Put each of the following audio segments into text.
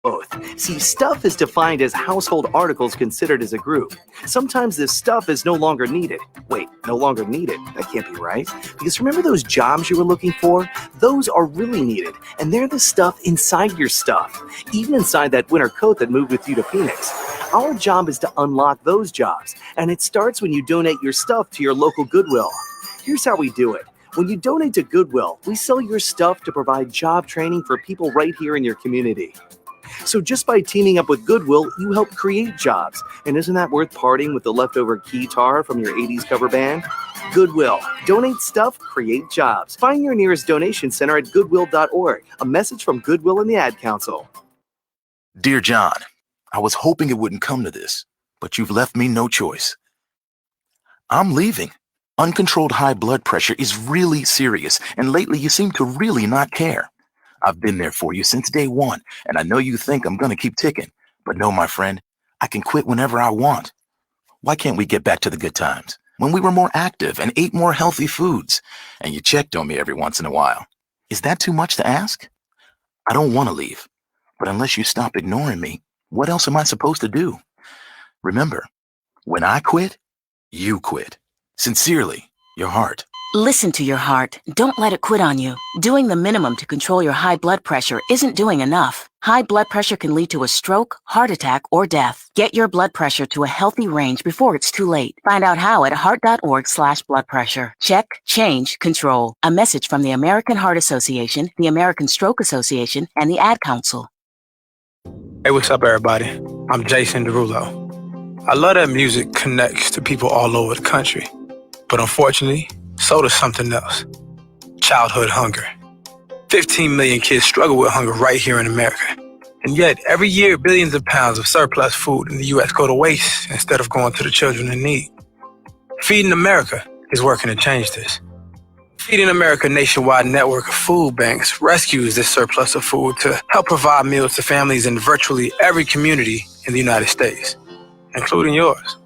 Both. See, stuff is defined as household articles considered as a group. Sometimes this stuff is no longer needed. Wait, no longer needed? That can't be right. Because remember those jobs you were looking for? Those are really needed, and they're the stuff inside your stuff. Even inside that winter coat that moved with you to Phoenix. Our job is to unlock those jobs, and it starts when you donate your stuff to your local Goodwill. Here's how we do it. When you donate to Goodwill, we sell your stuff to provide job training for people right here in your community. So just by teaming up with Goodwill, you help create jobs. And isn't that worth parting with the leftover guitar from your 80s cover band? Goodwill. Donate stuff, create jobs. Find your nearest donation center at goodwill.org. A message from Goodwill and the Ad Council. Dear John, I was hoping it wouldn't come to this, but you've left me no choice. I'm leaving. Uncontrolled high blood pressure is really serious, and lately you seem to really not care. I've been there for you since day one, and I know you think I'm going to keep ticking. But no, my friend, I can quit whenever I want. Why can't we get back to the good times, when we were more active and ate more healthy foods, and you checked on me every once in a while? Is that too much to ask? I don't want to leave, but unless you stop ignoring me, what else am I supposed to do? Remember, when I quit, you quit. Sincerely, your heart. Listen to your heart. Don't let it quit on you. Doing the minimum to control your high blood pressure isn't doing enough. High blood pressure can lead to a stroke, heart attack, or death. Get your blood pressure to a healthy range before it's too late. Find out how at heart.org/blood pressure. Check, change, control. A message from the American Heart Association, the American Stroke Association, and the Ad Council. Hey, what's up, everybody? I'm Jason Derulo. I love that music connects to people all over the country. But unfortunately, so does something else. Childhood hunger. 15 million kids struggle with hunger right here in America. And yet, every year, billions of pounds of surplus food in the U.S. go to waste instead of going to the children in need. Feeding America is working to change this. Feeding America nationwide network of food banks rescues this surplus of food to help provide meals to families in virtually every community in the United States, including yours.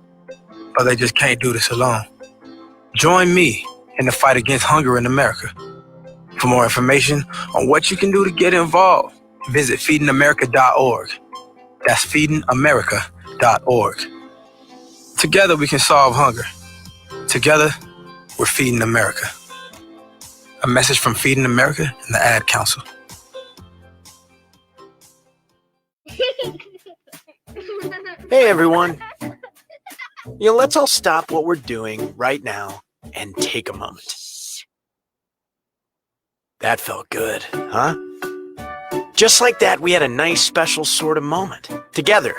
But they just can't do this alone. Join me in the fight against hunger in America. For more information on what you can do to get involved, visit feedingamerica.org. That's feedingamerica.org. Together we can solve hunger. Together, we're feeding America. A message from Feeding America and the Ad Council. Hey everyone. Let's all stop what we're doing right now and take a moment. That felt good, huh? Just like that, we had a nice special sort of moment together.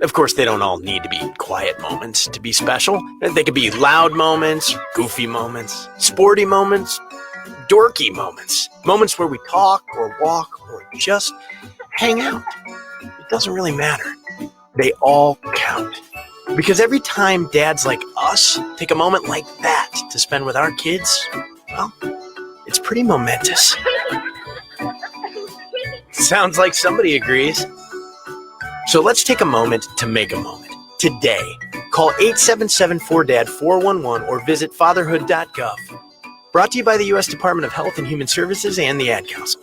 Of course, they don't all need to be quiet moments to be special. They could be loud moments, goofy moments, sporty moments, dorky moments. Moments where we talk or walk or just hang out. It doesn't really matter. They all count. Because every time dads like us take a moment like that to spend with our kids, well, it's pretty momentous. Sounds like somebody agrees. So let's take a moment to make a moment. Today, call 877-4DAD-411 or visit fatherhood.gov. Brought to you by the U.S. Department of Health and Human Services and the Ad Council.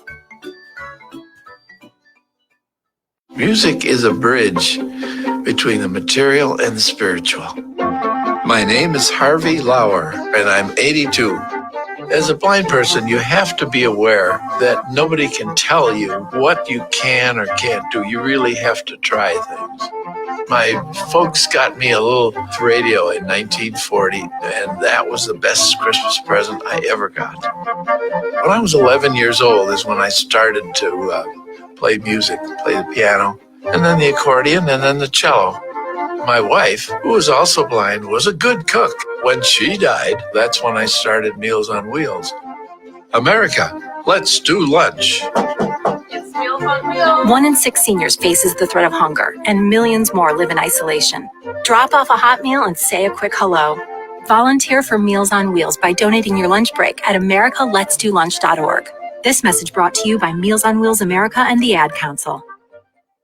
Music is a bridge between the material and the spiritual. My name is Harvey Lauer, and I'm 82. As a blind person, you have to be aware that nobody can tell you what you can or can't do. You really have to try things. My folks got me a little radio in 1940, and that was the best Christmas present I ever got. When I was 11 years old is when I started to play music, play the piano, and then the accordion, and then the cello. My wife, who was also blind, was a good cook. When she died, that's when I started Meals on Wheels. America, let's do lunch. It's Meals on Wheels. 1 in 6 seniors faces the threat of hunger, and millions more live in isolation. Drop off a hot meal and say a quick hello. Volunteer for Meals on Wheels by donating your lunch break at americaletsdolunch.org. This message brought to you by Meals on Wheels America and the Ad Council.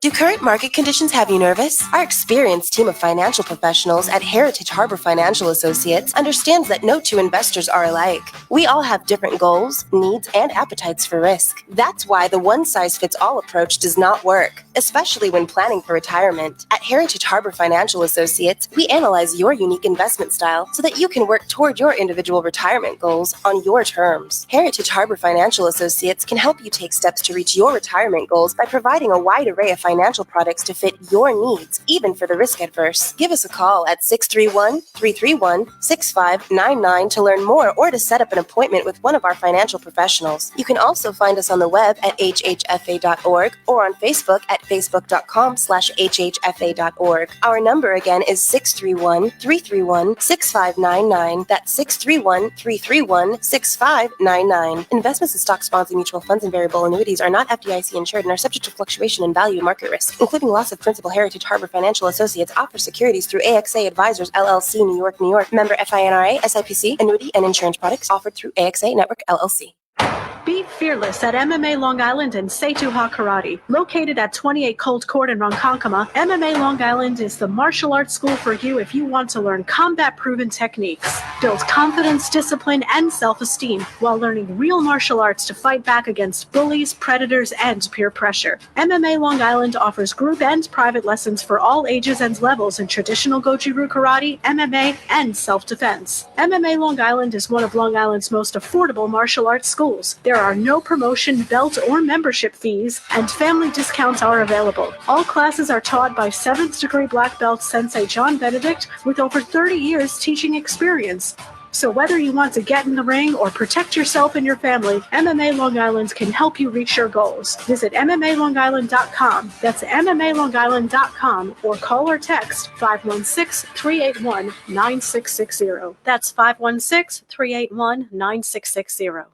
Do current market conditions have you nervous? Our experienced team of financial professionals at Heritage Harbor Financial Associates understands that no two investors are alike. We all have different goals, needs, and appetites for risk. That's why the one-size-fits-all approach does not work. especially when planning for retirement. At Heritage Harbor Financial Associates, we analyze your unique investment style so that you can work toward your individual retirement goals on your terms. Heritage Harbor Financial Associates can help you take steps to reach your retirement goals by providing a wide array of financial products to fit your needs, even for the risk adverse. Give us a call at 631-331-6599 to learn more or to set up an appointment with one of our financial professionals. You can also find us on the web at hhfa.org or on Facebook at facebook.com/hhfa.org. Our number again is 631-331-6599. That's 631-331-6599. Investments in stock, bonds, and mutual funds and variable annuities are not FDIC insured and are subject to fluctuation in value and market risk, including loss of principal. Heritage Harbor Financial Associates offers securities through AXA Advisors LLC, New York, New York. Member FINRA, SIPC. Annuity and insurance products offered through AXA Network LLC. Be fearless at MMA Long Island and Seituha Karate. Located at 28 Colt Court in Ronkonkoma, MMA Long Island is the martial arts school for you if you want to learn combat-proven techniques, build confidence, discipline, and self-esteem while learning real martial arts to fight back against bullies, predators, and peer pressure. MMA Long Island offers group and private lessons for all ages and levels in traditional Goju-Ryu Karate, MMA, and self-defense. MMA Long Island is one of Long Island's most affordable martial arts schools. There are no promotion, belt, or membership fees, and family discounts are available. All classes are taught by 7th degree black belt Sensei John Benedict with over 30 years teaching experience. So whether you want to get in the ring or protect yourself and your family, MMA Long Island can help you reach your goals. Visit MMALongIsland.com. That's MMALongIsland.com or call or text 516-381-9660. That's 516-381-9660.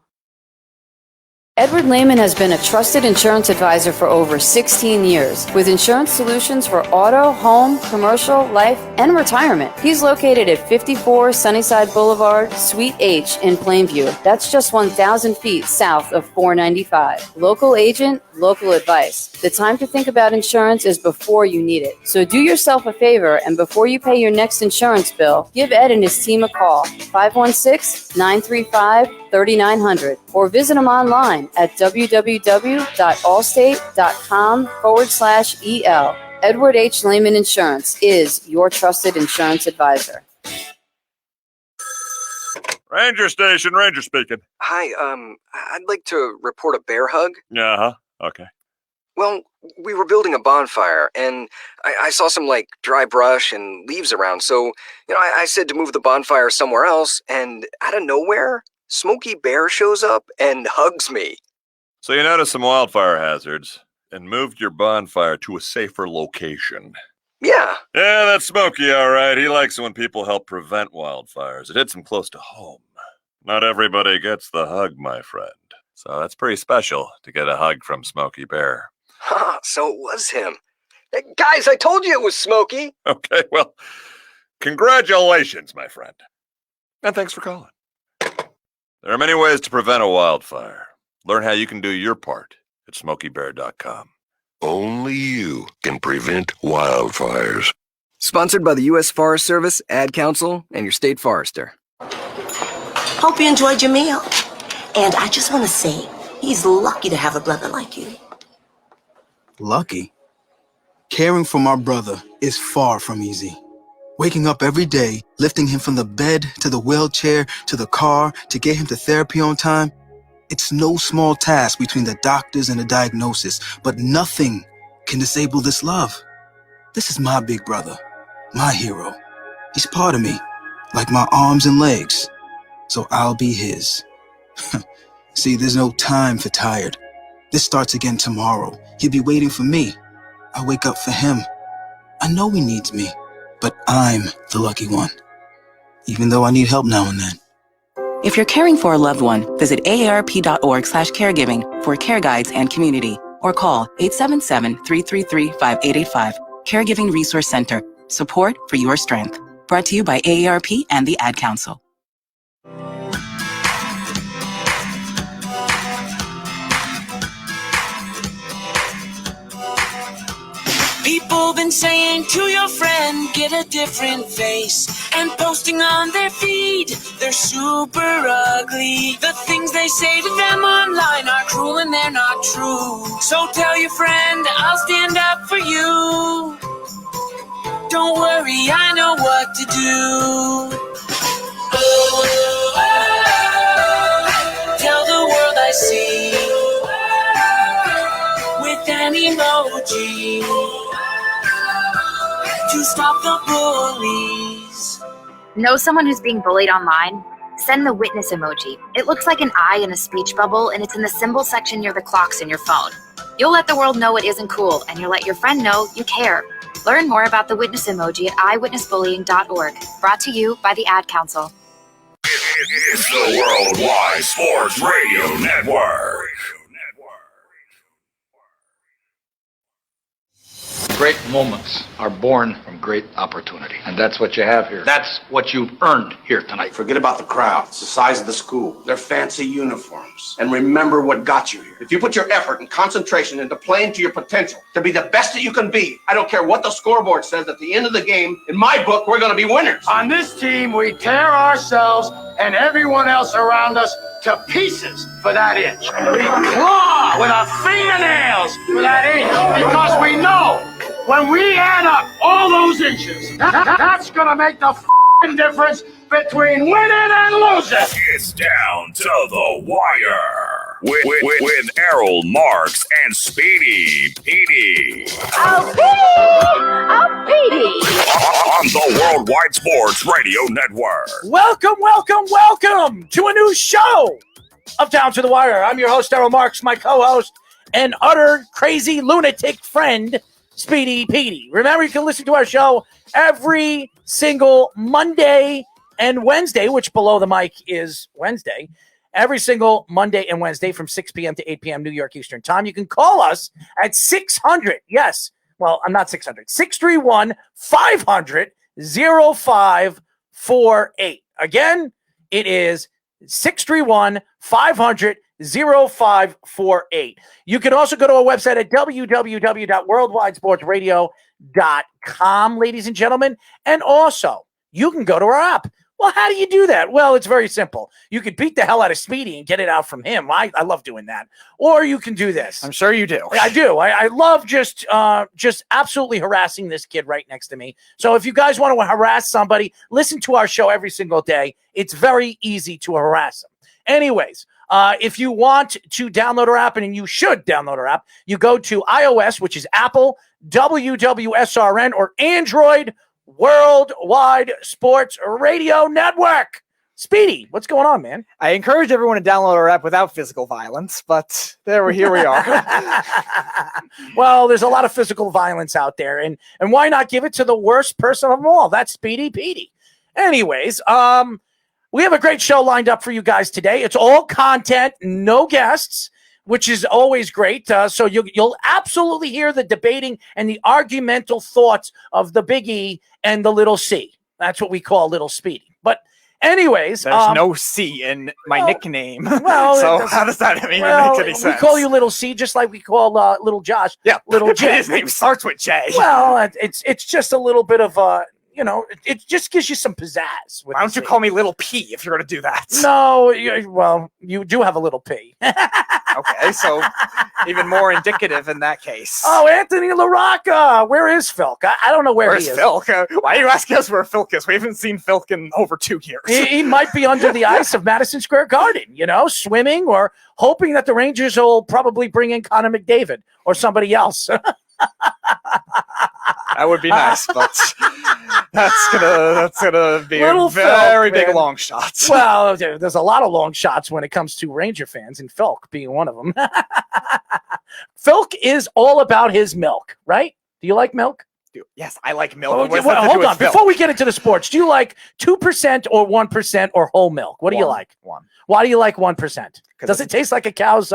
Edward Lehman has been a trusted insurance advisor for over 16 years with insurance solutions for auto, home, commercial, life, and retirement. He's located at 54 Sunnyside Boulevard, Suite H in Plainview. That's just 1,000 feet south of 495. Local agent, local advice. The time to think about insurance is before you need it. So do yourself a favor and before you pay your next insurance bill, give Ed and his team a call, 516-935-3900, or visit him online at www.allstate.com/EL. Edward H. Lehman Insurance is your trusted insurance advisor. Ranger Station, Ranger speaking. Hi, I'd like to report a bear hug. Uh-huh, okay. Well, we were building a bonfire, and I saw some, dry brush and leaves around, so, I said to move the bonfire somewhere else, and out of nowhere, Smokey Bear shows up and hugs me. So you noticed some wildfire hazards and moved your bonfire to a safer location. Yeah. Yeah, that's Smokey, all right. He likes it when people help prevent wildfires. It hits him close to home. Not everybody gets the hug, my friend. So that's pretty special to get a hug from Smokey Bear. So it was him. Hey, guys, I told you it was Smokey. Okay, well, congratulations, my friend. And thanks for calling. There are many ways to prevent a wildfire. Learn how you can do your part at SmokeyBear.com. Only you can prevent wildfires. Sponsored by the U.S. Forest Service, Ad Council, and your state forester. Hope you enjoyed your meal. And I just want to say, he's lucky to have a brother like you. Lucky? Caring for my brother is far from easy. Waking up every day, lifting him from the bed to the wheelchair to the car to get him to therapy on time, it's no small task between the doctors and the diagnosis, but nothing can disable this love. This is my big brother, my hero. He's part of me, like my arms and legs, so I'll be his. See, there's no time for tired. This starts again tomorrow. He'll be waiting for me. I wake up for him. I know he needs me, but I'm the lucky one, even though I need help now and then. If you're caring for a loved one, visit aarp.org/caregiving for care guides and community, or call 877-333-5885. Caregiving Resource Center. Support for your strength. Brought to you by AARP and the Ad Council. People People been saying to your friend, get a different face, and posting on their feed, they're super ugly. The things they say to them online are cruel and they're not true. So tell your friend, I'll stand up for you. Don't worry, I know what to do. Oh, tell the world I see with an emoji to stop the bullies. Know someone who's being bullied online? Send the witness emoji. It looks like an eye in a speech bubble, and it's in the symbol section near the clocks in your phone. You'll let the world know it isn't cool, and you'll let your friend know you care. Learn more about the witness emoji at eyewitnessbullying.org. Brought to you by the Ad Council. It's the Worldwide Sports Radio Network. Great moments are born from great opportunity. And that's what you have here. That's what you've earned here tonight. Forget about the crowds, the size of the school, their fancy uniforms, and remember what got you here. If you put your effort and concentration into playing to your potential, to be the best that you can be, I don't care what the scoreboard says at the end of the game, in my book, we're going to be winners. On this team, we tear ourselves and everyone else around us to pieces for that inch. We claw with our fingernails for that inch because we know when we add up all those inches, that's going to make the difference between winning and losing. It's down to the wire with Errol Marks and Speedy Petey. Oh, Petey! Oh, Petey! On the Worldwide Sports Radio Network. Welcome to a new show of Down to the Wire. I'm your host, Errol Marks, my co-host, and utter crazy lunatic friend, Speedy Petey. Remember, you can listen to our show every single Monday and Wednesday, which below the mic is Wednesday. Every single Monday and Wednesday from 6 p.m. to 8 p.m. New York Eastern Time. You can call us at 600. Yes. Well, I'm not 600. 631-500-0548. Again, it is 631-500-0548. You can also go to our website at www.worldwidesportsradio.com, ladies and gentlemen. And also, you can go to our app. Well, how do you do that? Well, it's very simple. You could beat the hell out of Speedy and get it out from him. I love doing that. Or you can do this. I'm sure you do. I do. I love just absolutely harassing this kid right next to me. So if you guys want to harass somebody, listen to our show every single day. It's very easy to harass them. Anyways, if you want to download our app, and you should download our app, you go to iOS, which is Apple, WWSRN, or Android, Worldwide Sports Radio Network. Speedy, what's going on, man? I encourage everyone to download our app without physical violence, but here we are. Well, there's a lot of physical violence out there, and why not give it to the worst person of them all? That's Speedy Petey. Anyways, we have a great show lined up for you guys today. It's all content, no guests, which is always great. So you'll absolutely hear the debating and the argumental thoughts of the Big E and the Little C. That's what we call Little Speedy. But anyways, there's no C in my nickname. Well, so how does that make any sense? We call you Little C, just like we call Little Josh. Yeah, Little J. His name starts with J. Well, it's just a little bit of it just gives you some pizzazz. Why don't you call me Little P if you're going to do that? No, well, you do have a little P. Okay, so even more indicative in that case. Oh, Anthony LaRocca. Where is Filk? I don't know where he is. Filk? Why are you asking us where Filk is? We haven't seen Filk in over 2 years. He might be under the ice of Madison Square Garden, swimming or hoping that the Rangers will probably bring in Connor McDavid or somebody else. That would be nice, but that's gonna be Little a very Filk, big man. long shot. Well, there's a lot of long shots when it comes to Ranger fans, and Filk being one of them. Filk is all about his milk, right? Do you like milk? Yes, I like milk. Hold on. Before we get into the sports, do you like 2% or 1% or whole milk? What do you like? 1. Why do you like 1%? Does it taste like a cow's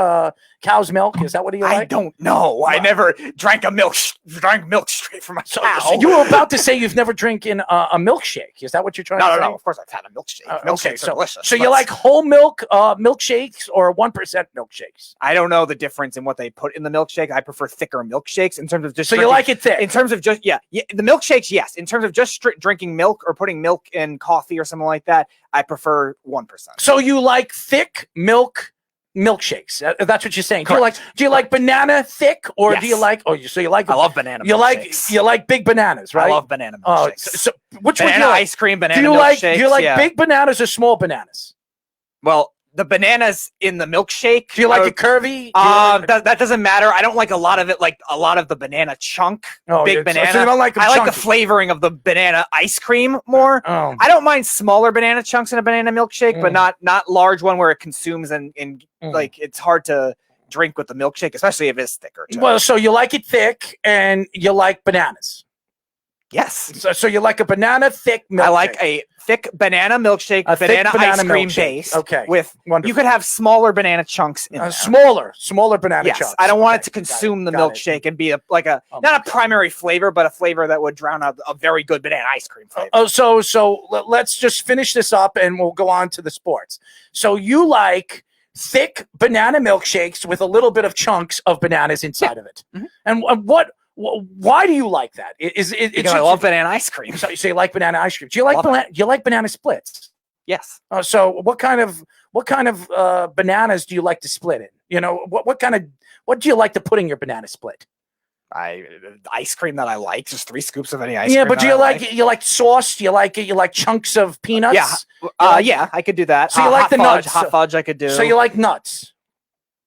milk? Is that what you like? I don't know. I never drank milk straight from a cow. So you were about to say you've never drinking a milkshake. Is that what you're trying to say? No. Of course I've had a milkshake. Milkshakes are delicious. So you like whole milk milkshakes or 1% milkshakes? I don't know the difference in what they put in the milkshake. I prefer thicker milkshakes in terms of just. So you like it thick? In terms of just the milkshakes, yes. In terms of just drinking milk or putting milk in coffee or something like that, I prefer 1%. So you like thick milkshakes? That's what you're saying. Correct. Do you like banana thick, or Yes. do you like? Oh, so you like? I love banana. You milkshakes. like big bananas, right? I love banana milkshakes. So which one do banana you like? ice cream, banana do milkshakes. you like yeah. big bananas or small bananas? Well, the bananas in the milkshake. Do you like it curvy? That doesn't matter. I don't like a lot of it, like a lot of the banana chunk. Big banana. So you don't like them I like the chunky. flavoring of the banana ice cream more. Oh. I don't mind smaller banana chunks in a banana milkshake, but not large one where it consumes and like it's hard to drink with the milkshake, especially if it's thicker. Too. Well, so you like it thick, and you like bananas. Yes. So you like a banana thick milkshake. I like a thick banana milkshake, A thick banana ice banana cream milkshake. base. Okay. With Wonderful. you could have smaller banana chunks in there. Smaller banana Yes, chunks. I don't want it Okay, to consume the got it. milkshake and be not a primary flavor, but a flavor that would drown out a very good banana ice cream flavor. Oh, so let's just finish this up, and we'll go on to the sports. So you like thick banana milkshakes with a little bit of chunks of bananas inside of it, and what? Why do you like that? Because I love banana ice cream. So you like banana ice cream? Do you like banana splits? Yes. So what kind of bananas do you like to split in? You know, what do you like to put in your banana split? Ice cream that I like, just 3 scoops of any ice cream. Yeah, but do that you like sauce? Do you like chunks of peanuts? Yeah, I could do that. So you like the nuts? Hot fudge I could do. So you like nuts?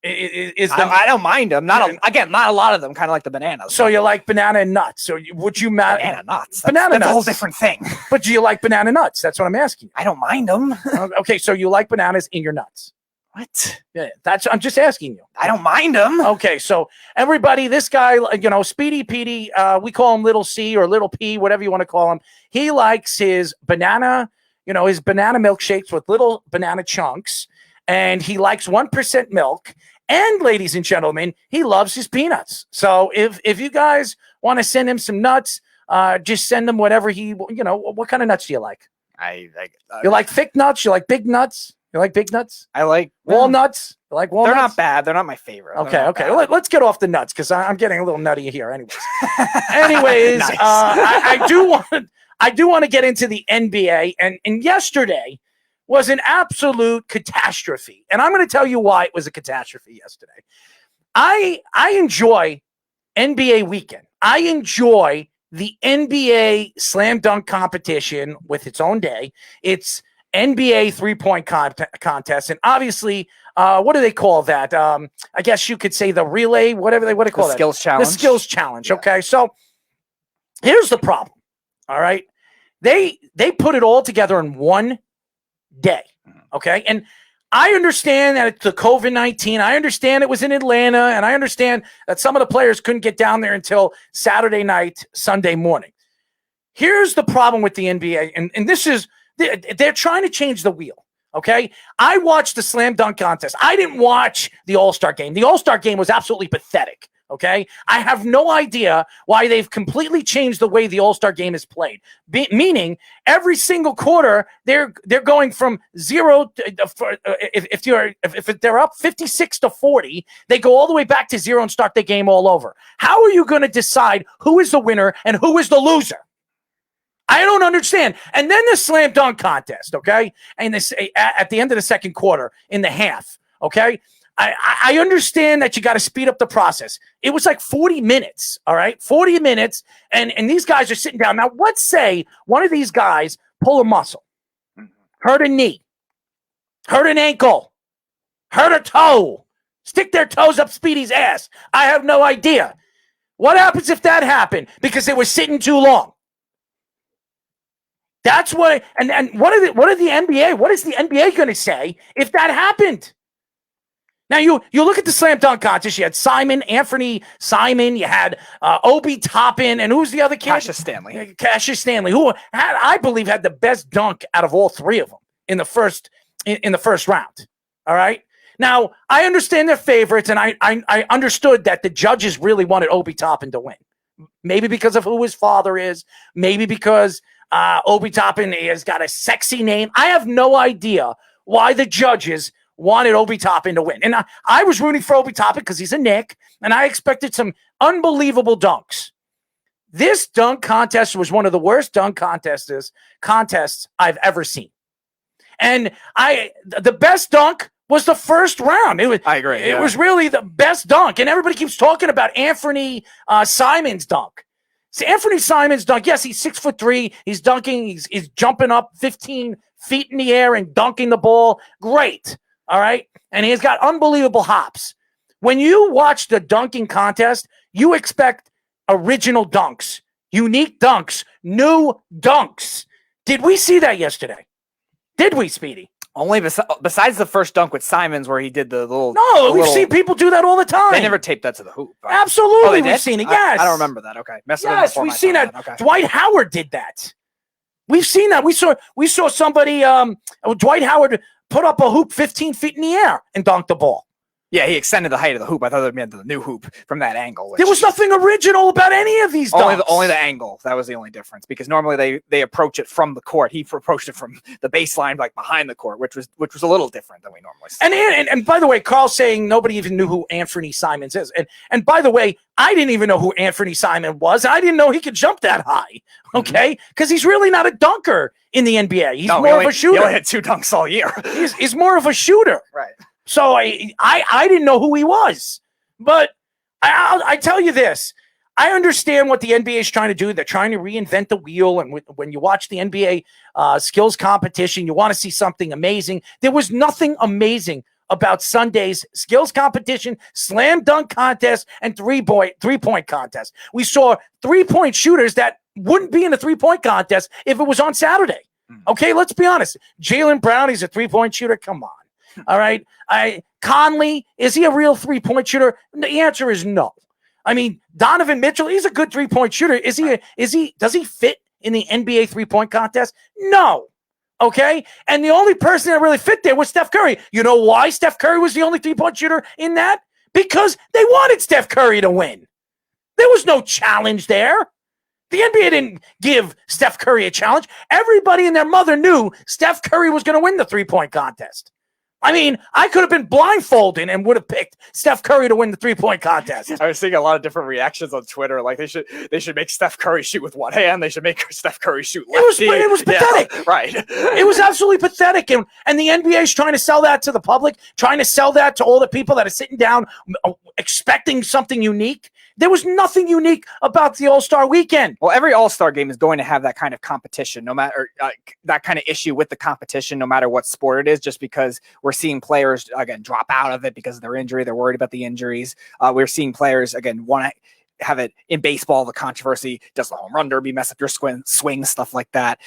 I don't mind them. Not a lot of them. Kind of like the bananas. So you like banana and nuts? So would you banana nuts? Banana That's nuts. a whole different thing. But do you like banana nuts? That's what I'm asking. I don't mind them. Okay, so you like bananas in your nuts? What? Yeah, I'm just asking you. I don't mind them. Okay, so everybody, this guy, Speedy Petey, we call him Little C or Little P, whatever you want to call him. He likes his banana, his banana milkshakes with little banana chunks, and he likes 1% milk. And ladies and gentlemen, he loves his peanuts. So if you guys want to send him some nuts, just send him whatever what kind of nuts do you like? You like thick nuts? You like big nuts? You like big nuts? I like walnuts. You like walnuts? They're not bad. They're not my favorite. Okay. Let's get off the nuts because I'm getting a little nutty here. Anyways, Nice. I do want to get into the NBA, and yesterday was an absolute catastrophe. And I'm going to tell you why it was a catastrophe yesterday. I enjoy NBA weekend. I enjoy the NBA slam dunk competition with its own day. It's NBA 3-point contest. And obviously, what do they call that? I guess you could say the relay, what do they call that? Skills challenge. The skills challenge. Yeah. Okay. So here's the problem. All right. They put it all together in one day. Okay. And I understand that it's the COVID-19. I understand it was in Atlanta, and I understand that some of the players couldn't get down there until Saturday night, Sunday morning. Here's the problem with the NBA. And this is, they're trying to change the wheel. Okay. I watched the slam dunk contest. I didn't watch the All-Star game. The All-Star game was absolutely pathetic. Okay. I have no idea why they've completely changed the way the All-Star game is played. Meaning every single quarter, they're going from 0 to, if they're up 56-40, they go all the way back to 0 and start the game all over. How are you going to decide who is the winner and who is the loser? I don't understand. And then the slam dunk contest, okay? And this at the end of the second quarter, in the half, okay? I understand that you got to speed up the process. It was like 40 minutes, all right? 40 minutes, and these guys are sitting down. Now, let's say one of these guys pull a muscle, hurt a knee, hurt an ankle, hurt a toe, stick their toes up Speedy's ass. I have no idea. What happens if that happened? Because they were sitting too long. That's what, and what is the NBA going to say if that happened? Now you look at the slam dunk contest. You had Anthony Simon. You had Obi Toppin, and who's the other kid? Cassius Stanley, who I believe had the best dunk out of all three of them in the first round. All right. Now, I understand they're favorites, and I understood that the judges really wanted Obi Toppin to win. Maybe because of who his father is. Maybe because Obi Toppin has got a sexy name. I have no idea why the judges wanted Obi Toppin to win. And I was rooting for Obi Toppin because he's a Knick, and I expected some unbelievable dunks. This dunk contest was one of the worst dunk contests I've ever seen. And the best dunk was the first round. I agree. It was really the best dunk. And everybody keeps talking about Anthony Simons' dunk. See, Anthony Simons' dunk, yes, he's 6'3". He's dunking. He's jumping up 15 feet in the air and dunking the ball. Great. All right. And he's got unbelievable hops. When you watch the dunking contest, you expect original dunks, unique dunks, new dunks. Did we see that yesterday? Did we, Speedy? Only besides the first dunk with Simons where he did the little... No, we've seen people do that all the time. They never taped that to the hoop. Right? Absolutely, we've seen it, yes. I don't remember that, okay. Yes, we've seen that. Okay. Dwight Howard did that. We've seen that. We saw somebody, Dwight Howard, put up a hoop 15 feet in the air and dunked the ball. Yeah, he extended the height of the hoop. I thought it meant the new hoop from that angle. There was nothing original about any of these dunks. Only the angle. That was the only difference. Because normally they approach it from the court. He approached it from the baseline, like behind the court, which was a little different than we normally see. And by the way, Carl's saying nobody even knew who Anthony Simons is. And by the way, I didn't even know who Anthony Simon was. I didn't know he could jump that high. Okay, because he's really not a dunker in the NBA. He's more of a shooter. He only had 2 dunks all year. He's more of a shooter. Right. So I didn't know who he was, but I tell you this, I understand what the NBA is trying to do. They're trying to reinvent the wheel. And when you watch the NBA skills competition, you want to see something amazing. There was nothing amazing about Sunday's skills competition, slam dunk contest, and three-point contest. We saw 3-point shooters that wouldn't be in a 3-point contest if it was on Saturday. Okay, let's be honest. Jaylen Brown, he's a 3-point shooter. Come on. All right. Conley, is he a real 3-point shooter? The answer is no. I mean, Donovan Mitchell, he's a good 3-point shooter. Does he fit in the NBA 3-point contest? No. Okay. And the only person that really fit there was Steph Curry. You know why Steph Curry was the only 3-point shooter in that? Because they wanted Steph Curry to win. There was no challenge there. The NBA didn't give Steph Curry a challenge. Everybody and their mother knew Steph Curry was going to win the 3-point contest. I mean, I could have been blindfolded and would have picked Steph Curry to win the 3-point contest. I was seeing a lot of different reactions on Twitter. Like they should make Steph Curry shoot with one hand. They should make Steph Curry shoot lefty. It was pathetic. Yeah, right. It was absolutely pathetic. And the NBA is trying to sell that to the public, trying to sell that to all the people that are sitting down expecting something unique. There was nothing unique about the All-Star weekend. Well, every All-Star game is going to have that kind of competition, no matter that kind of issue with the competition, no matter what sport it is, just because we're seeing players, again, drop out of it because of their injury. They're worried about the injuries. We're seeing players, again, want to have it in baseball, the controversy, does the home run derby mess up your swing, stuff like that.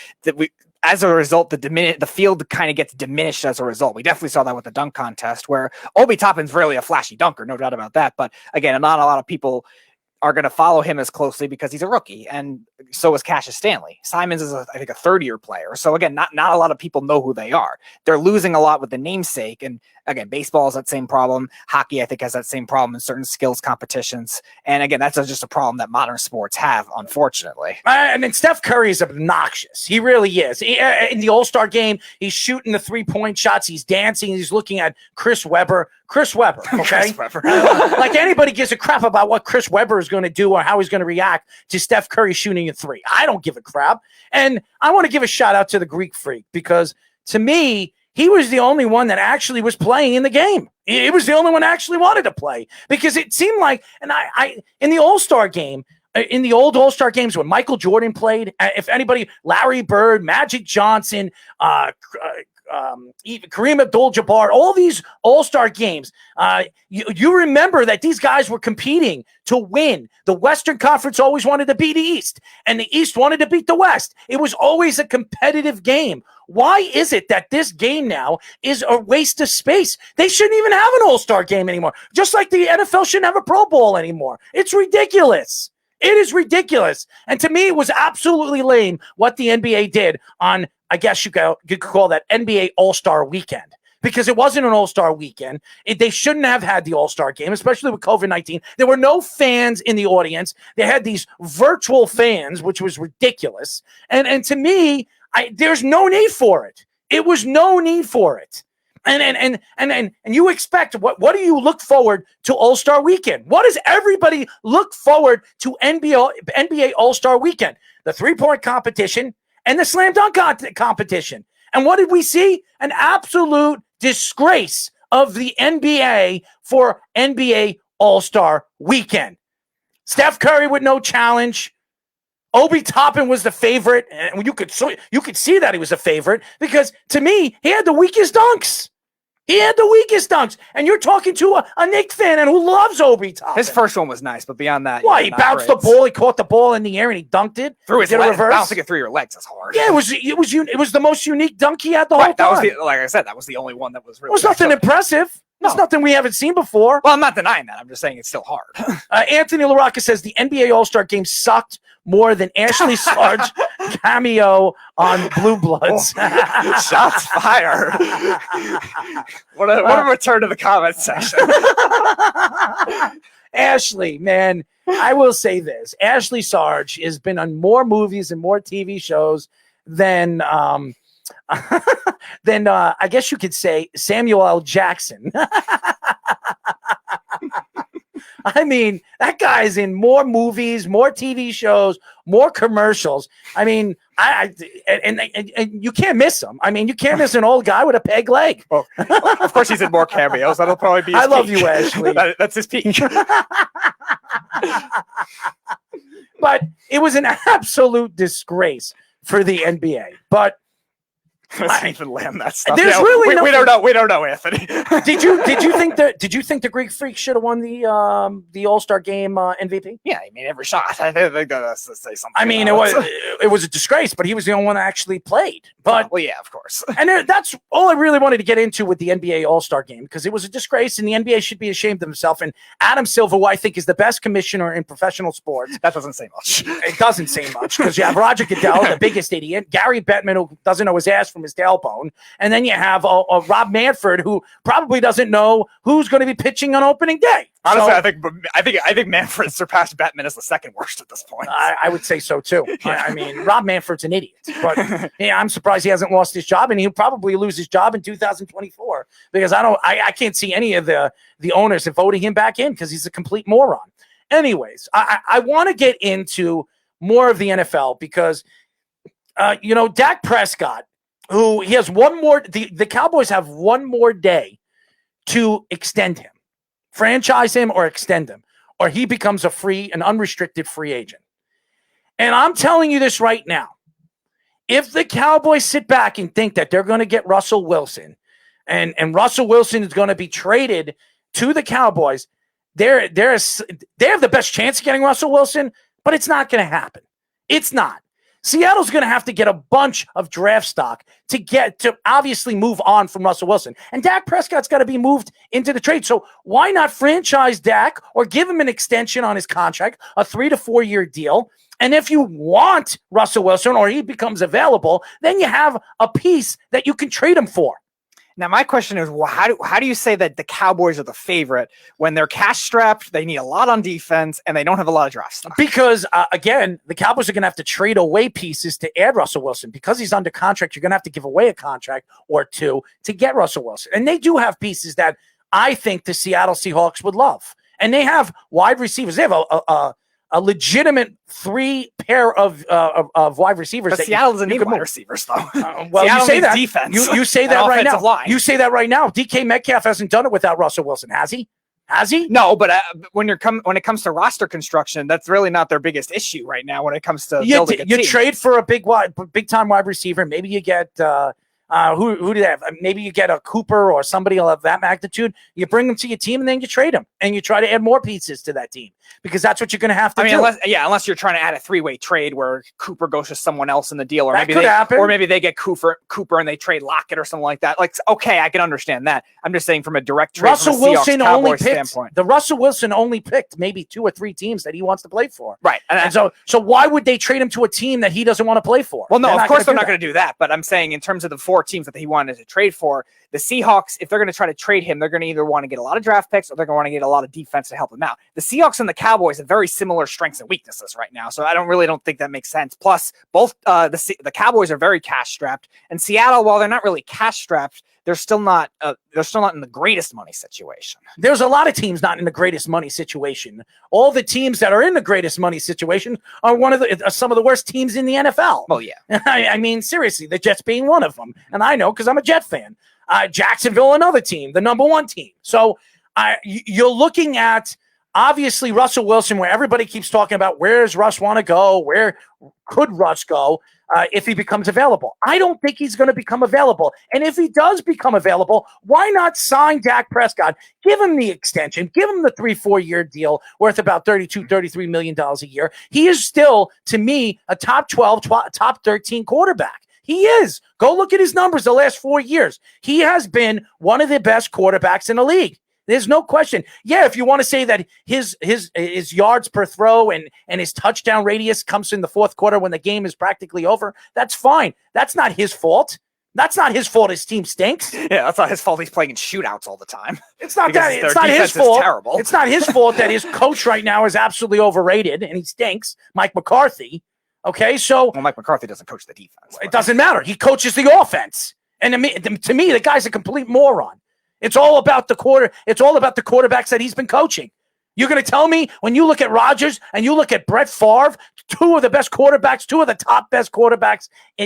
As a result, the field kind of gets diminished as a result. We definitely saw that with the dunk contest where Obi Toppin's really a flashy dunker, no doubt about that. But again, not a lot of people are going to follow him as closely because he's a rookie, and so is Cassius Stanley. Simons is, I think, a third-year player. So again, not a lot of people know who they are. They're losing a lot with the namesake, and again, baseball has that same problem. Hockey, I think, has that same problem in certain skills competitions. And again, that's just a problem that modern sports have, unfortunately. I mean, Steph Curry is obnoxious. He really is. In the All-Star game, he's shooting the 3-point shots. He's dancing. He's looking at Chris Webber, okay? Chris Webber. Like anybody gives a crap about what Chris Webber is going to do or how he's going to react to Steph Curry shooting a 3. I don't give a crap. And I want to give a shout out to the Greek Freak because to me, he was the only one that actually was playing in the game. He was the only one that actually wanted to play because it seemed like, and I in the All-Star game, in the old All-Star games when Michael Jordan played, if anybody, Larry Bird, Magic Johnson, even Kareem Abdul-Jabbar, all these All-Star games, you remember that these guys were competing to win. The Western Conference always wanted to beat the East, and the East wanted to beat the West. It was always a competitive game. Why is it that this game now is a waste of space? They shouldn't even have an All-Star game anymore, just like the NFL shouldn't have a Pro Bowl anymore. It's ridiculous. It is ridiculous. And to me, it was absolutely lame what the NBA did on, I guess you could call that NBA All-Star weekend. because it wasn't an All-Star weekend. They shouldn't have had the All-Star game, especially with COVID-19. There were no fans in the audience. They had these virtual fans, which was ridiculous. And to me, there's no need for it. It was no need for it. And you expect, what do you look forward to All-Star weekend? What does everybody look forward to NBA All-Star weekend? The three-point competition and the slam dunk competition. And what did we see? An absolute disgrace of the NBA for NBA All-Star weekend. Steph Curry with no challenge. Obi Toppin was the favorite, and you could see that he was a favorite because, to me, he had the weakest dunks. He had the weakest dunks, and you're talking to a Knicks fan and who loves Obi Toppin. His first one was nice, but beyond that, he bounced the ball, he caught the ball in the air, and he dunked it. Through his legs. Bouncing it through your legs is hard. Yeah, it was the most unique dunk he had the whole time. That was like I said, that was the only one that was really. It was nothing impressive. It's nothing we haven't seen before. Well, I'm not denying that. I'm just saying it's still hard. Anthony LaRocca says the NBA All-Star game sucked more than Ashley Sarge cameo on Blue Bloods. Shots fired. What a return to the comments section. Ashley, man, I will say this. Ashley Sarge has been on more movies and more TV shows than I guess you could say Samuel L. Jackson. I mean, that guy's in more movies, more TV shows, more commercials. I mean, and you can't miss him. I mean, you can't miss an old guy with a peg leg. Well, of course, he's in more cameos. That'll probably be his peak. love you, Ashley. That's his peak. But it was an absolute disgrace for the NBA. But Ethan Lamb, that stuff. There's we don't know. We don't know, Anthony. Did you think the Greek Freak should have won the All-Star game MVP? Yeah, I mean every shot. I think that's to say something. I mean, it was a disgrace, but he was the only one that actually played. But well, yeah, of course. And that's all I really wanted to get into with the NBA All-Star game, because it was a disgrace, and the NBA should be ashamed of himself. And Adam Silver, who I think is the best commissioner in professional sports, that doesn't say much. It doesn't say much, because you have Roger Goodell, the biggest idiot, Gary Bettman, who doesn't know his ass from his tailbone, and then you have Rob Manfred, who probably doesn't know who's going to be pitching on opening day. Honestly, I think Manfred surpassed Bettman as the second worst at this point. I would say so too. I mean, Rob Manfred's an idiot, but yeah, I'm surprised he hasn't lost his job, and he'll probably lose his job in 2024 because I can't see any of the owners voting him back in because he's a complete moron. Anyways, I want to get into more of the NFL because Dak Prescott, who he has one more. The Cowboys have one more day to extend him. Franchise him or extend him, or he becomes an unrestricted free agent. And I'm telling you this right now. If the Cowboys sit back and think that they're going to get Russell Wilson and Russell Wilson is going to be traded to the Cowboys, they have the best chance of getting Russell Wilson, but it's not going to happen. It's not. Seattle's going to have to get a bunch of draft stock to obviously move on from Russell Wilson. And Dak Prescott's got to be moved into the trade. So why not franchise Dak or give him an extension on his contract, a 3 to 4 year deal? And if you want Russell Wilson or he becomes available, then you have a piece that you can trade him for. Now, my question is, how do you say that the Cowboys are the favorite when they're cash strapped, they need a lot on defense, and they don't have a lot of draft stock? Because, again, the Cowboys are going to have to trade away pieces to add Russell Wilson. Because he's under contract, you're going to have to give away a contract or two to get Russell Wilson. And they do have pieces that I think the Seattle Seahawks would love. And they have wide receivers. They have a legitimate 3 pair of wide receivers. But Seattle doesn't need wide receivers, though. Well, Seattle you say needs that. Defense. You say that right now. Line. You say that right now. DK Metcalf hasn't done it without Russell Wilson, has he? Has he? No, but when it comes to roster construction, that's really not their biggest issue right now. When it comes to building a team, you trade for a big time wide receiver. Maybe you get. Who do they have? Maybe you get a Cooper or somebody of that magnitude. You bring them to your team and then you trade them and you try to add more pieces to that team because that's what you're going to have to do. Unless you're trying to add a 3-way trade where Cooper goes to someone else in the deal, or that could happen. Or maybe they get Cooper and they trade Lockett or something like that. Like, okay, I can understand that. I'm just saying from a direct trade. Russell Wilson only picked the Russell Wilson only picked maybe 2 or 3 teams that he wants to play for. Right, and so why would they trade him to a team that he doesn't want to play for? Well, no, of course they're not going to do that. But I'm saying in terms of the 4 4 teams that he wanted to trade for. The Seahawks, if they're going to try to trade him, they're going to either want to get a lot of draft picks or they're going to want to get a lot of defense to help him out. The Seahawks and the Cowboys have very similar strengths and weaknesses right now, so I don't think that makes sense. Plus, both the Cowboys are very cash strapped, and Seattle, while they're not really cash strapped, they're still not in the greatest money situation. There's a lot of teams not in the greatest money situation. All the teams that are in the greatest money situation are some of the worst teams in the NFL. Oh yeah, I mean seriously, the Jets being one of them, and I know because I'm a Jet fan. Jacksonville, another team, the number 1 team. So you're looking at obviously Russell Wilson, where everybody keeps talking about where does Russ want to go, where could Russ go if he becomes available. I don't think he's going to become available. And if he does become available, why not sign Dak Prescott? Give him the extension. Give him the 3-4 year deal worth about $33 million a year. He is still, to me, a top 12, top 13 quarterback. He is. Go look at his numbers the last 4 years. He has been one of the best quarterbacks in the league. There's no question. Yeah, if you want to say that his yards per throw and his touchdown radius comes in the fourth quarter when the game is practically over, that's fine. That's not his fault. That's not his fault. His team stinks. Yeah, that's not his fault. He's playing in shootouts all the time. It's not that. It's not his fault. Terrible. It's not his fault that his coach right now is absolutely overrated and he stinks. Mike McCarthy. Okay, so Mike McCarthy doesn't coach the defense. It doesn't matter. He coaches the offense, and to me, the guy's a complete moron. It's all about the quarterbacks that he's been coaching. You're going to tell me when you look at Rodgers and you look at Brett Favre, two of the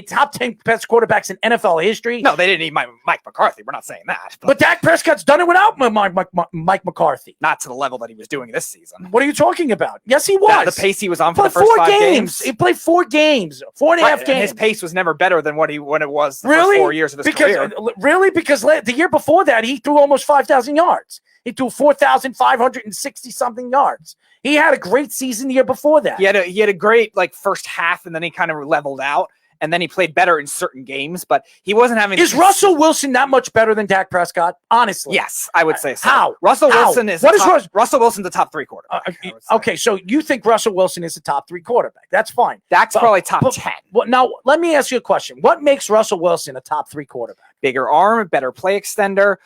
top 10 best quarterbacks in NFL history. No, they didn't need Mike McCarthy. We're not saying that. But Dak Prescott's done it without Mike McCarthy. Not to the level that he was doing this season. What are you talking about? Yes, he was. The pace he was on for the first 5 games. He played 4 games, 4.5 games. And his pace was never better than when it was the first 4 years of his career. Really? Because the year before that, he threw almost 5,000 yards. He threw 4,560-something yards. He had a great season the year before that. He had a great first half, and then he kind of leveled out, and then he played better in certain games, but he wasn't having... Is Russell Wilson that much better than Dak Prescott? Honestly. Yes, I would say so. How? Russell Wilson's the top 3 quarterback. Okay, so you think Russell Wilson is a top 3 quarterback. That's fine. Dak's probably top 10. Now, let me ask you a question. What makes Russell Wilson a top 3 quarterback? Bigger arm, better play extender,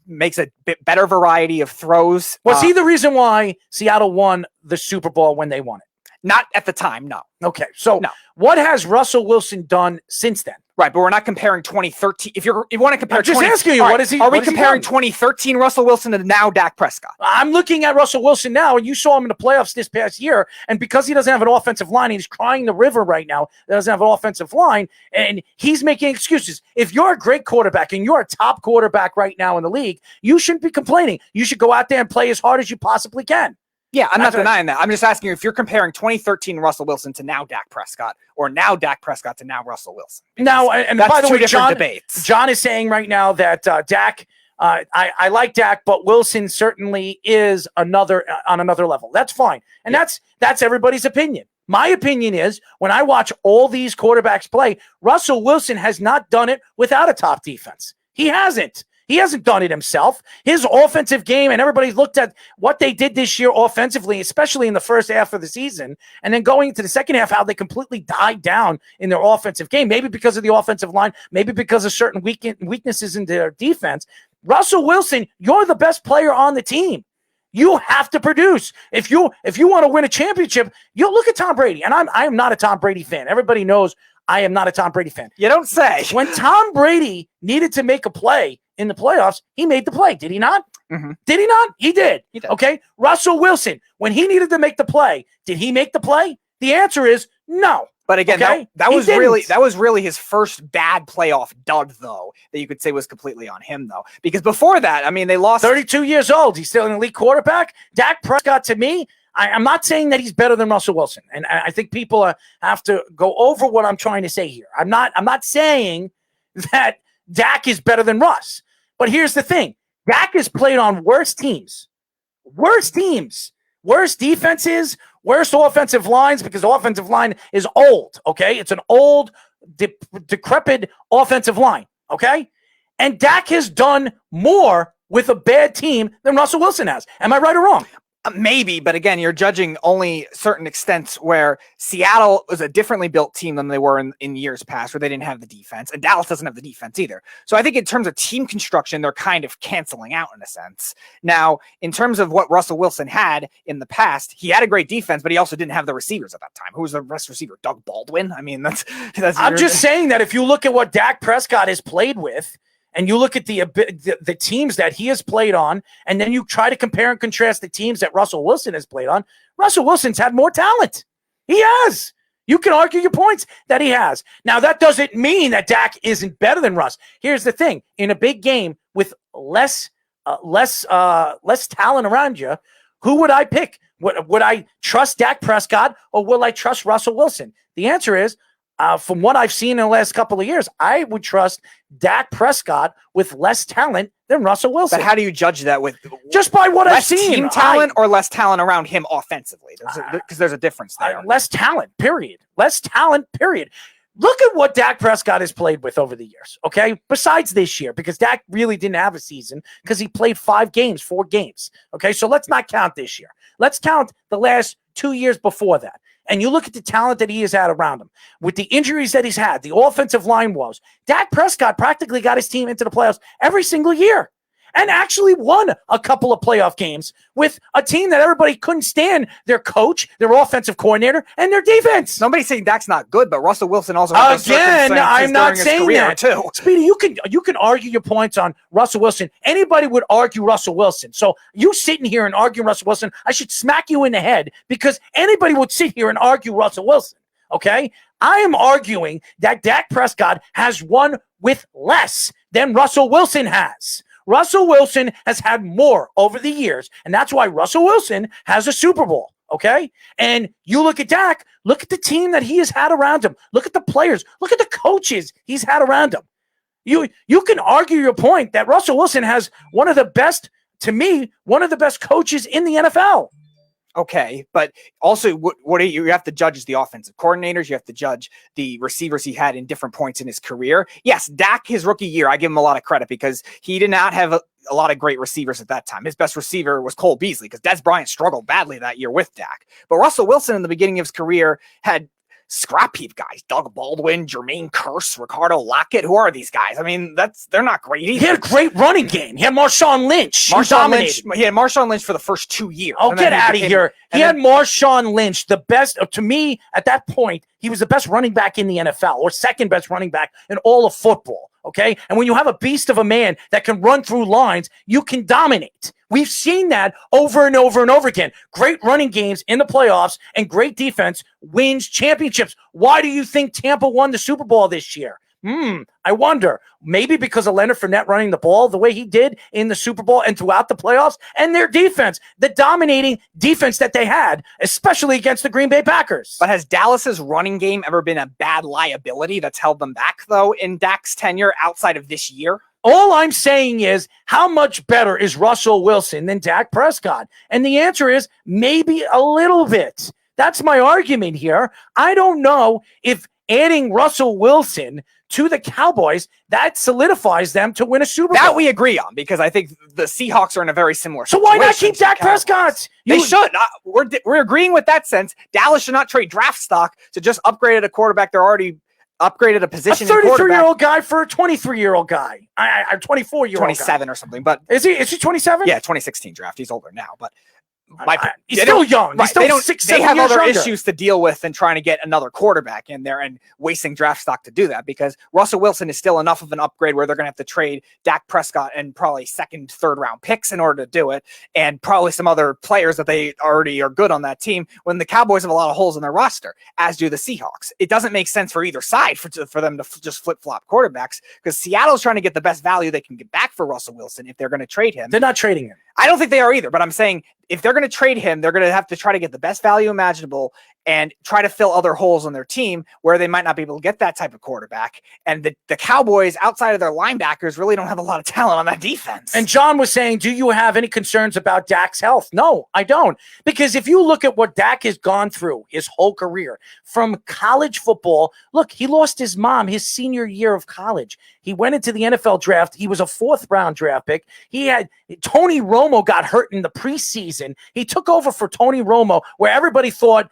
makes a bit better variety of throws. Was he the reason why Seattle won the Super Bowl when they won it? Not at the time, no. Okay, so what has Russell Wilson done since then? Right, but we're not comparing 2013. If you want to compare, I'm just asking you, right, what is he? Are we comparing 2013 Russell Wilson to now Dak Prescott? I'm looking at Russell Wilson now, and you saw him in the playoffs this past year. And because he doesn't have an offensive line, he's crying the river right now. Doesn't have an offensive line, and he's making excuses. If you're a great quarterback and you're a top quarterback right now in the league, you shouldn't be complaining. You should go out there and play as hard as you possibly can. Yeah, I'm not denying that. I'm just asking you if you're comparing 2013 Russell Wilson to now Dak Prescott, or now Dak Prescott to now Russell Wilson. Now, and by the way, debates. John is saying right now that Dak, I like Dak, but Wilson certainly is on another level. That's fine, and that's everybody's opinion. My opinion is when I watch all these quarterbacks play, Russell Wilson has not done it without a top defense. He hasn't. He hasn't done it himself. His offensive game, and everybody's looked at what they did this year offensively, especially in the first half of the season, and then going into the second half, how they completely died down in their offensive game, maybe because of the offensive line, maybe because of certain weaknesses in their defense. Russell Wilson, you're the best player on the team. You have to produce. If you want to win a championship, you look at Tom Brady, and I am not a Tom Brady fan. Everybody knows I am not a Tom Brady fan. You don't say. When Tom Brady needed to make a play in the playoffs, he made the play. Did he not? Mm-hmm. Did he not? He did. Okay. Russell Wilson, when he needed to make the play, did he make the play? The answer is no. But again, okay? that was really his first bad playoff dud, though, that you could say was completely on him, though. Because before that, I mean, they lost 32 years old. He's still an elite quarterback. Dak Prescott, to me, I'm not saying that he's better than Russell Wilson. And I think people have to go over what I'm trying to say here. I'm not saying that Dak is better than Russ. But here's the thing. Dak has played on worse teams, worse defenses, worse offensive lines, because the offensive line is old, okay? It's an old, decrepit offensive line, okay? And Dak has done more with a bad team than Russell Wilson has. Am I right or wrong? Maybe, but again, you're judging only certain extents where Seattle was a differently built team than they were in years past, where they didn't have the defense, and Dallas doesn't have the defense either. So I think in terms of team construction, they're kind of canceling out in a sense. Now, in terms of what Russell Wilson had in the past, he had a great defense, but he also didn't have the receivers at that time. Who was the best receiver? Doug Baldwin? I mean, that's I'm just saying that if you look at what Dak Prescott has played with, and you look at the teams that he has played on, and then you try to compare and contrast the teams that Russell Wilson has played on, Russell Wilson's had more talent. He has. You can argue your points that he has. Now, that doesn't mean that Dak isn't better than Russ. Here's the thing. In a big game with less talent around you, who would I pick? Would I trust Dak Prescott or will I trust Russell Wilson? The answer is, from what I've seen in the last couple of years, I would trust Dak Prescott with less talent than Russell Wilson. But how do you judge that with just by what I've seen? Team talent or less talent around him offensively? Because there's a difference there. Less talent, period. Less talent, period. Look at what Dak Prescott has played with over the years, okay? Besides this year, because Dak really didn't have a season because he played 4 games, okay? So let's not count this year. Let's count the last 2 years before that. And you look at the talent that he has had around him, with the injuries that he's had, the offensive line woes, Dak Prescott practically got his team into the playoffs every single year and actually won a couple of playoff games with a team that everybody couldn't stand their coach, their offensive coordinator, and their defense. Nobody's saying Dak's not good, but Russell Wilson also again, I'm not saying that too. Speedy, you can argue your points on Russell Wilson. Anybody would argue Russell Wilson. So you sitting here and arguing Russell Wilson, I should smack you in the head because anybody would sit here and argue Russell Wilson. Okay? I am arguing that Dak Prescott has won with less than Russell Wilson has. Russell Wilson has had more over the years, and that's why Russell Wilson has a Super Bowl, okay? And you look at Dak, look at the team that he has had around him. Look at the players. Look at the coaches he's had around him. You can argue your point that Russell Wilson has one of the best coaches in the NFL. Okay, but also what you have to judge is the offensive coordinators. You have to judge the receivers he had in different points in his career. Yes, Dak, his rookie year, I give him a lot of credit because he did not have a lot of great receivers at that time. His best receiver was Cole Beasley because Des Bryant struggled badly that year with Dak. But Russell Wilson in the beginning of his career had scrap heap guys, Doug Baldwin, Jermaine Kearse, Ricardo Lockett. Who are these guys? I mean, they're not great either. He had a great running game. He had Marshawn Lynch. He had Marshawn Lynch for the first 2 years. Oh, get out of here. He had Marshawn Lynch, the best, to me, at that point, he was the best running back in the NFL or second best running back in all of football. Okay. And when you have a beast of a man that can run through lines, you can dominate. We've seen that over and over and over again. Great running games in the playoffs and great defense wins championships. Why do you think Tampa won the Super Bowl this year? I wonder. Maybe because of Leonard Fournette running the ball the way he did in the Super Bowl and throughout the playoffs, and their defense, the dominating defense that they had, especially against the Green Bay Packers. But has Dallas's running game ever been a bad liability that's held them back, though, in Dak's tenure outside of this year? All I'm saying is, how much better is Russell Wilson than Dak Prescott? And the answer is maybe a little bit. That's my argument here. I don't know if adding Russell Wilson to the Cowboys, that solidifies them to win a Super Bowl. That we agree on, because I think the Seahawks are in a very similar situation. So why not keep Dak Prescott? They should. We're agreeing with that sense. Dallas should not trade draft stock to just upgrade a quarterback. They're already upgraded a position. A 33-year-old guy for a 23-year-old guy. A 24-year-old 27 or something. But is he 27? Yeah, 2016 draft. He's older now, but he's still young. Right, they have other issues to deal with than trying to get another quarterback in there and wasting draft stock to do that, because Russell Wilson is still enough of an upgrade where they're going to have to trade Dak Prescott and probably second, third round picks in order to do it, and probably some other players that they already are good on that team, when the Cowboys have a lot of holes in their roster, as do the Seahawks. It doesn't make sense for either side for them to just flip-flop quarterbacks, because Seattle's trying to get the best value they can get back for Russell Wilson if they're going to trade him. They're not trading him. I don't think they are either, but I'm saying if they're going to trade him, they're going to have to try to get the best value imaginable and try to fill other holes on their team where they might not be able to get that type of quarterback. And the Cowboys, outside of their linebackers, really don't have a lot of talent on that defense. And John was saying, do you have any concerns about Dak's health? No, I don't. Because if you look at what Dak has gone through his whole career, from college football, look, he lost his mom his senior year of college. He went into the NFL draft. He was a 4th-round draft pick. Tony Romo got hurt in the preseason. He took over for Tony Romo, where everybody thought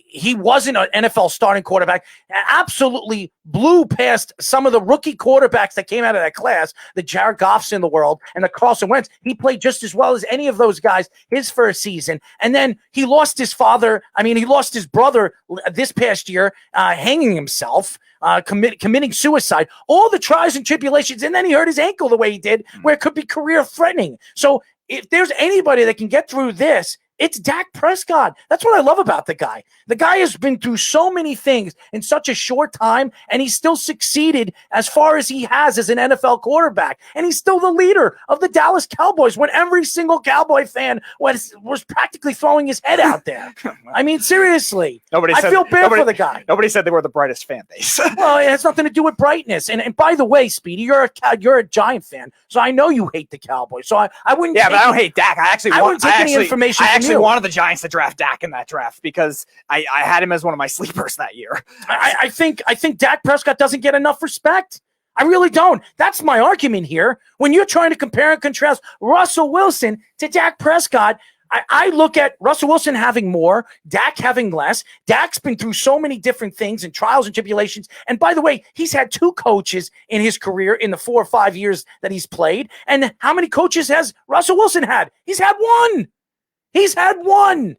he wasn't an NFL starting quarterback. Absolutely blew past some of the rookie quarterbacks that came out of that class, the Jared Goffs in the world and the Carson Wentz. He played just as well as any of those guys his first season. And then he lost his brother this past year, hanging himself. Committing suicide, all the trials and tribulations, and then he hurt his ankle the way he did, where it could be career threatening. So if there's anybody that can get through this, it's Dak Prescott. That's what I love about the guy. The guy has been through so many things in such a short time, and he's still succeeded as far as he has as an NFL quarterback. And he's still the leader of the Dallas Cowboys when every single Cowboy fan was practically throwing his head out there. I mean, seriously. I feel bad for the guy. Nobody said they were the brightest fan base. Well, it has nothing to do with brightness. And by the way, Speedy, you're a Giant fan, so I know you hate the Cowboys. So I wouldn't. Yeah, but I don't hate Dak. I wouldn't take any information. I actually wanted the Giants to draft Dak in that draft because I had him as one of my sleepers that year. I think Dak Prescott doesn't get enough respect. I really don't. That's my argument here. When you're trying to compare and contrast Russell Wilson to Dak Prescott, I look at Russell Wilson having more, Dak having less. Dak's been through so many different things and trials and tribulations. And by the way, he's had 2 coaches in his career in the 4 or 5 years that he's played. And how many coaches has Russell Wilson had? He's had 1. He's had 1.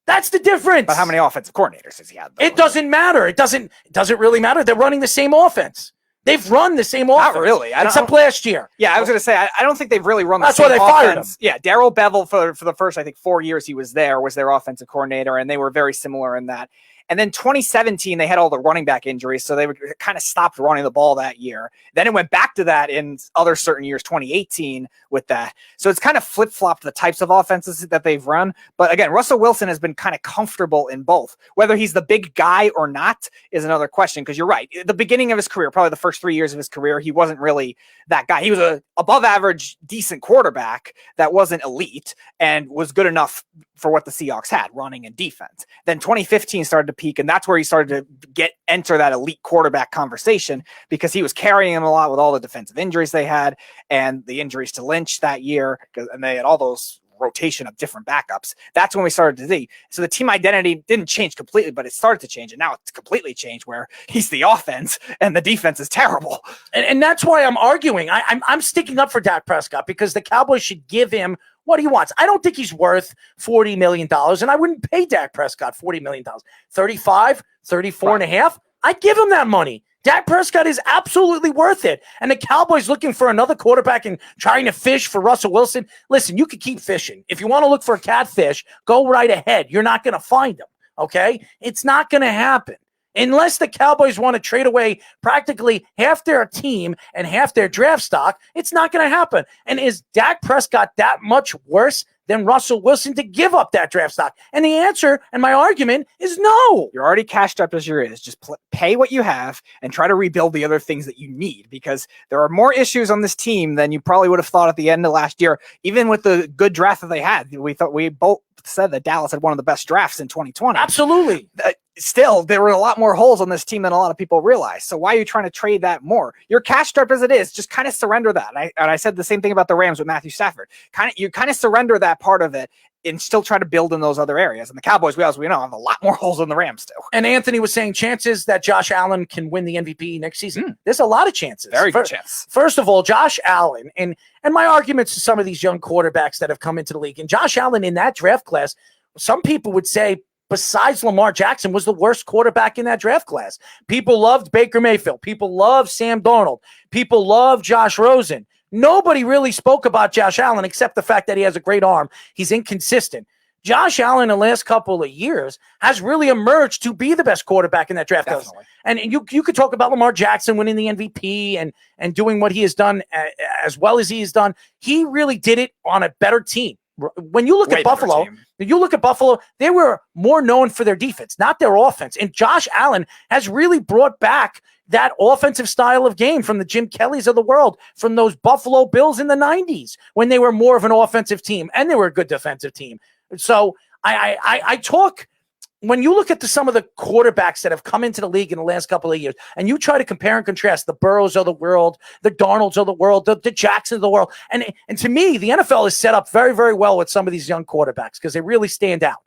That's the difference. But how many offensive coordinators has he had? It doesn't matter. It doesn't really matter. They're running the same offense. They've run the same offense. Not really. Except last year. Yeah, I was going to say, I don't think they've really run the That's same why they offense. fired him. Yeah, Darrell Bevell for the first, I think, 4 years he was there, was their offensive coordinator, and they were very similar in that. And then 2017, they had all the running back injuries, so they kind of stopped running the ball that year. Then it went back to that in other certain years, 2018 with that. So it's kind of flip-flopped the types of offenses that they've run. But again, Russell Wilson has been kind of comfortable in both. Whether he's the big guy or not is another question, because you're right. At the beginning of his career, probably the first 3 years of his career, he wasn't really that guy. He was a above-average, decent quarterback that wasn't elite and was good enough for what the Seahawks had, running and defense. Then 2015 started to peak, and that's where he started to enter that elite quarterback conversation, because he was carrying him a lot with all the defensive injuries they had and the injuries to Lynch that year, and they had all those rotation of different backups. That's when we started to see. So the team identity didn't change completely, but it started to change, and now it's completely changed where he's the offense and the defense is terrible. And that's why I'm arguing. I'm sticking up for Dak Prescott, because the Cowboys should give him what he wants. I don't think he's worth $40 million, and I wouldn't pay Dak Prescott $40 million. 35, 34 and a half, I'd give him that money. Dak Prescott is absolutely worth it. And the Cowboys looking for another quarterback and trying to fish for Russell Wilson. Listen, you could keep fishing. If you want to look for a catfish, go right ahead. You're not going to find them, okay? It's not going to happen. Unless the Cowboys want to trade away practically half their team and half their draft stock, it's not going to happen. And is Dak Prescott that much worse than Russell Wilson to give up that draft stock? And the answer and my argument is no. You're already cashed up as you're is. Just pay what you have and try to rebuild the other things that you need, because there are more issues on this team than you probably would have thought at the end of last year. Even with the good draft that they had, we both said that Dallas had one of the best drafts in 2020. Absolutely. Still, there were a lot more holes on this team than a lot of people realize. So why are you trying to trade that more? You're cash strapped as it is. Just kind of surrender that. And I said the same thing about the Rams with Matthew Stafford. You kind of surrender that part of it and still try to build in those other areas. And the Cowboys, as we know, have a lot more holes than the Rams do. And Anthony was saying chances that Josh Allen can win the MVP next season. There's a lot of chances. Very good chance. First of all, Josh Allen, and my arguments to some of these young quarterbacks that have come into the league, and Josh Allen in that draft class, some people would say, besides Lamar Jackson, was the worst quarterback in that draft class. People loved Baker Mayfield. People loved Sam Darnold. People loved Josh Rosen. Nobody really spoke about Josh Allen except the fact that he has a great arm. He's inconsistent. Josh Allen in the last couple of years has really emerged to be the best quarterback in that draft class. And you could talk about Lamar Jackson winning the MVP and doing what he has done as well as he has done. He really did it on a better team. When you look at Buffalo, they were more known for their defense, not their offense. And Josh Allen has really brought back that offensive style of game from the Jim Kellys of the world, from those Buffalo Bills in the 90s when they were more of an offensive team and they were a good defensive team. So I talk. When you look at some of the quarterbacks that have come into the league in the last couple of years, and you try to compare and contrast the Burrows of the world, the Darnolds of the world, the Jacksons of the world, and to me, the NFL is set up very, very well with some of these young quarterbacks because they really stand out.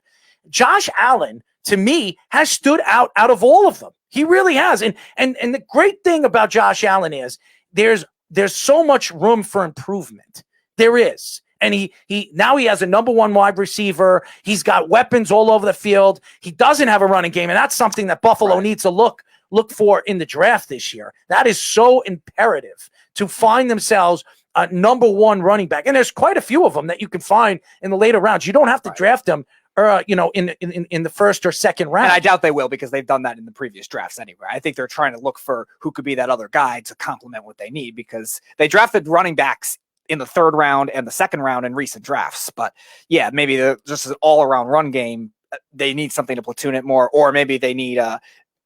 Josh Allen, to me, has stood out of all of them. He really has. And the great thing about Josh Allen is there's so much room for improvement. There is. And he now he has a number one wide receiver. He's got weapons all over the field. He doesn't have a running game, and that's something that Buffalo needs to look for in the draft this year. That is so imperative to find themselves a number one running back. And there's quite a few of them that you can find in the later rounds. You don't have to draft them in the first or second round. And I doubt they will because they've done that in the previous drafts anyway. I think they're trying to look for who could be that other guy to complement what they need because they drafted running backs in the third round and the second round in recent drafts. But yeah, maybe just an all-around run game, they need something to platoon it more, or maybe they need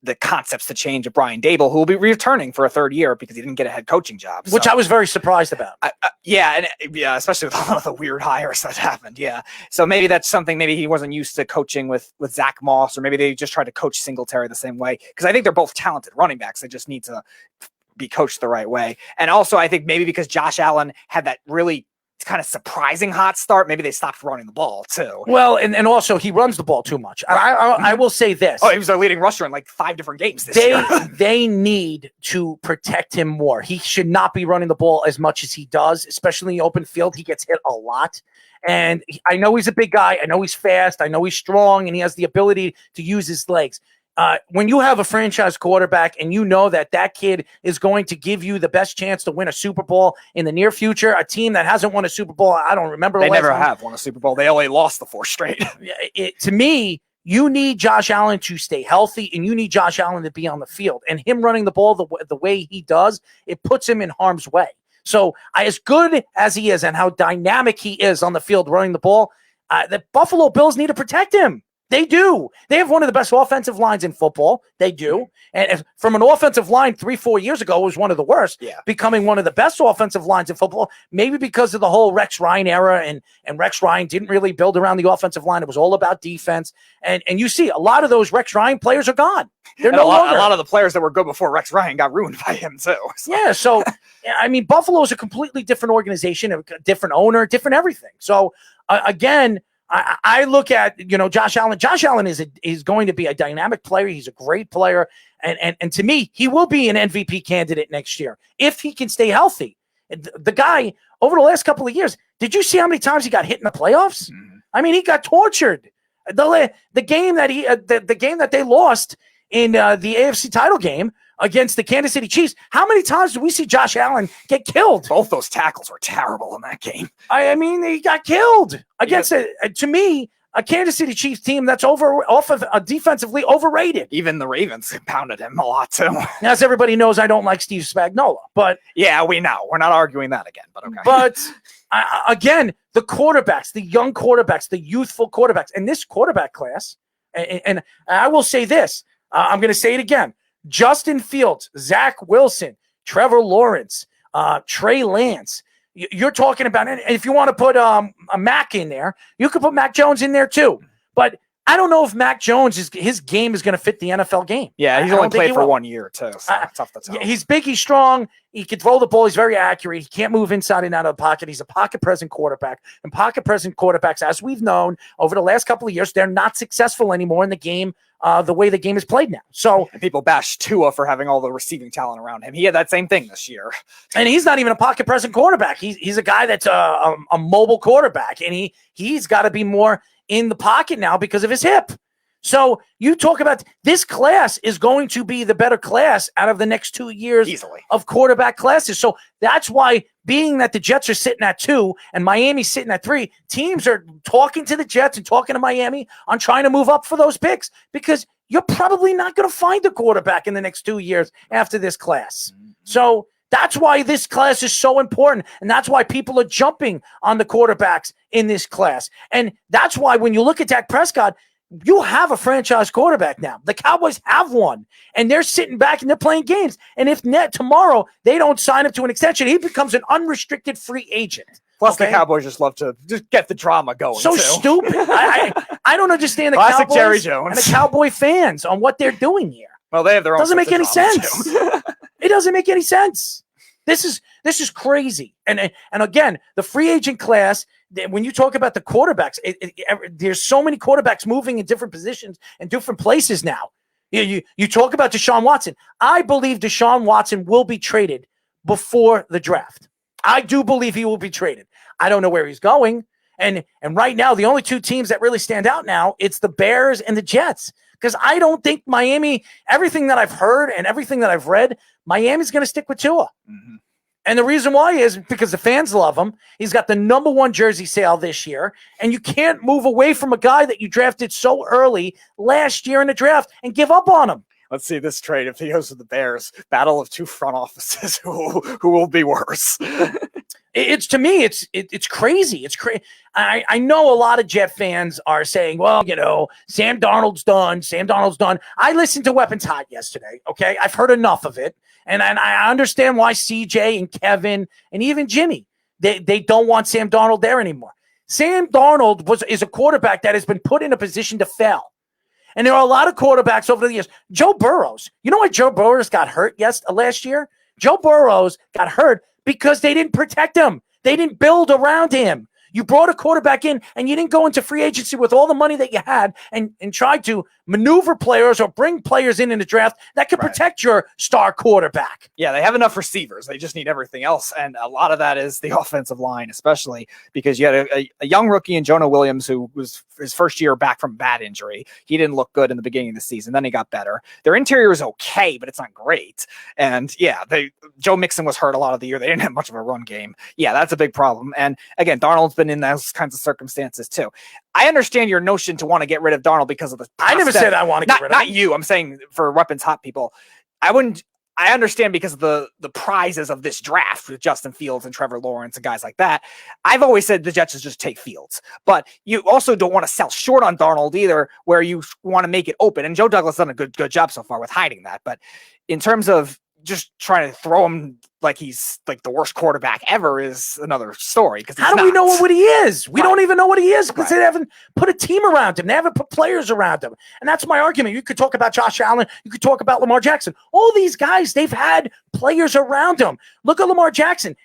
the concepts to change of Brian Dable, who will be returning for a third year because he didn't get a head coaching job. Which I was very surprised about. Especially with a lot of the weird hires that happened. Yeah. So maybe that's something, maybe he wasn't used to coaching with Zach Moss, or maybe they just tried to coach Singletary the same way. Because I think they're both talented running backs. They just need to be coached the right way. And also I think maybe because Josh Allen had that really kind of surprising hot start, maybe they stopped running the ball too. Well, and also he runs the ball too much. I will say this. Oh, he was their leading rusher in like 5 different games this year. They need to protect him more. He should not be running the ball as much as he does, especially in the open field. He gets hit a lot. And I know he's a big guy. I know he's fast. I know he's strong, and he has the ability to use his legs. When you have a franchise quarterback and you know that kid is going to give you the best chance to win a Super Bowl in the near future, a team that hasn't won a Super Bowl, I don't remember. They never have won a Super Bowl. They only lost the 4 straight. To me, you need Josh Allen to stay healthy, and you need Josh Allen to be on the field. And him running the ball the way he does, it puts him in harm's way. So as good as he is and how dynamic he is on the field running the ball, the Buffalo Bills need to protect him. They do. They have one of the best offensive lines in football. They do. And from an offensive line 3-4 years ago, it was one of the worst, becoming one of the best offensive lines in football, maybe because of the whole Rex Ryan era, and Rex Ryan didn't really build around the offensive line. It was all about defense. And you see, a lot of those Rex Ryan players are gone. They're no longer. A lot of the players that were good before Rex Ryan got ruined by him too. So. Yeah, so, I mean, Buffalo is a completely different organization, a different owner, different everything. So, again, I look at, Josh Allen. Josh Allen is going to be a dynamic player. He's a great player. And to me, he will be an MVP candidate next year if he can stay healthy. The guy, over the last couple of years, did you see how many times he got hit in the playoffs? Mm-hmm. I mean, he got tortured. The game that they lost in the AFC title game against the Kansas City Chiefs, how many times do we see Josh Allen get killed? Both those tackles were terrible in that game. I mean, he got killed against to me, a Kansas City Chiefs team that's defensively overrated. Even the Ravens pounded him a lot too. As everybody knows, I don't like Steve Spagnuolo, but yeah, we know. We're not arguing that again, but okay. But again, the quarterbacks, the young quarterbacks, the youthful quarterbacks, and this quarterback class, and I will say this, I'm going to say it again. Justin Fields, Zach Wilson, Trevor Lawrence, Trey Lance. You're talking about, and if you want to put a Mac in there, you could put Mac Jones in there too. But I don't know if Mac Jones, his game is going to fit the NFL game. Yeah, he's only played for 1 year too. So tough to tell. He's big, he's strong. He can throw the ball. He's very accurate. He can't move inside and out of the pocket. He's a pocket-present quarterback. And pocket-present quarterbacks, as we've known over the last couple of years, they're not successful anymore in the game the way the game is played now. So and people bash Tua for having all the receiving talent around him. He had that same thing this year. And he's not even a pocket-present quarterback. He's a guy that's a mobile quarterback. And he's got to be more in the pocket now because of his hip. So you talk about this class is going to be the better class out of the next 2 years easily of quarterback classes. So that's why, being that the Jets are sitting at 2 and Miami's sitting at 3, teams are talking to the Jets and talking to Miami on trying to move up for those picks because you're probably not going to find a quarterback in the next 2 years after this class. Mm-hmm. So That's why this class is so important, and that's why people are jumping on the quarterbacks in this class. And that's why when you look at Dak Prescott, you have a franchise quarterback now. The Cowboys have one, and they're sitting back and they're playing games. And if tomorrow they don't sign him to an extension, he becomes an unrestricted free agent. Plus, the Cowboys just love to just get the drama going. So too. stupid. I don't understand the Classic Cowboys Jerry Jones. and the Cowboy fans on what they're doing here. Well, they have their own. Doesn't make any drama, sense. It doesn't make any sense. This is crazy. And again, the free agent class. When you talk about the quarterbacks, there's so many quarterbacks moving in different positions and different places now. You talk about Deshaun Watson. I believe Deshaun Watson will be traded before the draft. I do believe he will be traded. I don't know where he's going. And right now, the only two teams that really stand out now, it's the Bears and the Jets. Because I don't think Miami, everything that I've heard and everything that I've read, Miami's going to stick with Tua. Mm-hmm. And the reason why is because the fans love him. He's got the #1 jersey sale this year. And you can't move away from a guy that you drafted so early last year in the draft and give up on him. Let's see this trade. If he goes to the Bears, battle of two front offices, who will be worse? To me, it's crazy. It's crazy. I know a lot of Jet fans are saying, well, Sam Darnold's done. Sam Darnold's done. I listened to Weapons Hot yesterday. Okay. I've heard enough of it. And I understand why CJ and Kevin and even Jimmy, they don't want Sam Darnold there anymore. Sam Darnold is a quarterback that has been put in a position to fail. And there are a lot of quarterbacks over the years. Joe Burrows. You know why Joe Burrows got hurt last year? Joe Burrows got hurt because they didn't protect him. They didn't build around him. You brought a quarterback in and you didn't go into free agency with all the money that you had and tried to maneuver players or bring players in the draft that could protect your star quarterback. Yeah, they have enough receivers. They just need everything else. And a lot of that is the offensive line, especially because you had a young rookie in Jonah Williams who was his first year back from bad injury. He didn't look good in the beginning of the season. Then he got better. Their interior is okay, but it's not great. And yeah, Joe Mixon was hurt a lot of the year. They didn't have much of a run game. Yeah, that's a big problem. And again, Darnold's been in those kinds of circumstances too. I understand your notion to want to get rid of Darnold because of the. I never said I want to get rid of him. Not you. I'm saying for Weapons Hot people. I understand because of the prizes of this draft with Justin Fields and Trevor Lawrence and guys like that. I've always said the Jets should just take Fields, but you also don't want to sell short on Darnold either, where you want to make it open. And Joe Douglas done a good job so far with hiding that. But in terms of just trying to throw him like he's like the worst quarterback ever is another story. How do we know what he is? We don't even know what he is because they haven't put a team around him. They haven't put players around him. And that's my argument. You could talk about Josh Allen. You could talk about Lamar Jackson. All these guys, they've had players around them. Look at Lamar Jackson.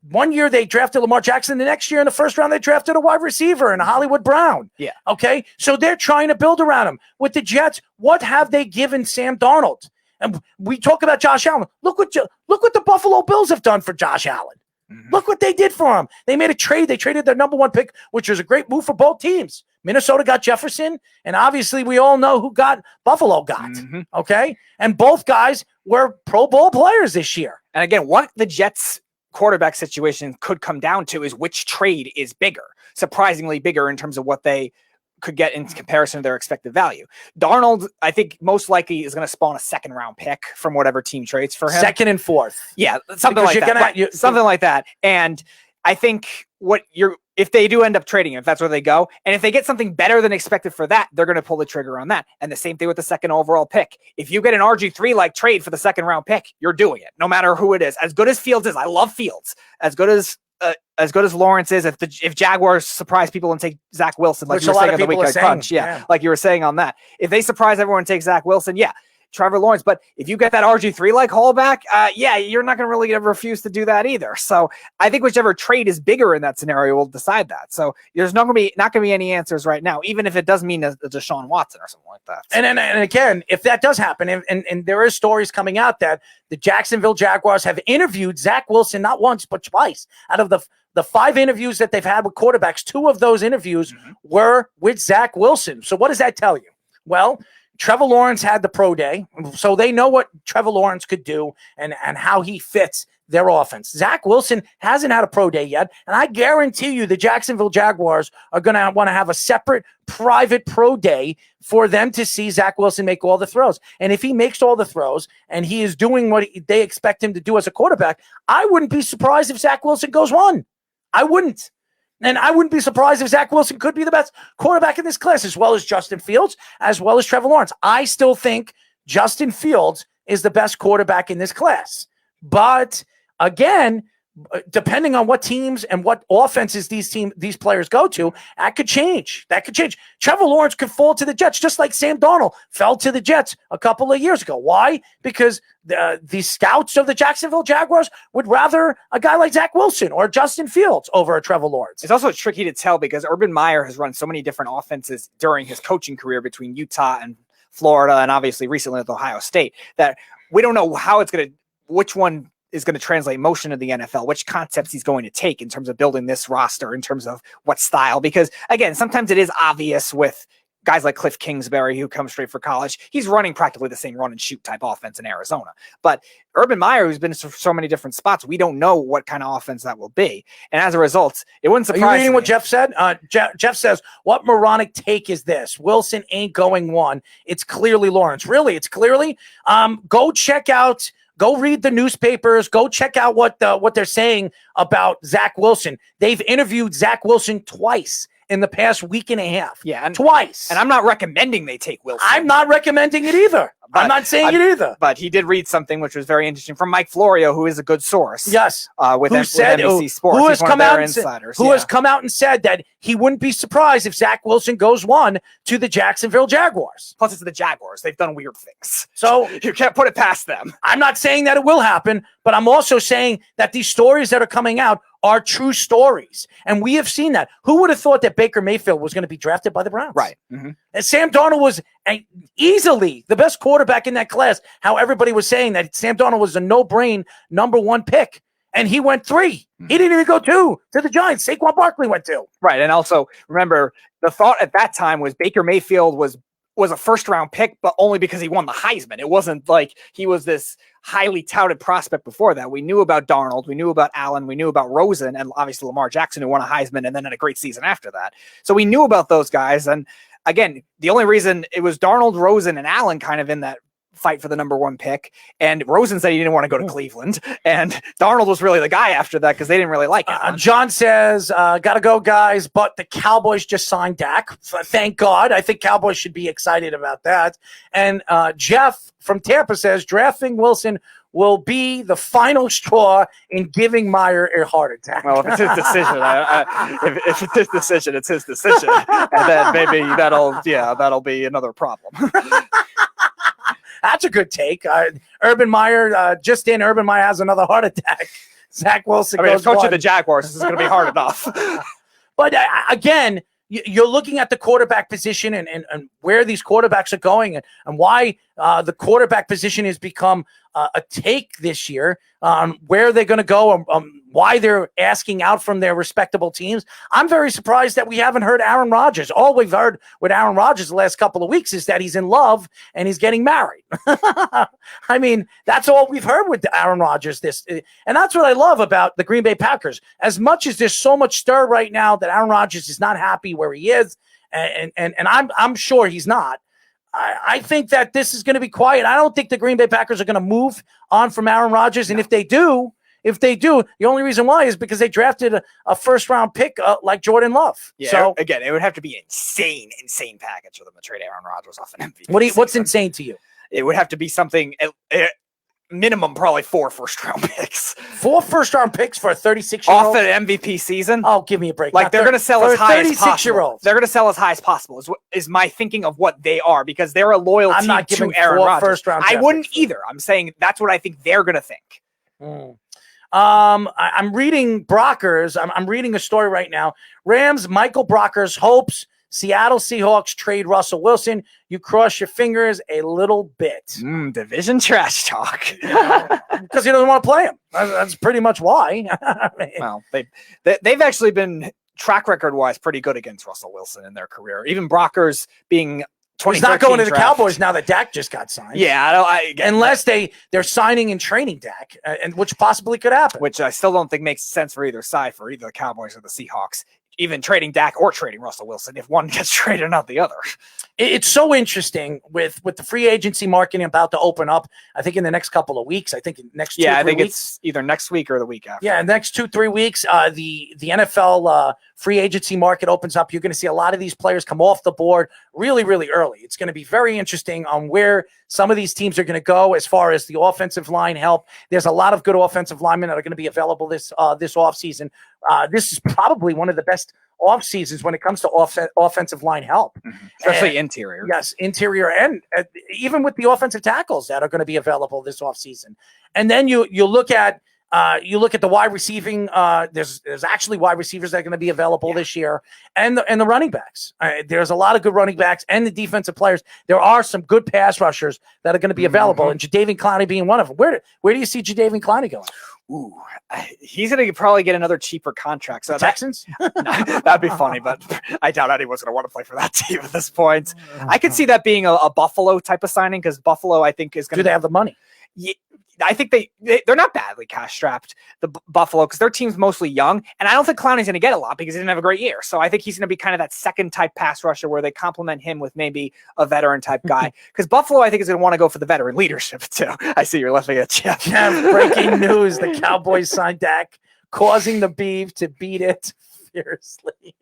One year they drafted Lamar Jackson. The next year in the first round, they drafted a wide receiver in Hollywood Brown. Yeah. Okay. So they're trying to build around him. With the Jets, what have they given Sam Darnold? And we talk about Josh Allen. Look what the Buffalo Bills have done for Josh Allen. Mm-hmm. Look what they did for him. They made a trade. They traded their #1 pick, which was a great move for both teams. Minnesota got Jefferson, and obviously we all know who Buffalo got. Mm-hmm. Okay? And both guys were Pro Bowl players this year. And again, what the Jets quarterback situation could come down to is which trade is bigger, surprisingly bigger in terms of what they could get in comparison to their expected value. Darnold, I think most likely is going to spawn a second-round pick from whatever team trades for him. 2nd and 4th. Yeah, something like that. Something like that. And I think if they do end up trading him, if that's where they go, and if they get something better than expected for that, they're going to pull the trigger on that. And the same thing with the 2nd overall pick. If you get an RG3-like trade for the 2nd-round pick, you're doing it, no matter who it is. As good as Fields is, I love Fields. As good as Lawrence is, if Jaguars surprise people and take Zach Wilson, like you were saying on the Weekend Crunch, like you were saying on that, if they surprise everyone and take Zach Wilson, Trevor Lawrence. But if you get that RG3 like haulback, you're not going to really ever refuse to do that either. So I think whichever trade is bigger in that scenario will decide that. So there's not going to be any answers right now, even if it does mean a Deshaun Watson or something like that. And again, if that does happen, and there is stories coming out that the Jacksonville Jaguars have interviewed Zach Wilson not once but twice. Out of the 5 interviews that they've had with quarterbacks, 2 of those interviews were with Zach Wilson. So what does that tell you? Well, Trevor Lawrence had the pro day, so they know what Trevor Lawrence could do and how he fits their offense. Zach Wilson hasn't had a pro day yet, and I guarantee you the Jacksonville Jaguars are going to want to have a separate private pro day for them to see Zach Wilson make all the throws. And if he makes all the throws and he is doing what they expect him to do as a quarterback, I wouldn't be surprised if Zach Wilson goes 1. I wouldn't. And I wouldn't be surprised if Zach Wilson could be the best quarterback in this class, as well as Justin Fields, as well as Trevor Lawrence. I still think Justin Fields is the best quarterback in this class. But again, depending on what teams and what offenses these players go to, that could change. Trevor Lawrence could fall to the Jets, just like Sam Darnold fell to the Jets a couple of years ago. Why? Because the scouts of the Jacksonville Jaguars would rather a guy like Zach Wilson or Justin Fields over a Trevor Lawrence. It's also tricky to tell because Urban Meyer has run so many different offenses during his coaching career between Utah and Florida and obviously recently with Ohio State that we don't know how which one is going to translate motion to the NFL, which concepts he's going to take in terms of building this roster, in terms of what style. Because again, sometimes it is obvious with guys like Cliff Kingsbury, who comes straight for college. He's running practically the same run and shoot type offense in Arizona. But Urban Meyer, who's been to so many different spots, we don't know what kind of offense that will be. And as a result, it wouldn't surprise me. Are you reading what Jeff said? Jeff says, what moronic take is this? Wilson ain't going 1. It's clearly Lawrence. Really? It's clearly? Go read the newspapers. Go check out what they're saying about Zach Wilson. They've interviewed Zach Wilson twice in the past week and a half. Yeah. Twice. And I'm not recommending they take Wilson. I'm not recommending it either. I'm not saying it either. But he did read something which was very interesting from Mike Florio, who is a good source. With NBC Sports. Who has come out insiders. Has come out and said that he wouldn't be surprised if Zach Wilson goes 1 to the Jacksonville Jaguars. Plus, it's the Jaguars. They've done weird things. So you can't put it past them. I'm not saying that it will happen, but I'm also saying that these stories that are coming out are true stories. And we have seen that. Who would have thought that Baker Mayfield was going to be drafted by the Browns? Right. Mm-hmm. And Sam Darnold was easily the best quarterback in that class. How everybody was saying that Sam Darnold was a no-brain number 1 pick. And he went 3. He didn't even go 2 to the Giants. Saquon Barkley went 2. Right. And also, remember, the thought at that time was Baker Mayfield was a first-round pick, but only because he won the Heisman. It wasn't like he was this highly touted prospect before that. We knew about Darnold. We knew about Allen. We knew about Rosen, and obviously Lamar Jackson, who won a Heisman and then had a great season after that. So we knew about those guys. And again, the only reason it was Darnold, Rosen, and Allen kind of in that fight for the number 1 pick. And Rosen said he didn't want to go to Cleveland. And Darnold was really the guy after that because they didn't really like it. John says, gotta go, guys, but the Cowboys just signed Dak. Thank God. I think Cowboys should be excited about that. And Jeff from Tampa says, drafting Wilson will be the final straw in giving Meyer a heart attack. Well, if it's his decision, if it's his decision, it's his decision. And then maybe that'll be another problem. That's a good take. Urban Meyer Urban Meyer has another heart attack. Zach Wilson goes coach 1. of the Jaguars, this is going to be hard enough. But again, you're looking at the quarterback position and where these quarterbacks are going and why the quarterback position has become a take this year, where they're going to go, why they're asking out from their respectable teams. I'm very surprised that we haven't heard Aaron Rodgers. All we've heard with Aaron Rodgers the last couple of weeks is that he's in love and he's getting married. I mean, that's all we've heard with Aaron Rodgers. And that's what I love about the Green Bay Packers. As much as there's so much stir right now that Aaron Rodgers is not happy where he is, and I'm sure he's not. I think that this is going to be quiet. I don't think the Green Bay Packers are going to move on from Aaron Rodgers. And if they do, the only reason why is because they drafted a first-round pick like Jordan Love. Yeah, so again, it would have to be insane package for them to trade Aaron Rodgers off an MVP. What's insane to you? It would have to be something minimum, probably 4 first-round picks. 4 first-round picks for a 36-year-old? Off an MVP season? Oh, give me a break. Like, they're going to sell as high as possible. 36-year-old. They're going to sell as high as possible is my thinking of what they are, because they're a loyal team to Aaron Rodgers. First-round I wouldn't either. I'm saying that's what I think they're going to think. I'm reading Brockers. I'm reading a story right now. Rams, Michael Brockers hopes Seattle Seahawks trade Russell Wilson. You cross your fingers a little bit. Division trash talk. Because he doesn't want to play him. That's pretty much why. Well, they've actually been track record wise pretty good against Russell Wilson in their career. Even Brockers being He's not going to the draft. Cowboys now that Dak just got signed. Yeah, unless they're signing and training Dak, and which possibly could happen. Which I still don't think makes sense for either side, for either the Cowboys or the Seahawks. Even trading Dak or trading Russell Wilson, if one gets traded, not the other. It's so interesting with the free agency market about to open up. I think in the next couple of weeks. I think next 2 I think weeks. it's either next week or the week after. Yeah, next 2-3 weeks, the NFL free agency market opens up. You're going to see a lot of these players come off the board really, really early. It's going to be very interesting on where some of these teams are going to go as far as the offensive line help. There's a lot of good offensive linemen that are going to be available this offseason. This is probably one of the best off seasons when it comes to offensive line help, especially interior. Yes, interior, and even with the offensive tackles that are going to be available this off season. And then you look at the wide receiving. There's actually wide receivers that are going to be available this year, and the running backs. There's a lot of good running backs and the defensive players. There are some good pass rushers that are going to be available, and Jadeveon Clowney being one of them. Where do you see Jadeveon Clowney going? Ooh, he's going to probably get another cheaper contract. So Texans? No, that'd be funny, but I doubt anyone's going to want to play for that team at this point. I could see that being a Buffalo type of signing, because Buffalo, I think, is going to... Do they have the money? Yeah, I think they're not badly cash strapped, the Buffalo, because their team's mostly young, and I don't think Clowney's going to get a lot because he didn't have a great year. So I think he's going to be kind of that second type pass rusher where they complement him with maybe a veteran type guy. Because Buffalo, I think, is going to want to go for the veteran leadership too. I see you're laughing at Jeff. Breaking news: the Cowboys signed Dak, causing the beef to beat it fiercely.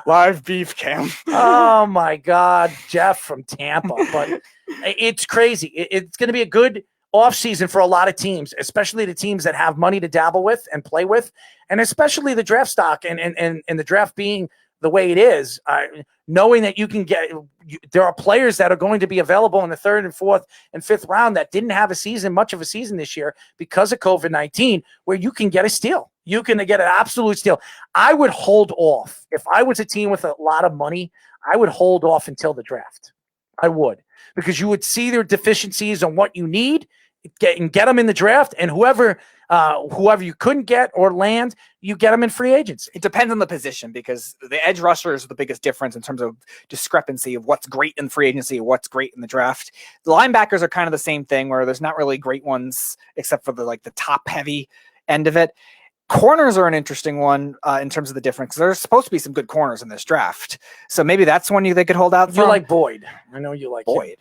Live beef cam. Oh my God, Jeff from Tampa. But it's crazy. It's going to be a good offseason for a lot of teams, especially the teams that have money to dabble with and play with, and especially the draft stock and the draft being the way it is, knowing that you can there are players that are going to be available in the 3rd and 4th and 5th round that didn't have much of a season this year because of COVID-19, where you can get a steal. You can get an absolute steal. I would hold off. If I was a team with a lot of money, I would hold off until the draft. I would, because you would see their deficiencies on what you need, get them in the draft, and whoever you couldn't get or land, you get them in free agency. It depends on the position, because the edge rusher is the biggest difference in terms of discrepancy of what's great in free agency and what's great in the draft. The linebackers are kind of the same thing, where there's not really great ones except for the top heavy end of it. Corners are an interesting one in terms of the difference. There's supposed to be some good corners in this draft, so maybe that's one they could hold out for. You like Boyd? I know you like Boyd.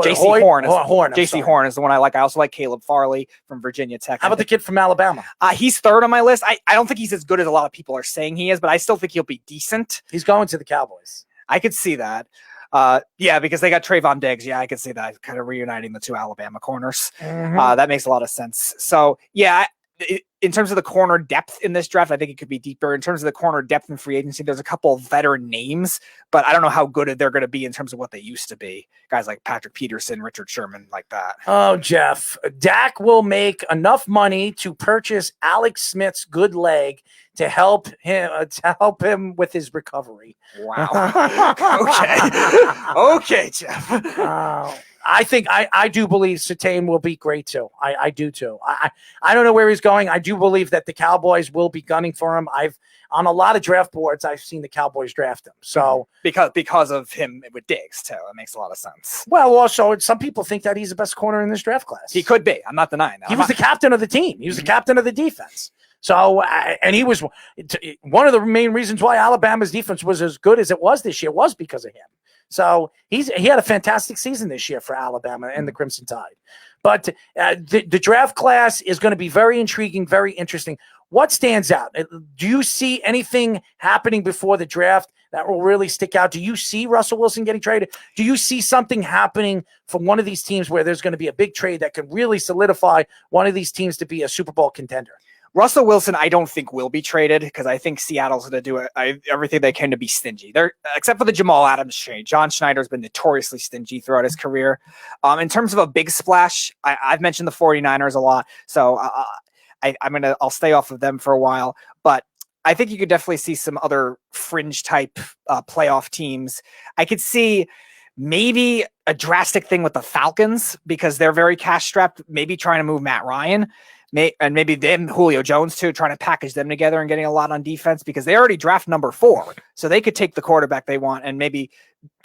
J.C. Horn is the one I like. I also like Caleb Farley from Virginia Tech. How about the kid from Alabama? He's 3rd on my list. I don't think he's as good as a lot of people are saying he is, but I still think he'll be decent. He's going to the Cowboys. I could see that. Because they got Trayvon Diggs. Yeah, I could see that, kind of reuniting the two Alabama corners. That makes a lot of sense. So, yeah, in terms of the corner depth in this draft, I think it could be deeper. In terms of the corner depth in free agency, there's a couple of veteran names, but I don't know how good they're going to be in terms of what they used to be. Guys like Patrick Peterson, Richard Sherman, like that. Oh, Jeff, Dak will make enough money to purchase Alex Smith's good leg to help him with his recovery. Wow. Okay, Jeff. I think I do believe Surtain will be great too. I do too. I don't know where he's going. I do believe that the Cowboys will be gunning for him. On a lot of draft boards, I've seen the Cowboys draft him. So because of him with Diggs too, it makes a lot of sense. Well, also some people think that he's the best corner in this draft class. He could be. I'm not denying that. He was the captain of the team. He was the captain of the defense. So, and he was one of the main reasons why Alabama's defense was as good as it was this year was because of him. So he had a fantastic season this year for Alabama and the Crimson Tide. But the draft class is going to be very intriguing, very interesting. What stands out? Do you see anything happening before the draft that will really stick out? Do you see Russell Wilson getting traded? Do you see something happening from one of these teams where there's going to be a big trade that could really solidify one of these teams to be a Super Bowl contender? Russell Wilson, I don't think will be traded, because I think Seattle's going to do everything they can to be stingy. Except for the Jamal Adams trade. John Schneider's been notoriously stingy throughout his career. In terms of a big splash, I've mentioned the 49ers a lot, so I'll stay off of them for a while. But I think you could definitely see some other fringe type playoff teams. I could see maybe a drastic thing with the Falcons, because they're very cash strapped. Maybe trying to move Matt Ryan. And maybe them, Julio Jones too, trying to package them together and getting a lot on defense, because they already draft number 4. So they could take the quarterback they want and maybe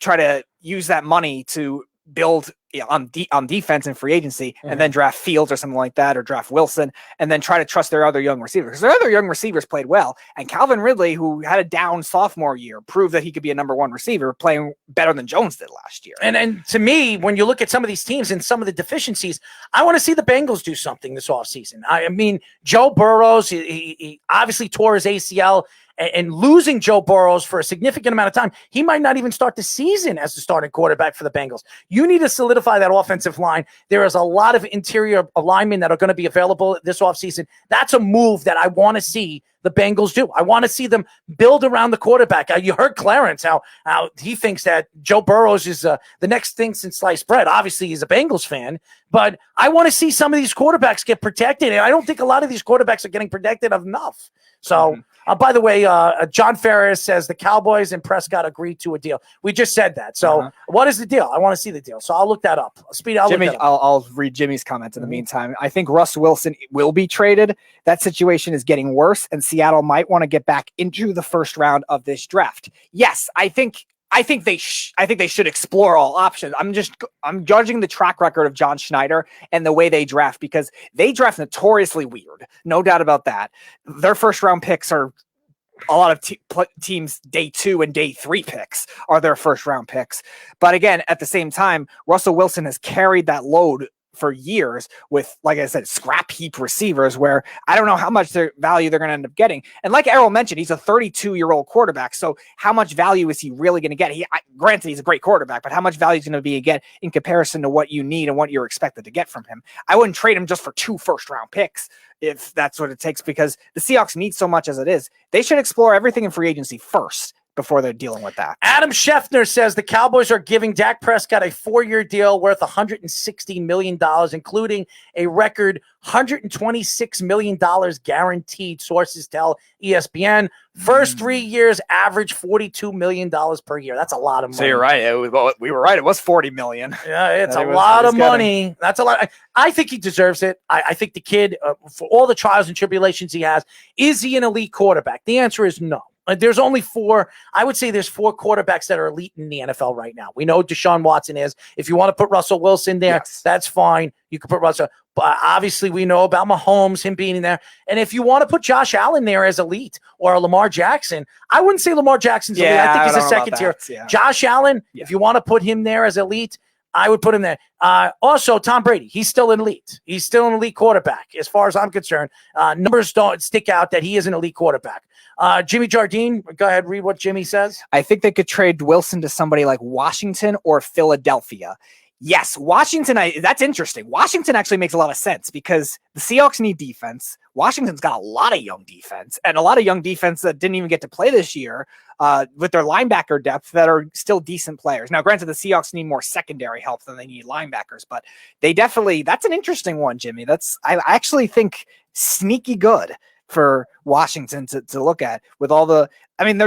try to use that money to build on defense and free agency, and then draft Fields or something like that, or draft Wilson, and then try to trust their other young receivers, because their other young receivers played well. And Calvin Ridley, who had a down sophomore year, proved that he could be a number one receiver, playing better than Jones did last year. And to me, when you look at some of these teams and some of the deficiencies, I want to see the Bengals do something this offseason. I mean, Joe Burrows, he obviously tore his ACL, and losing Joe Burrows for a significant amount of time, he might not even start the season as the starting quarterback for the Bengals. You need to solidify that offensive line. There is a lot of interior linemen that are going to be available this offseason. That's a move that I want to see the Bengals do. I want to see them build around the quarterback. You heard Clarence, how he thinks that Joe Burrows is the next thing since sliced bread. Obviously, he's a Bengals fan, but I want to see some of these quarterbacks get protected, and I don't think a lot of these quarterbacks are getting protected enough. So, by the way, John Ferris says the Cowboys and Prescott agreed to a deal. We just said that. So, what is the deal? I want to see the deal. So, I'll look that up. Speedy, I'll read Jimmy's comments in the meantime. I think Russ Wilson will be traded. That situation is getting worse, and Seattle might want to get back into the first round of this draft. Yes, I think they should explore all options. I'm judging the track record of John Schneider and the way they draft, because they draft notoriously weird. No doubt about that. Their first round picks are a lot of teams day 2 and day 3 picks are their first round picks. But again, at the same time, Russell Wilson has carried that load for years with, like I said, scrap heap receivers, where I don't know how much value they're going to end up getting. And like Errol mentioned, he's a 32-year-old quarterback. So how much value is he really going to get? Granted, he's a great quarterback, but how much value is going to be get in comparison to what you need and what you're expected to get from him? I wouldn't trade him just for 2 first-round picks if that's what it takes, because the Seahawks need so much as it is. They should explore everything in free agency first before they're dealing with that. Adam Scheffner says the Cowboys are giving Dak Prescott a 4-year deal worth $160 million, including a record $126 million guaranteed, sources tell ESPN. First 3 years average $42 million per year. That's a lot of money. So you're right. We were right. It was $40 million. Yeah, it's a lot of money. That's a lot. I think he deserves it. I think the kid, for all the trials and tribulations he has, is he an elite quarterback? The answer is no. There's only 4. I would say there's 4 quarterbacks that are elite in the NFL right now. We know Deshaun Watson is. If you want to put Russell Wilson there, that's fine. You can put Russell. But obviously, we know about Mahomes, him being in there. And if you want to put Josh Allen there as elite, or Lamar Jackson, I wouldn't say Lamar Jackson's elite. I think he's a second tier. Yeah. Josh Allen, if you want to put him there as elite, I would put him there. Also, Tom Brady, he's still an elite. He's still an elite quarterback, as far as I'm concerned. Numbers don't stick out that he is an elite quarterback. Jimmy Jardine, go ahead, read what Jimmy says. I think they could trade Wilson to somebody like Washington or Philadelphia. Yes, Washington, that's interesting. Washington actually makes a lot of sense, because the Seahawks need defense. Washington's got a lot of young defense, and a lot of young defense that didn't even get to play this year with their linebacker depth that are still decent players. Now, granted, the Seahawks need more secondary help than they need linebackers, but they definitely, that's an interesting one, Jimmy. I actually think sneaky good for Washington to look at, with all their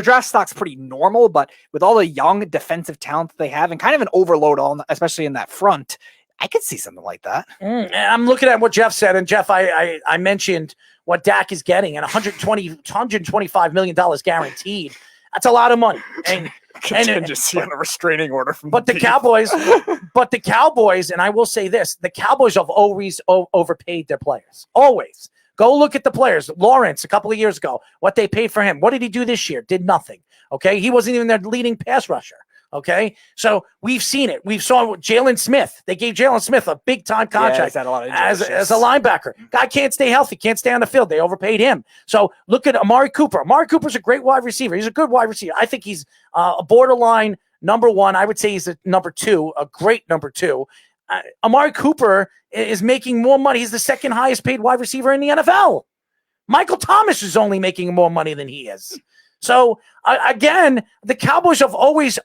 draft stock's pretty normal, but with all the young defensive talent that they have and kind of an overload especially in that front, I could see something like that. I'm looking at what Jeff said, and Jeff, I mentioned what Dak is getting, and $125 million guaranteed. That's a lot of money. And contingency on a restraining order from the Cowboys, and I will say this, the Cowboys have always overpaid their players. Always. Go look at the players. Lawrence, a couple of years ago, what they paid for him. What did he do this year? Did nothing. Okay. He wasn't even their leading pass rusher. Okay. So we've seen it. We've saw Jalen Smith. They gave Jalen Smith a big time contract as a linebacker. Guy can't stay healthy, can't stay on the field. They overpaid him. So look at Amari Cooper. Amari Cooper's a great wide receiver. He's a good wide receiver. I think he's a borderline number 1. I would say he's a number 2, a great number 2. Amari Cooper is making more money. He's the second highest paid wide receiver in the NFL. Michael Thomas is only making more money than he is. So again, the Cowboys have always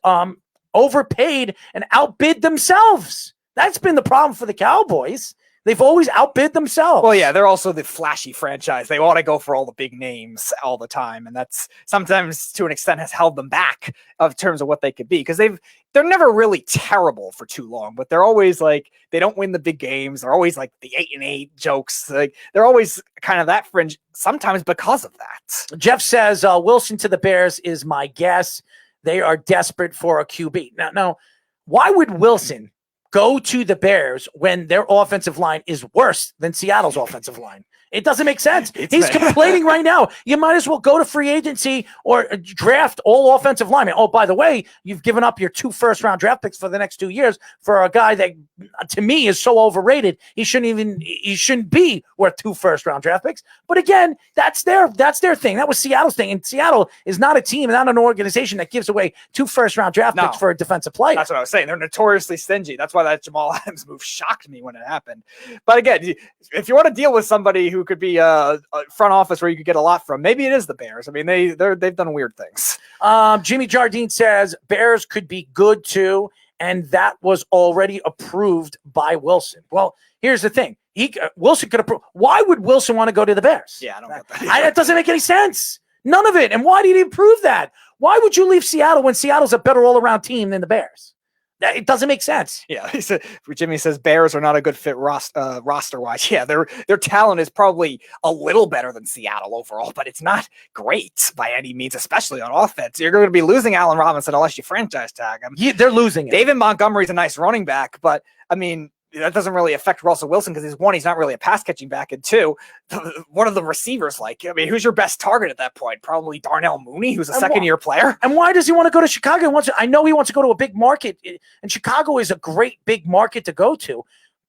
overpaid and outbid themselves. That's been the problem for the Cowboys. They've always outbid themselves. Well, yeah, they're also the flashy franchise. They want to go for all the big names all the time, and that's sometimes to an extent has held them back of terms of what they could be, because they're never really terrible for too long, but they're always like, they don't win the big games. They're always like the 8-8 jokes. Like they're always kind of that fringe sometimes because of that. Jeff says Wilson to the Bears is my guess. They are desperate for a QB. Now, why would Wilson go to the Bears when their offensive line is worse than Seattle's offensive line? It doesn't make sense. He's complaining right now. You might as well go to free agency or draft all offensive linemen. Oh, by the way, you've given up your 2 first-round draft picks for the next 2 years for a guy that, to me, is so overrated. He shouldn't be worth 2 first-round draft picks. But again, that's their thing. That was Seattle's thing. And Seattle is not a team, not an organization that gives away 2 first-round draft picks for a defensive player. That's what I was saying. They're notoriously stingy. That's why that Jamal Adams move shocked me when it happened. But again, if you want to deal with somebody who could be a front office where you could get a lot from, maybe it is the Bears. I mean, they've done weird things. Jimmy Jardine says Bears could be good too, and that was already approved by Wilson. Well, here's the thing. Wilson could approve. Why would Wilson want to go to the Bears? Yeah, I don't get that. That doesn't make any sense. None of it. And why did he approve that? Why would you leave Seattle when Seattle's a better all-around team than the Bears? It doesn't make sense. Yeah, Jimmy says Bears are not a good fit roster-wise. Yeah, their talent is probably a little better than Seattle overall, but it's not great by any means, especially on offense. You're going to be losing Allen Robinson unless you franchise tag him. Yeah, they're losing it. David Montgomery's a nice running back, but, I mean, that doesn't really affect Russell Wilson because he's not really a pass catching back, and 2, what are the receivers like? I mean, who's your best target at that point? Probably Darnell Mooney, who's a second-year player. And why does he want to go to Chicago? I know he wants to go to a big market, and Chicago is a great big market to go to,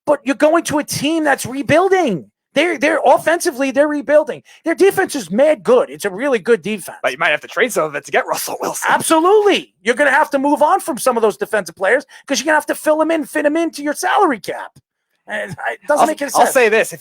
but you're going to a team that's rebuilding. They're offensively, they're rebuilding. Their defense is mad good. It's a really good defense. But you might have to trade some of it to get Russell Wilson. Absolutely. You're going to have to move on from some of those defensive players because you're going to have to fit them into your salary cap. And it doesn't make any sense. I'll say this.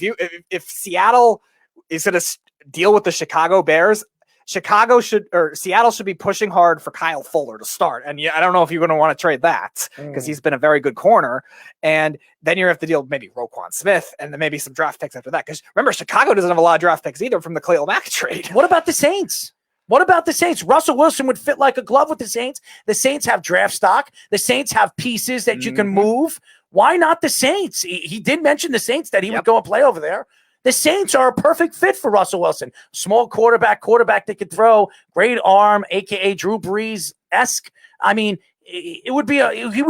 If Seattle is going to deal with the Chicago Bears, Seattle should be pushing hard for Kyle Fuller to start. And I don't know if you're going to want to trade that because he's been a very good corner. And then you have to deal with maybe Roquan Smith and then maybe some draft picks after that. Because remember, Chicago doesn't have a lot of draft picks either from the Khalil Mack trade. What about the Saints? Russell Wilson would fit like a glove with the Saints. The Saints have draft stock. The Saints have pieces that you can move. Why not the Saints? He did mention the Saints that he would go and play over there. The Saints are a perfect fit for Russell Wilson. Small quarterback that could throw, great arm, a.k.a. Drew Brees-esque. I mean, he would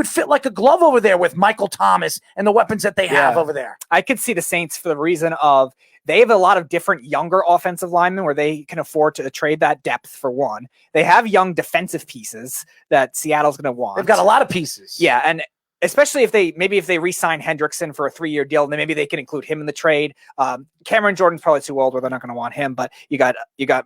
fit like a glove over there with Michael Thomas and the weapons that they have over there. I could see the Saints for the reason of they have a lot of different younger offensive linemen where they can afford to trade that depth for one. They have young defensive pieces that Seattle's going to want. They've got a lot of pieces. Yeah, and especially if they re-sign Hendrickson for a 3-year deal, then maybe they can include him in the trade. Cameron Jordan's probably too old where they're not going to want him, but you got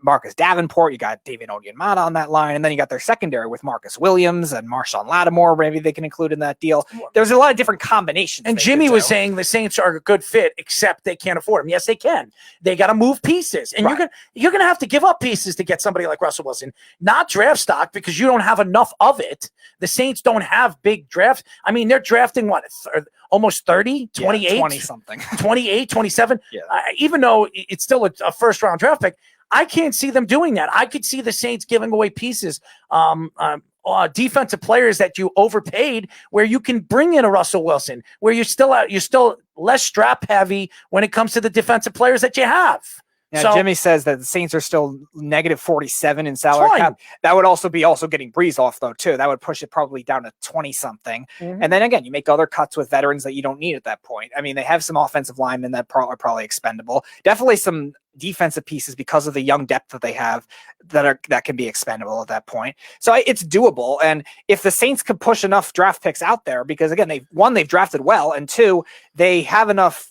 Marcus Davenport, you got David Onyemata on that line, and then you got their secondary with Marcus Williams and Marshawn Lattimore. Maybe they can include in that deal. There's a lot of different combinations. And Jimmy was saying the Saints are a good fit, except they can't afford them. Yes, they can. They got to move pieces, and you're going to have to give up pieces to get somebody like Russell Wilson. Not draft stock because you don't have enough of it. The Saints don't have big drafts. I mean, they're drafting almost 30, 28, 20 something, 28, 27. Yeah. Even though it's still a first round draft pick, I can't see them doing that. I could see the Saints giving away pieces, defensive players that you overpaid, where you can bring in a Russell Wilson, where you're still less strap heavy when it comes to the defensive players that you have. Yeah, so, Jimmy says that the Saints are still negative 47 in salary cap. That would also be getting Brees off, though, too. That would push it probably down to 20-something. Mm-hmm. And then, again, you make other cuts with veterans that you don't need at that point. I mean, they have some offensive linemen that are probably expendable. Definitely some defensive pieces because of the young depth that they have that can be expendable at that point. So it's doable. And if the Saints could push enough draft picks out there, because, again, they've drafted well, and 2, they have enough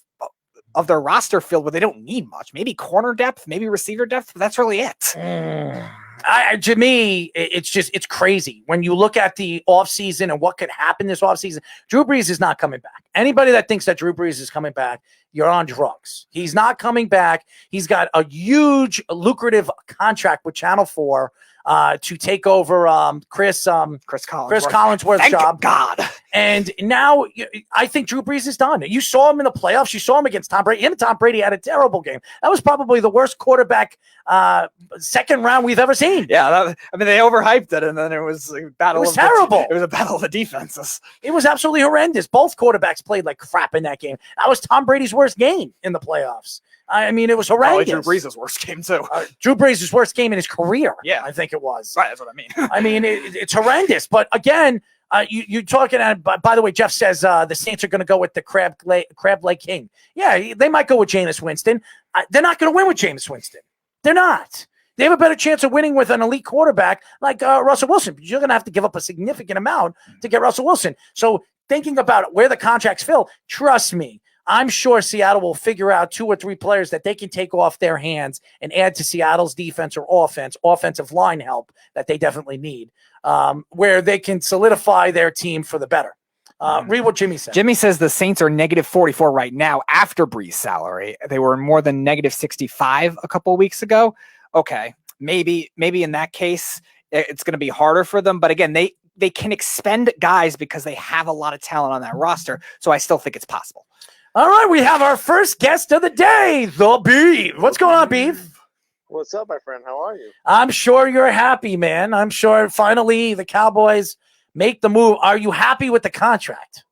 of their roster filled where they don't need much. Maybe corner depth, maybe receiver depth, but that's really it. To me, it's crazy. When you look at the offseason and what could happen this offseason, Drew Brees is not coming back. Anybody that thinks that Drew Brees is coming back, you're on drugs. He's not coming back. He's got a huge, lucrative contract with Channel 4 to take over Chris Collinsworth's job. God. And now I think Drew Brees is done. You saw him in the playoffs. You saw him against Tom Brady. Him and Tom Brady had a terrible game. That was probably the worst quarterback second round we've ever seen. Yeah, they overhyped it, and then it was a battle. It was terrible. It was a battle of the defenses. It was absolutely horrendous. Both quarterbacks played like crap in that game. That was Tom Brady's worst game in the playoffs. I mean, it was horrendous. Drew Brees' worst game, too. Drew Brees' worst game in his career. Yeah. I think it was. Right, that's what I mean. I mean, it's horrendous. But again, you're talking, by the way, Jeff says the Saints are going to go with the Crab Leg King. Yeah, they might go with Jameis Winston. They're not going to win with Jameis Winston. They're not. They have a better chance of winning with an elite quarterback like Russell Wilson. You're going to have to give up a significant amount to get Russell Wilson. So thinking about where the contracts fill, trust me, I'm sure Seattle will figure out 2 or 3 players that they can take off their hands and add to Seattle's defense or offensive line help that they definitely need, where they can solidify their team for the better. Read what Jimmy said. Jimmy says the Saints are negative 44 right now after Brees' salary. They were more than negative 65 a couple of weeks ago. Okay, maybe in that case, it's going to be harder for them. But again, they can expend guys because they have a lot of talent on that roster. So I still think it's possible. All right, we have our first guest of the day, the Beef. What's going on, Beef? What's up, my friend? How are you? I'm sure you're happy, man. I'm sure finally the Cowboys make the move. Are you happy with the contract?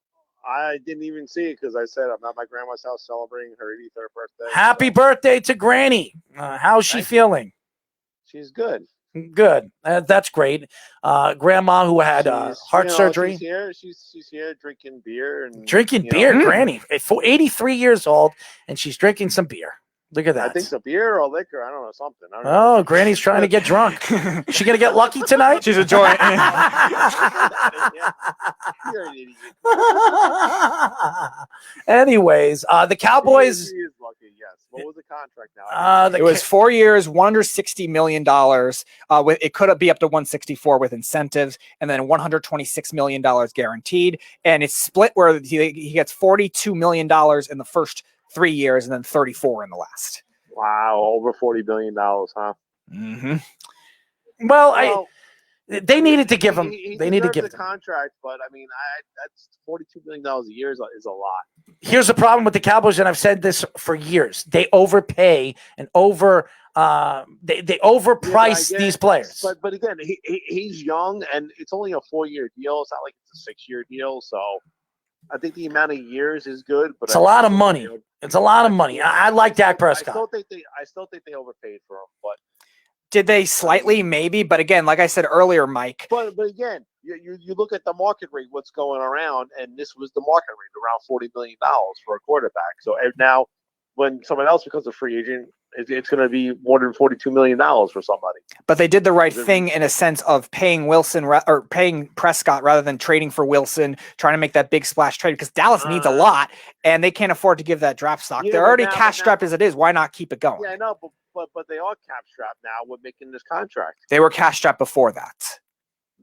I didn't even see it because I said I'm at my grandma's house celebrating her 83rd birthday. Happy birthday to Granny. How's she feeling? She's good. Good. That's great. Grandma who had heart surgery. She's here drinking beer. And Drinking beer, Granny. 83 years old, and she's drinking some beer. Look at that. I think the beer or liquor. I don't know, something. I don't know. Granny's trying to get drunk. She going to get lucky tonight? She's enjoying it. Anyways, the Cowboys. She is lucky, yes. What was the contract now? It was 4 years, $160 million. It could be up to 164 with incentives, and then $126 million guaranteed. And it's split where he gets $42 million in the first 3 years and then 34 in the last. Wow, over $40 billion, huh? Mm-hmm. Well, they needed to give him. They need to give the contract, but I mean, that's $42 million a year is a lot. Here's the problem with the Cowboys, and I've said this for years: they overpay and they overprice these players. But again, he's young, and it's only a 4-year deal. It's not like it's a 6-year deal. So I think the amount of years is good, but it's a lot of money. It's a lot of money. I like Dak Prescott. I still think they overpaid for him, but. Did they slightly? Maybe. But again, like I said earlier, Mike. But again, you look at the market rate, what's going around, and this was the market rate, around $40 million for a quarterback. So now when someone else becomes a free agent, it's going to be more than $42 million for somebody. But they did the right thing in a sense of paying paying Prescott rather than trading for Wilson, trying to make that big splash trade because Dallas needs a lot, and they can't afford to give that draft stock. They're already cash strapped as it is. Why not keep it going? Yeah, I know, but they are cap strapped now with making this contract. They were cash strapped before that.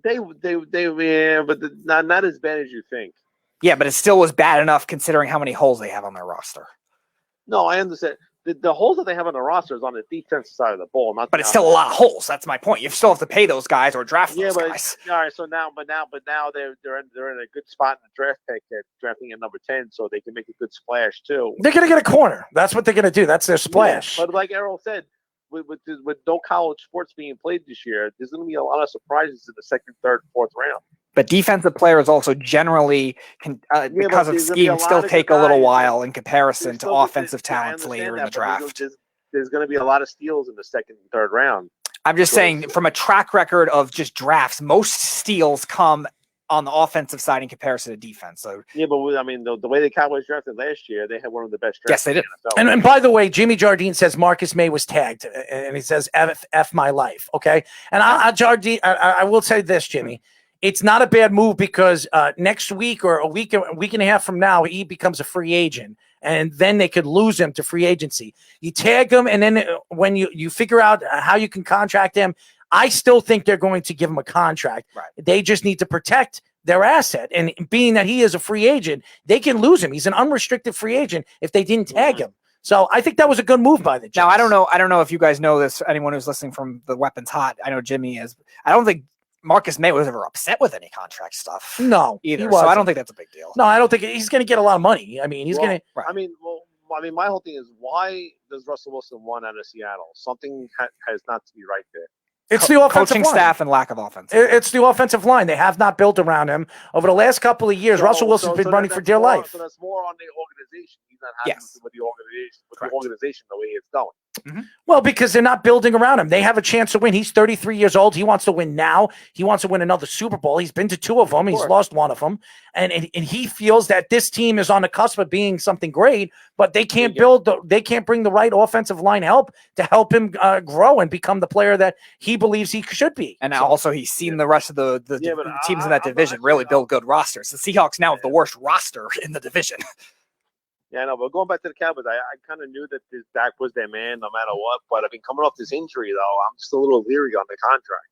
They but not as bad as you think. Yeah, but it still was bad enough considering how many holes they have on their roster. No, I understand. The holes that they have on the roster is on the defensive side of the ball, but it's still a lot of holes. That's my point. You still have to pay those guys or draft those guys. All right. So now they're in a good spot in the draft pick at drafting at number 10, so they can make a good splash too. They're gonna get a corner. That's what they're gonna do. That's their splash. Yeah, but like Errol said, with no college sports being played this year, there's gonna be a lot of surprises in the second, third, fourth round. But defensive players also generally can, because of scheme, still take a little while in comparison to offensive talents later in the draft. There's going to be a lot of steals in the second and third round. I'm just saying, from a track record of just drafts, most steals come on the offensive side in comparison to defense. So yeah, but I mean, the way the Cowboys drafted last year, they had one of the best drafts. Yes, they did. And by the way, Jimmy Jardine says Marcus May was tagged, and he says F my life. Okay, and I will say this, Jimmy. It's not a bad move because next week or a week and a half from now, he becomes a free agent, and then they could lose him to free agency. You tag him, and then when you figure out how you can contract him, I still think they're going to give him a contract. Right. They just need to protect their asset, and being that he is a free agent, they can lose him. He's an unrestricted free agent if they didn't tag him. So I think that was a good move by the Jets. Now I don't know if you guys know this. Anyone who's listening from the Weapons Hot, I know Jimmy is. I don't think Marcus May was ever upset with any contract stuff. No, either. So I don't think that's a big deal. No, I don't think he's going to get a lot of money. I mean, he's going to. I mean, my whole thing is, why does Russell Wilson want out of Seattle? Something has not to be right there. It's the offensive coaching line. staff and lack of offense. It's the offensive line. They have not built around him over the last couple of years. Russell Wilson's been running for dear life. So that's more on the organization. He's not happy with the organization the way it's going. Well, because they're not building around him. They have a chance to win. He's 33 years old. He wants to win now. He wants to win another Super Bowl. He's been to 2 of them. He's lost 1 of them. And he feels that this team is on the cusp of being something great, but they can't they can't bring the right offensive line help to help him grow and become the player that he believes he should be. And also he's seen the rest of the teams in that division really build good rosters. The Seahawks now have the worst roster in the division. Yeah, I know, but going back to the Cowboys, I kind of knew that Dak was their man no matter what. But I mean, coming off this injury, though, I'm just a little leery on the contract.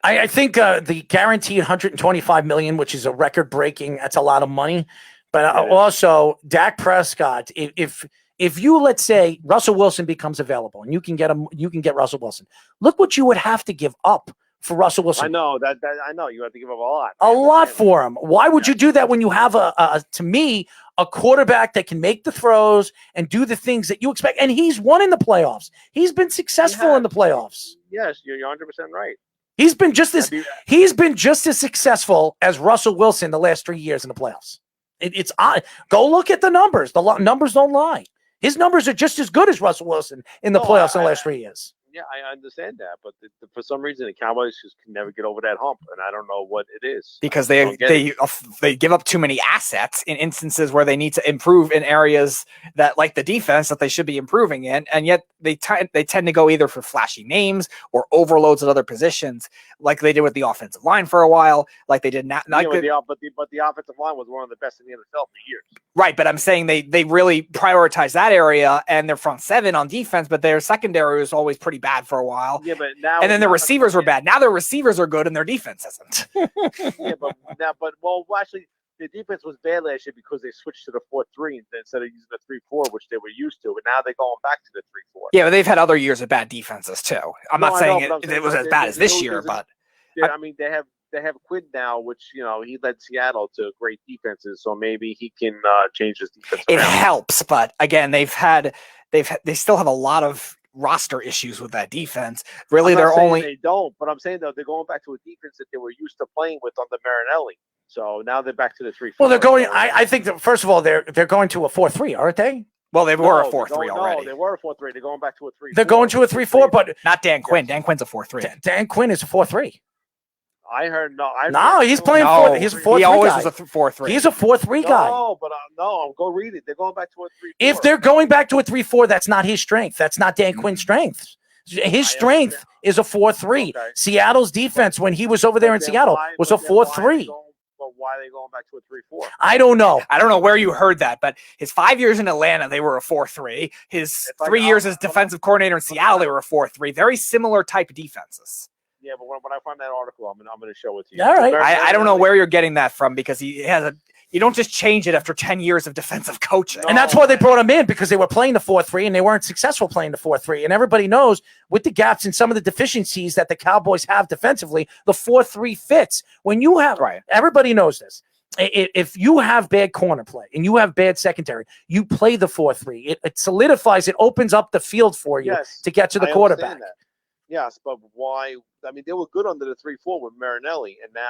I think the guaranteed $125 million, which is a record-breaking, that's a lot of money. But also, Dak Prescott, if you, let's say, Russell Wilson becomes available and you can get Russell Wilson, look what you would have to give up for Russell Wilson. I know that I know you have to give up a lot. A lot for him. Why would you do that when you have to me, a quarterback that can make the throws and do the things that you expect? And he's won in the playoffs. He's been successful in the playoffs. Yes, you're 100% right. He's been just as successful as Russell Wilson the last 3 years in the playoffs. It's odd. Go look at the numbers. The numbers don't lie. His numbers are just as good as Russell Wilson in the playoffs in the last 3 years. Yeah, I understand that, but for some reason the Cowboys just can never get over that hump, and I don't know what it is. Because they give up too many assets in instances where they need to improve in areas that, like the defense, that they should be improving in, and yet they tend to go either for flashy names or overloads at other positions, like they did with the offensive line for a while, like they did not. But the offensive line was one of the best in the NFL for years. Right, but I'm saying they really prioritize that area and their front seven on defense, but their secondary was always pretty bad for a while. Yeah, but now and then their receivers were bad. Now their receivers are good and their defense isn't. Yeah, but actually the defense was bad last year because they switched to the 4-3 instead of using the 3-4, which they were used to. But now they're going back to the 3-4. Yeah, but they've had other years of bad defenses too. I'm not saying it was as bad as this year, but I mean they have Quinn now, which he led Seattle to great defenses, so maybe he can change his defense. It helps, but again, they still have a lot of roster issues with that defense. Really, they don't, but I'm saying though they're going back to a defense that they were used to playing with under Marinelli. So now they're back to the 3-4. Well, they're going. I think that first of all they're going to a 4-3, aren't they? Well, they were a 4-3 already. No, they were a 4-3. They're going back to a 3-4. They're going to a 3-4, but not Dan Quinn. Dan Quinn's a 4-3. Dan Quinn is a 4-3. I heard no. He's playing 4. He's a 4-3 guy. He always was a 4-3. He's a 4-3 guy. No, but go read it. They're going back to a 3-4. If they're going back to a 3-4, that's not his strength. That's not Dan Quinn's strength. His strength is a 4-3. Okay. Seattle's defense when he was over there in Seattle was a 4-3. But why are they going back to a 3-4? I don't know. I don't know where you heard that, but his 5 years in Atlanta, they were a 4-3. His 3 years as defensive coordinator in Seattle, they were a 4-3. Very similar type of defenses. Yeah, but when I find that article, I'm going to show it to you. All right. I don't know where you're getting that from because he has you don't just change it after 10 years of defensive coaching. And that's why they brought him in, because they were playing the 4-3 and they weren't successful playing the 4-3. And everybody knows with the gaps and some of the deficiencies that the Cowboys have defensively, the 4-3 fits. When you have, everybody knows this. If you have bad corner play and you have bad secondary, you play the 4-3. It solidifies, it opens up the field for you to get to the quarterback. Yes, but why? I mean, they were good under the 3-4 with Marinelli, and now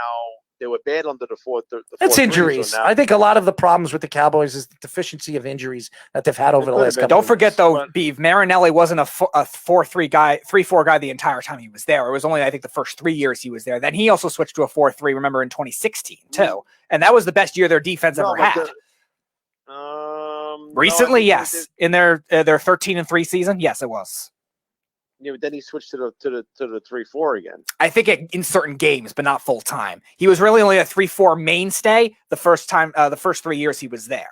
they were bad under the 4. It's injuries. So I think a lot of the problems with the Cowboys is the deficiency of injuries that they've had over the last couple. Don't forget though, Beeve, Marinelli wasn't a 4-3 guy, 3-4 guy the entire time he was there. It was only I think the first 3 years he was there. Then he also switched to a 4-3. Remember in 2016 too, and that was the best year their defense ever had. Recently, yes, in their 13-3 season, yes, it was. Yeah, but then he switched to the 3-4 again. I think in certain games, but not full time. He was really only a 3-4 mainstay the first 3 years he was there.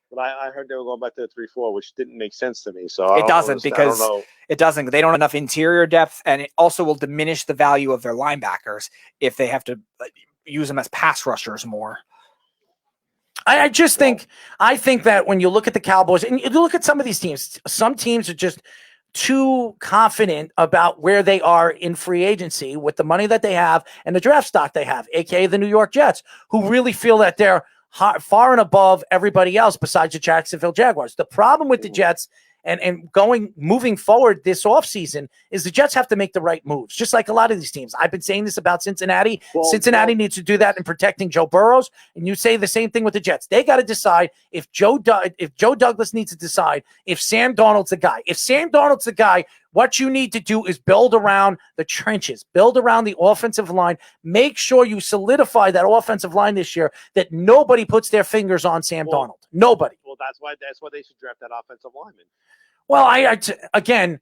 But I heard they were going back to the 3-4, which didn't make sense to me. So it doesn't because it doesn't. They don't have enough interior depth, and it also will diminish the value of their linebackers if they have to use them as pass rushers more. I think that when you look at the Cowboys and you look at some of these teams, some teams are just too confident about where they are in free agency with the money that they have and the draft stock they have, aka the New York Jets, who really feel that they're far and above everybody else besides the Jacksonville Jaguars. The problem with the Jets and moving forward this offseason is the Jets have to make the right moves, just like a lot of these teams. I've been saying this about Cincinnati. Cincinnati needs to do that in protecting Joe Burrows, and you say the same thing with the Jets. They got to decide if Joe Douglas needs to decide if Sam Darnold's the guy. If Sam Darnold's the guy, what you need to do is build around the trenches, build around the offensive line. Make sure you solidify that offensive line this year, that nobody puts their fingers on Sam Darnold. Nobody. Well, that's why they should draft that offensive lineman. Well, again,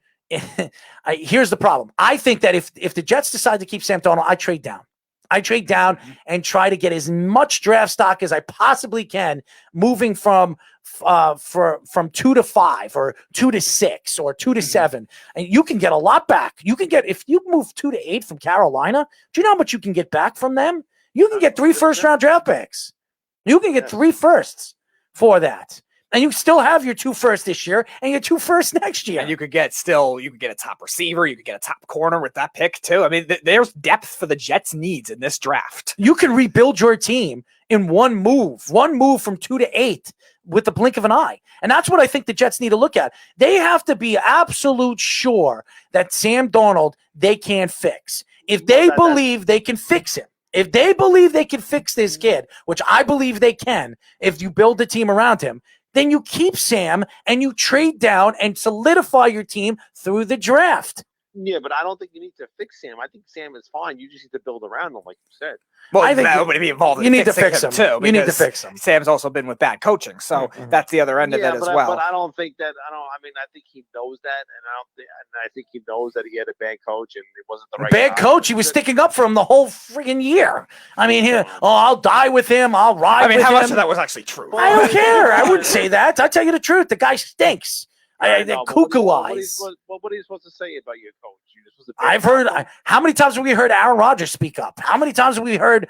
here's the problem. I think that if the Jets decide to keep Sam Darnold, I trade down. I trade down and try to get as much draft stock as I possibly can, moving from 2 to 5 or 2 to 6 or 2 to 7. And you can get a lot back. You can get, if you move 2 to 8 from Carolina, do you know how much you can get back from them? You can get 3 first-round draft picks. You can get 3 firsts for that. And you still have your 2 firsts this year and your 2 firsts next year. And you could get a top receiver. You could get a top corner with that pick too. I mean, there's depth for the Jets' needs in this draft. You can rebuild your team in one move from 2 to 8 with the blink of an eye. And that's what I think the Jets need to look at. They have to be absolute sure that Sam Darnold, they can't fix. If they believe they can fix him, if they believe they can fix this kid, which I believe they can, if you build a team around him, then you keep Sam and you trade down and solidify your team through the draft. Yeah, but I don't think you need to fix Sam. I think Sam is fine. You just need to build around him, like you said. Well, I think that would be involved. You need to fix him too. You need to fix him. Sam's also been with bad coaching, so that's the other end of that as well. But I don't think that. I think he knows that, and I think he knows that he had a bad coach and it wasn't the right bad coach. He was sticking up for him the whole friggin' year. I mean, I'll die with him. I'll ride. I mean, with how him. much of that was actually true? I don't care. I wouldn't say that. I tell you the truth. The guy stinks. Cuckoo eyes. What are you supposed to say about your coach? I've heard. How many times have we heard Aaron Rodgers speak up? How many times have we heard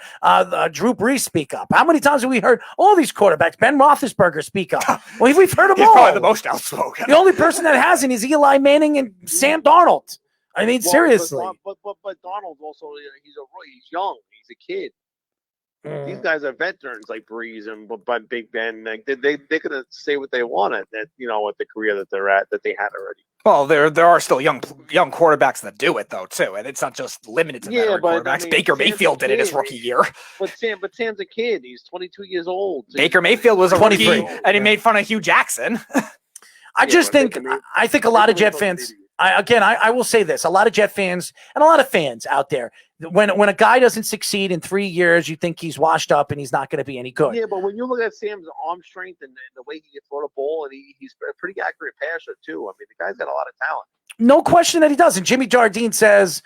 Drew Brees speak up? How many times have we heard all these quarterbacks, Ben Roethlisberger, speak up? Well, we've heard them He's all. probably the most outspoken. The only person that hasn't is Eli Manning and Sam Darnold. I mean, seriously. But Donald also, he's young. He's a kid. These guys are veterans like Breeze and Big Ben. Like they could say what they wanted at the career that they're at, that they had already. Well, there are still young quarterbacks that do it though too, and it's not just limited to veteran quarterbacks. Baker Mayfield did it his rookie year. But Sam's a kid. He's 22 years old. Baker Mayfield was a 23, and he made fun of Hugh Jackson. I think a lot of Jet fans. I will say this: a lot of Jet fans and a lot of fans out there, when a guy doesn't succeed in 3 years, you think he's washed up and he's not going to be any good. Yeah, but when you look at Sam's arm strength and the way he can throw the ball, and he's a pretty accurate passer too. I mean, the guy's got a lot of talent. No question that he does. And Jimmy Jardine says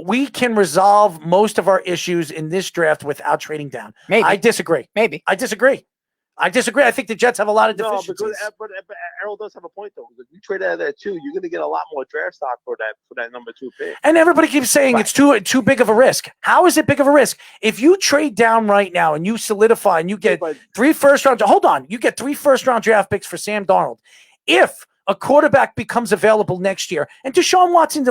we can resolve most of our issues in this draft without trading down. Maybe. I disagree. I disagree. I think the Jets have a lot of deficiencies. No, but Errol does have a point though. If you trade out of that too, you're going to get a lot more draft stock for that number 2 pick. And everybody keeps saying it's too big of a risk. How is it big of a risk? If you trade down right now and you solidify and you get 3 first-round, hold on, you get 3 first-round draft picks for Sam Darnold. If a quarterback becomes available next year, and Deshaun Watson,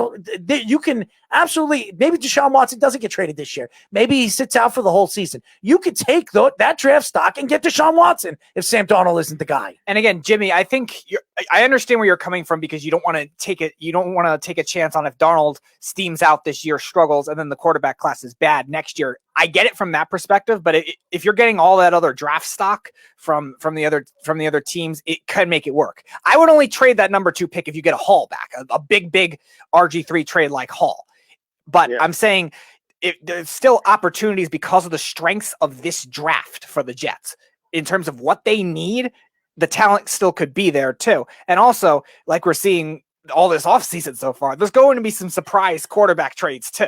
you can absolutely, maybe Deshaun Watson doesn't get traded this year. Maybe he sits out for the whole season. You could take that draft stock and get Deshaun Watson if Sam Darnold isn't the guy. And again, Jimmy, I think I understand where you're coming from because you don't want to take it. You don't want to take a chance on if Darnold steams out this year, struggles, and then the quarterback class is bad next year. I get it from that perspective, but if you're getting all that other draft stock from the other teams, it could make it work. I would only trade that number 2 pick if you get a Hall back, a big RG3 trade like Hall. But I'm saying there's still opportunities because of the strengths of this draft for the Jets in terms of what they need. The talent still could be there too, and also like we're seeing all this offseason so far, there's going to be some surprise quarterback trades too.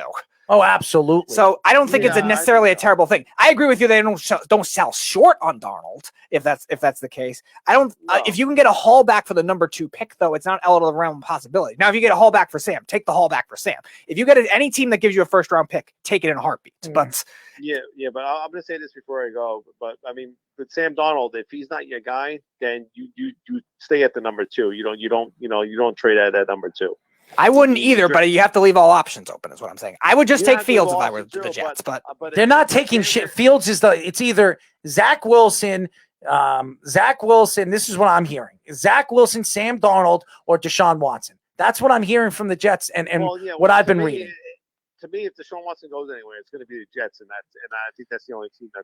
Oh, absolutely. So I don't think it's necessarily a terrible thing. I agree with you. They don't sell short on Darnold if that's the case. I don't. If you can get a haul back for the number 2 pick, though, it's not out of the realm of possibility. Now, if you get a haul back for Sam, take the haul back for Sam. If you get any team that gives you a first round pick, take it in a heartbeat. But yeah. But I'm going to say this before I go. But I mean, with Sam Darnold, if he's not your guy, then you stay at the number 2. You don't trade at number 2. I wouldn't either, but you have to leave all options open, is what I'm saying. I would just take Fields if I were the Jets, but they're not taking shit. Fields it's either Zach Wilson. This is what I'm hearing: Zach Wilson, Sam Darnold, or Deshaun Watson. That's what I'm hearing from the Jets, and what I've been reading. To me, if Deshaun Watson goes anywhere, it's going to be the Jets, and I think that's the only team that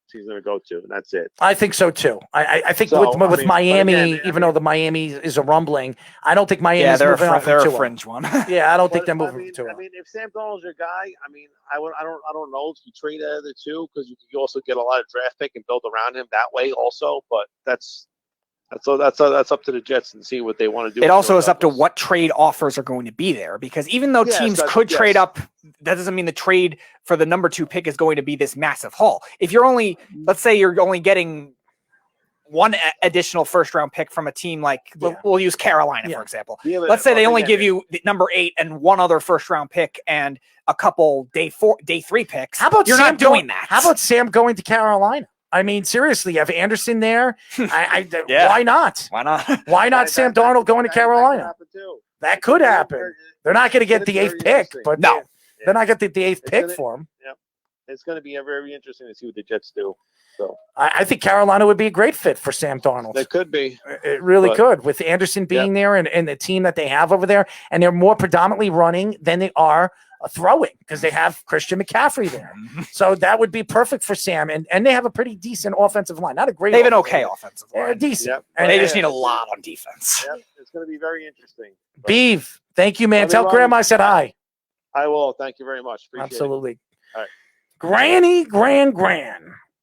he's going to go to, and that's it. I think so too. I think with Miami, even though the Miami is a rumbling, I don't think Miami's moving off they're from a Tua. fringe one. Yeah, I don't think they're moving from Tua. I mean, if Sam Darnold's your guy, I mean, I don't know if you trade out of the 2 because you can also get a lot of draft pick and build around him that way also. But that's up to the Jets and see what they want to do. It also is up to what trade offers are going to be there, because even though teams could trade up, that doesn't mean the trade for the number 2 pick is going to be this massive haul. If you're only, let's say you're only getting one additional first round pick from a team like, we'll use Carolina, for example. Let's say they only give you number 8 and one other first round pick and a couple day 3 picks. How about you're Sam not doing that? How about Sam going to Carolina? I mean, seriously, you have Anderson there. Why not? Why not? Why not Sam Darnold going to Carolina? That could happen. They're not going to get the 8th pick, but they're not going to get the 8th pick for him. Yep. It's going to be very interesting to see what the Jets do. So I think Carolina would be a great fit for Sam Darnold. They could be. It really could, with Anderson being there and the team that they have over there, and they're more predominantly running than they are throwing because they have Christian McCaffrey there. So that would be perfect for Sam. And they have a pretty decent offensive line. Not a great. They have an okay offensive line. They're decent. Yep. And they just need a lot on defense. Yep. It's going to be very interesting. Beeve, thank you, man. Tell Grandma I said hi. I will. Thank you very much. Appreciate Absolutely. It. All right. Granny, Gran.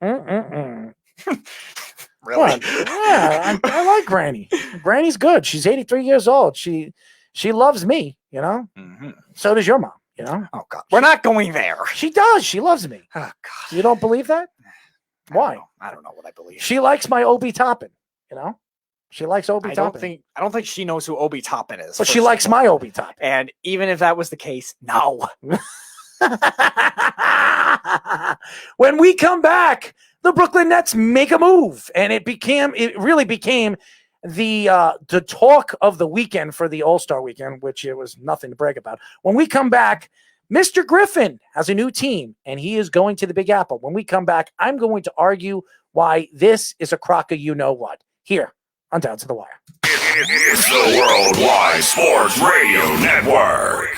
Really? Yeah, I like Granny. Granny's good. She's 83 years old. She loves me, you know? Mm-hmm. So does your mom, you know? Oh, God. We're not going there. She does. She loves me. Oh, God. You don't believe that? Why? I don't know what I believe. She likes my Obi Toppin, you know? She likes Obi Toppin. I don't think she knows who Obi Toppin is. But she likes my Obi Toppin. And even if that was the case, no. When we come back, the Brooklyn Nets make a move, and it really became the talk of the weekend for the All-Star weekend, which it was nothing to brag about. When we come back, Mr. Griffin has a new team, and he is going to the Big Apple. When we come back, I'm going to argue why this is a crock of you-know-what. Here on Down to the Wire. It's the Worldwide Sports Radio Network.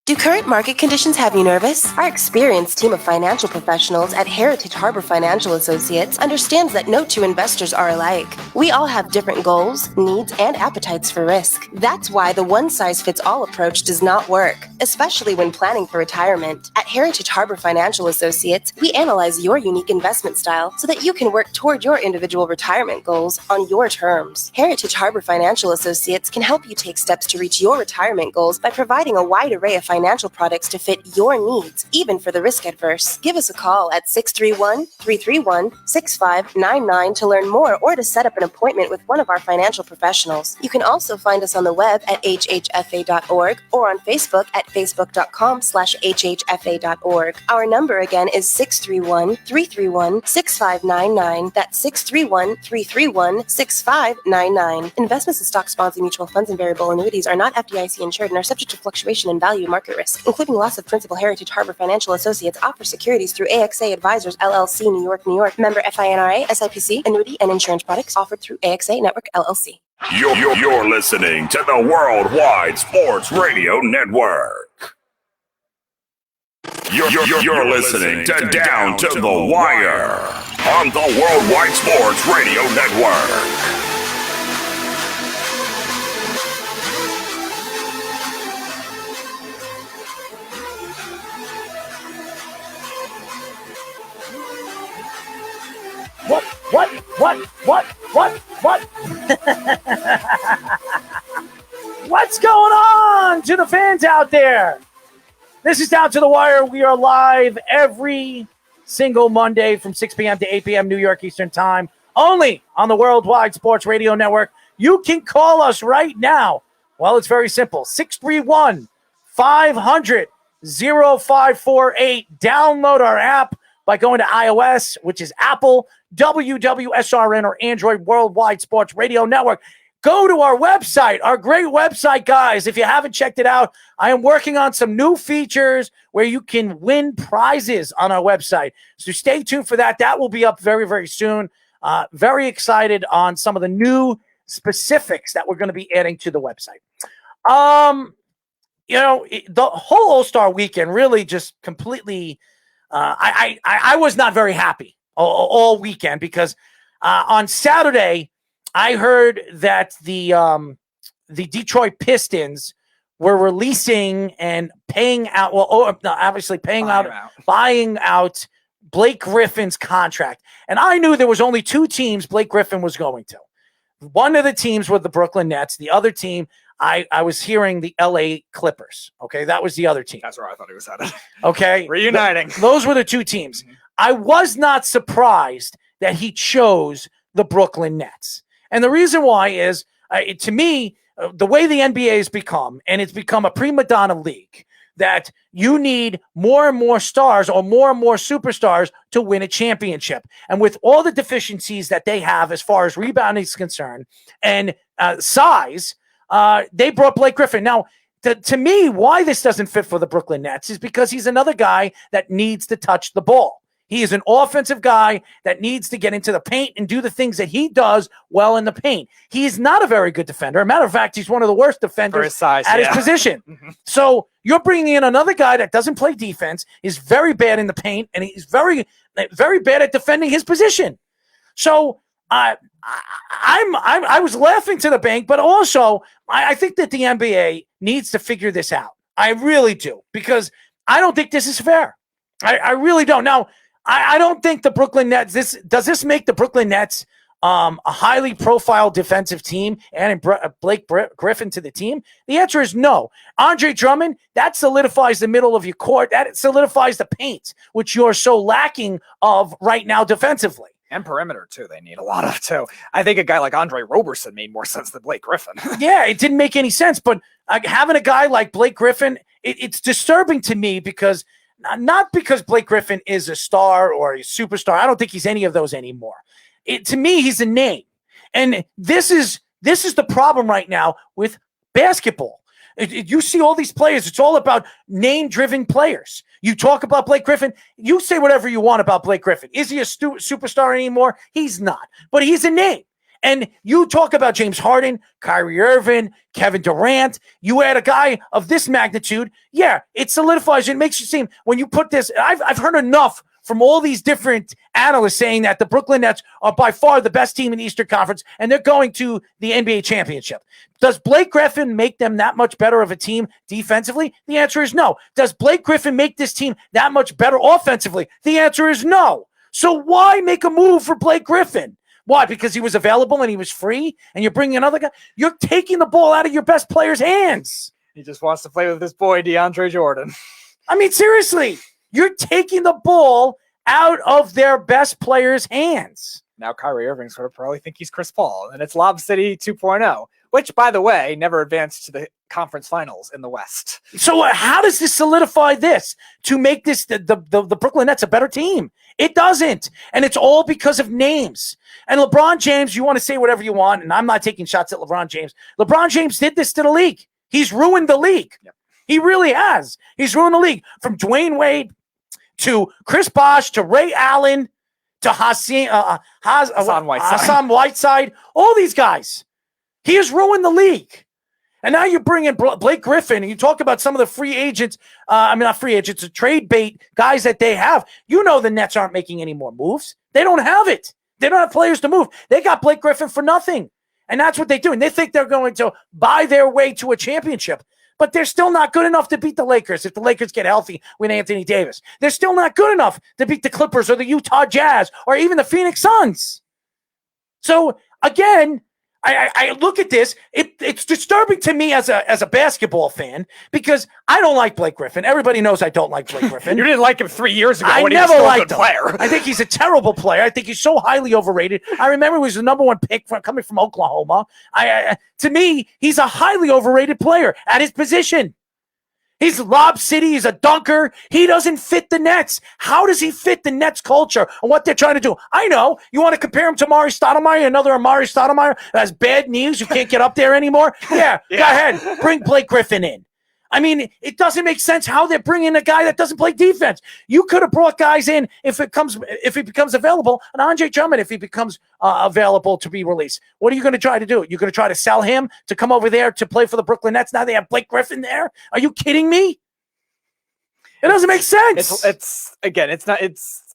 Do current market conditions have you nervous? Our experienced team of financial professionals at Heritage Harbor Financial Associates understands that no 2 investors are alike. We all have different goals, needs, and appetites for risk. That's why the one-size-fits-all approach does not work, especially when planning for retirement. At Heritage Harbor Financial Associates, we analyze your unique investment style so that you can work toward your individual retirement goals on your terms. Heritage Harbor Financial Associates can help you take steps to reach your retirement goals by providing a wide array of financial products to fit your needs, even for the risk adverse. Give us a call at 631-331-6599 to learn more or to set up an appointment with one of our financial professionals. You can also find us on the web at hhfa.org or on Facebook at facebook.com/hhfa.org. Our number again is 631-331-6599. That's 631-331-6599. Investments in stocks, bonds, and mutual funds and variable annuities are not FDIC insured and are subject to fluctuation in value and market risk, including loss of principal. Heritage Harbor Financial Associates offers securities through AXA Advisors, LLC, New York, New York. Member FINRA, SIPC, annuity and insurance products offered through AXA Network, LLC. You're listening to the Worldwide Sports Radio Network. You're listening to Down to the Wire on the Worldwide Sports Radio Network. What? What's going on to the fans out there? This is Down to the Wire. We are live every single Monday from 6 p.m. to 8 p.m. New York Eastern Time, only on the Worldwide Sports Radio Network. You can call us right now. Well, it's very simple. 631-500-0548. Download our app by going to iOS, which is Apple, WWSRN, or Android Worldwide Sports Radio Network. Go to our website, our great website, guys. If you haven't checked it out, I am working on some new features where you can win prizes on our website. So stay tuned for that. That will be up very, very soon. Very excited on some of the new specifics that we're going to be adding to the website. The whole All-Star weekend really just completely I was not very happy all weekend because on Saturday I heard that the Detroit Pistons were releasing and paying out, buying out Blake Griffin's contract. And I knew there was only two teams Blake Griffin was going to. One of the teams were the Brooklyn Nets. The other team, I was hearing the LA Clippers. Okay, that was the other team. That's where I thought he was headed. Okay. Reuniting. Those were the two teams. I was not surprised that he chose the Brooklyn Nets. And the reason why is, to me, the way the NBA has become, and it's become a prima donna league, that you need more and more stars or more and more superstars to win a championship. And with all the deficiencies that they have as far as rebounding is concerned and size, they brought Blake Griffin. Now, to me, why this doesn't fit for the Brooklyn Nets is because he's another guy that needs to touch the ball. He is an offensive guy that needs to get into the paint and do the things that he does well in the paint. He is not a very good defender. As a matter of fact, he's one of the worst defenders his size, at his position. So you're bringing in another guy that doesn't play defense, is very bad in the paint, and he's very, very bad at defending his position. So I was laughing to the bank, but also I think that the NBA needs to figure this out. I really do, because I don't think this is fair. I really don't. Now, I don't think the Brooklyn Nets, does this make the Brooklyn Nets a highly profiled defensive team and Blake Griffin to the team? The answer is no. Andre Drummond, that solidifies the middle of your court. That solidifies the paint, which you're so lacking of right now defensively. And perimeter, too. They need a lot of, too. I think a guy like Andre Roberson made more sense than Blake Griffin. Yeah, it didn't make any sense. But having a guy like Blake Griffin, it's disturbing to me because not because Blake Griffin is a star or a superstar. I don't think he's any of those anymore. To me, he's a name. And this is the problem right now with basketball. You see all these players. It's all about name-driven players. You talk about Blake Griffin. You say whatever you want about Blake Griffin. Is he a superstar anymore? He's not. But he's a name. And you talk about James Harden, Kyrie Irving, Kevin Durant. You add a guy of this magnitude. Yeah, it solidifies you. It makes you seem, when you put this, I've heard enough from all these different analysts saying that the Brooklyn Nets are by far the best team in the Eastern Conference, and they're going to the NBA championship. Does Blake Griffin make them that much better of a team defensively? The answer is no. Does Blake Griffin make this team that much better offensively? The answer is no. So why make a move for Blake Griffin? Why? Because he was available and he was free, and you're bringing another guy? You're taking the ball out of your best player's hands. He just wants to play with his boy, DeAndre Jordan. I mean, seriously, you're taking the ball out of their best player's hands. Now Kyrie Irving's going to probably think he's Chris Paul, and it's Lob City 2.0, which, by the way, never advanced to the conference finals in the West. So how does this solidify this to make this the Brooklyn Nets a better team? It doesn't. And it's all because of names. And LeBron James, you want to say whatever you want, and I'm not taking shots at LeBron James. LeBron James did this to the league. He's ruined the league. Yep. He really has. He's ruined the league. From Dwayne Wade to Chris Bosh to Ray Allen to Hassan Whiteside, all these guys. He has ruined the league. And now you bring in Blake Griffin, and you talk about some of the free agents, not free agents, the trade bait guys that they have. You know the Nets aren't making any more moves. They don't have it. They don't have players to move. They got Blake Griffin for nothing. And that's what they do. And they think they're going to buy their way to a championship. But they're still not good enough to beat the Lakers if the Lakers get healthy with Anthony Davis. They're still not good enough to beat the Clippers or the Utah Jazz or even the Phoenix Suns. So, again, I look at this. It's disturbing to me as a basketball fan because I don't like Blake Griffin. Everybody knows I don't like Blake Griffin. You didn't like him 3 years ago. I when never he was liked still him. a good player. I think he's a terrible player. I think he's so highly overrated. I remember he was the number one pick coming from Oklahoma. To me, he's a highly overrated player at his position. He's Lob City. He's a dunker. He doesn't fit the Nets. How does he fit the Nets culture and what they're trying to do? I know. You want to compare him to Amari Stoudemire, another Amari Stoudemire that has bad knees, who can't get up there anymore? Yeah, go ahead. Bring Blake Griffin in. I mean, it doesn't make sense how they're bringing a guy that doesn't play defense. You could have brought guys in if he becomes available, and Andre Drummond if he becomes available to be released. What are you going to try to do? You're going to try to sell him to come over there to play for the Brooklyn Nets? Now they have Blake Griffin there? Are you kidding me? It doesn't make sense. It's